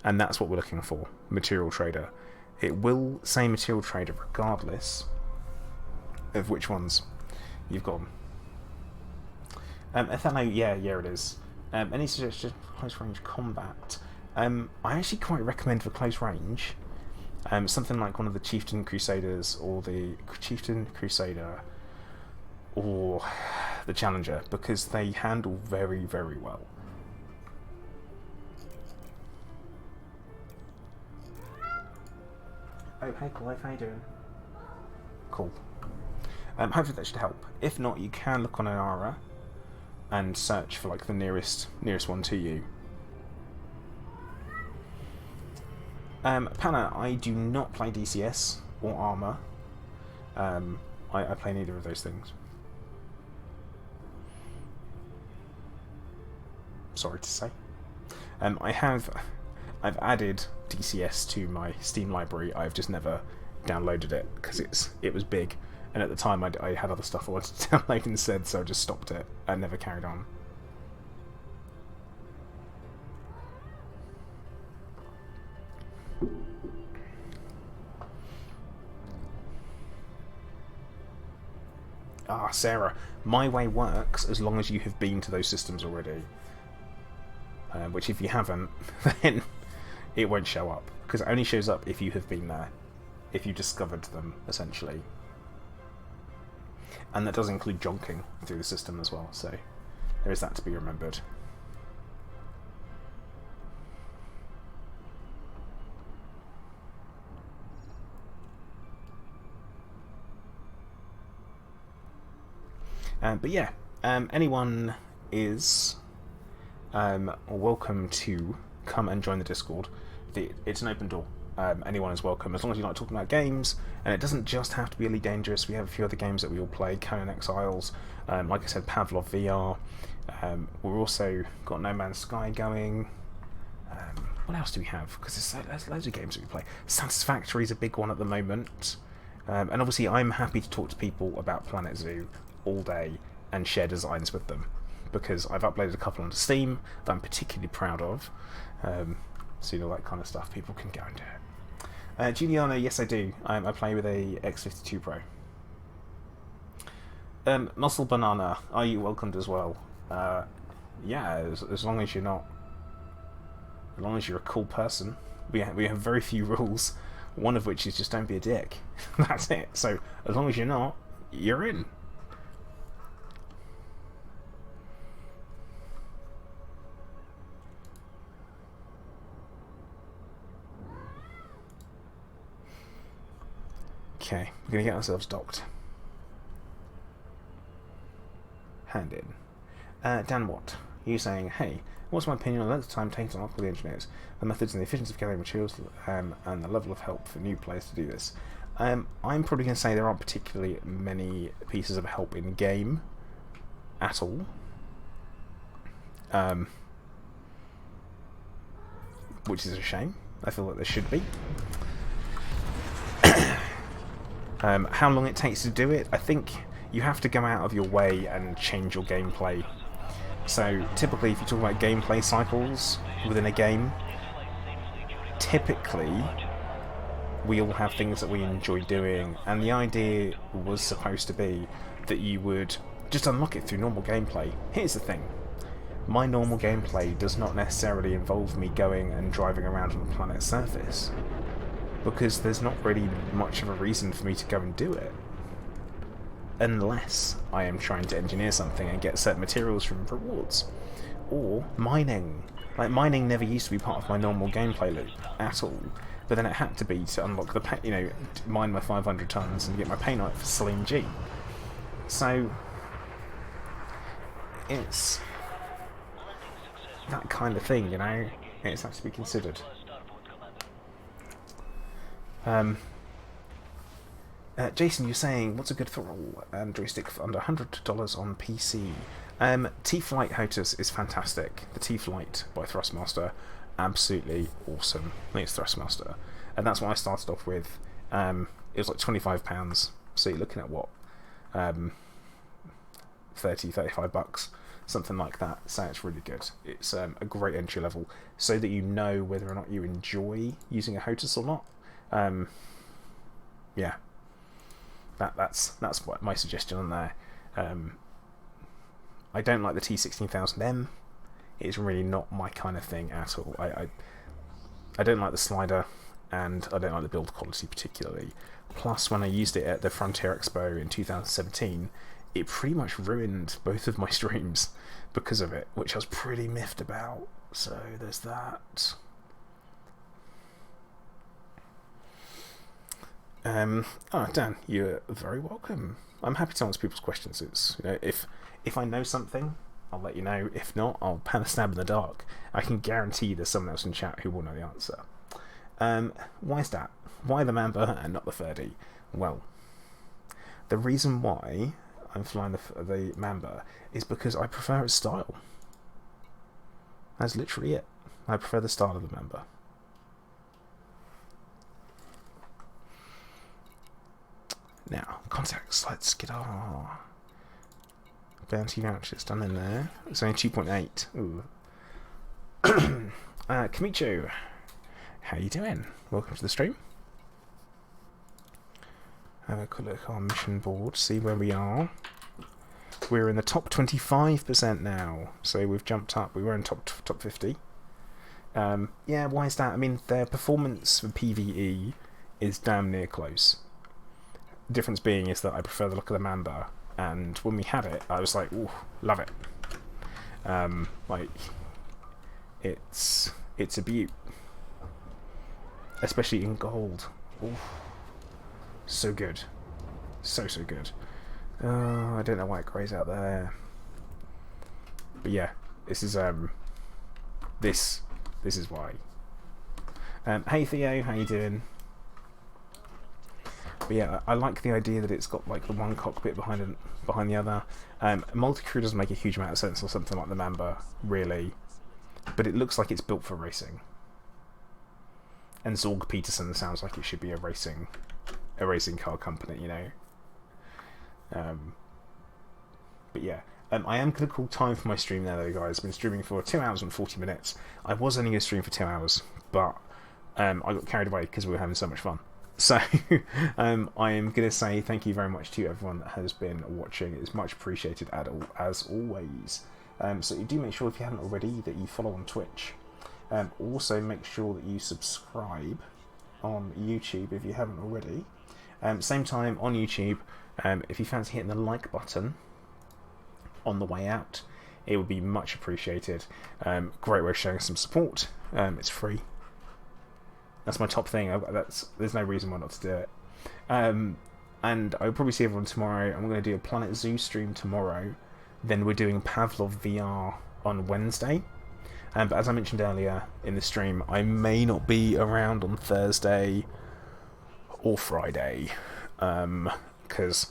And that's what we're looking for, material trader. It will say material trader regardless of which ones you've got. FNO, yeah, it is. Any suggestions for close range combat? I actually quite recommend for close range something like one of the Chieftain Crusaders or the Chieftain Crusader or the Challenger, because they handle very, very well. Oh, hey Clive, how you doing? Cool. Hopefully that should help. If not, you can look on Anara and search for like the nearest one to you. Panna, I do not play DCS or Armour. I play neither of those things. Sorry to say. I've added DCS to my Steam library. I've just never downloaded it because it was big, and at the time I had other stuff I wanted to download instead, so I just stopped it and never carried on. Ah, Sarah, My Way works as long as you have been to those systems already. Which if you haven't, then it won't show up, because it only shows up if you have been there, if you discovered them, essentially. And that does include jonking through the system as well, so there is that to be remembered. But yeah, anyone is welcome to come and join the Discord. It's an open door. Anyone is welcome, as long as you like talking about games, and it doesn't just have to be Elite Dangerous. We have a few other games that we all play, Conan Exiles, like I said, Pavlov VR. We've also got No Man's Sky going. What else do we have? Because there's loads of games that we play. Satisfactory is a big one at the moment. And obviously I'm happy to talk to people about Planet Zoo all day and share designs with them, because I've uploaded a couple onto Steam that I'm particularly proud of. So you know, that kind of stuff, people can go and do it. Juliana, yes I do. I play with a X52 Pro. Muscle Banana, are you welcomed as well? Yeah, as long as you're not, as long as you're a cool person. We have very few rules, one of which is just don't be a dick. That's it. So as long as you're not, you're in. Okay, we're going to get ourselves docked. Hand in. Dan Watt, you saying, hey, what's my opinion on the length of time taken to unlock all the engineers, the methods and the efficiency of gathering materials, and the level of help for new players to do this? I'm probably going to say there aren't particularly many pieces of help in game at all. Which is a shame. I feel like there should be. How long it takes to do it, I think you have to go out of your way and change your gameplay. So typically if you talk about gameplay cycles within a game, typically we all have things that we enjoy doing, and the idea was supposed to be that you would just unlock it through normal gameplay. Here's the thing, my normal gameplay does not necessarily involve me going and driving around on the planet's surface, because there's not really much of a reason for me to go and do it. Unless I am trying to engineer something and get certain materials from rewards. Or mining. Like, mining never used to be part of my normal gameplay loop at all, but then it had to be to unlock the mine my 500 tons and get my paint for Celine G. So it's that kind of thing, you know? It's has to be considered. Jason, you're saying, what's a good throttle joystick for under $100 on PC? T-Flight HOTAS is fantastic. The T-Flight by Thrustmaster, absolutely awesome. I think it's Thrustmaster. And that's what I started off with. It was like £25, so you're looking at what? 30-35 bucks, something like that. So it's really good. It's a great entry level, so that you know whether or not you enjoy using a HOTAS or not. Yeah. That's what my suggestion on there. I don't like the T16000M. it's really not my kind of thing at all. I don't like the slider, and I don't like the build quality particularly. Plus, when I used it at the Frontier Expo in 2017, it pretty much ruined both of my streams because of it, which I was pretty miffed about. So there's that. Oh, Dan, you're very welcome. I'm happy to answer people's questions. It's, you know, if I know something, I'll let you know. If not, I'll pan a stab in the dark. I can guarantee there's someone else in chat who will know the answer. Why is that? Why the Mamba and not the 30? Well, the reason why I'm flying the Mamba is because I prefer its style. That's literally it. I prefer the style of the Mamba. Now, contacts, let's get our bounty vouchers done in there. It's only 2.8. Ooh. Kamicho, how you doing? Welcome to the stream. Have a quick look at our mission board, see where we are. We're in the top 25% now, so we've jumped up. We were in top 50. Yeah, why is that? I mean, their performance for PvE is damn near close. The difference being is that I prefer the look of the Mamba, and when we had it, I was like, ooh, love it. Like, it's a beaut, especially in gold. Ooh, so good, so good. I don't know why it grays out there, but yeah, this is this is why. Hey Theo, how you doing? But yeah, I like the idea that it's got like the one cockpit behind the other. Multi-crew doesn't make a huge amount of sense or something like the Mamba, really, but it looks like it's built for racing. And Zorg Peterson sounds like it should be a racing car company, you know. But yeah, I am going to call time for my stream now, though, guys. I've been streaming for 2 hours and 40 minutes. I was only going to stream for 2 hours, but I got carried away because we were having so much fun. So I am going to say thank you very much to everyone that has been watching. It's much appreciated as always. So you do make sure, if you haven't already, that you follow on Twitch. Also make sure that you subscribe on YouTube if you haven't already. Same time on YouTube, if you fancy hitting the like button on the way out, it would be much appreciated. Great way of showing some support. It's free. That's my top thing. There's no reason why not to do it. And I'll probably see everyone tomorrow. I'm going to do a Planet Zoo stream tomorrow. Then we're doing Pavlov VR on Wednesday. But as I mentioned earlier in the stream, I may not be around on Thursday or Friday because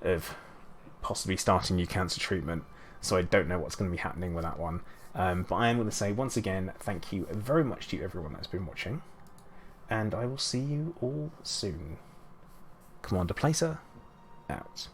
of possibly starting new cancer treatment. So I don't know what's going to be happening with that one. But I am going to say once again, thank you very much to everyone that's been watching. And I will see you all soon. Commander Placer, out.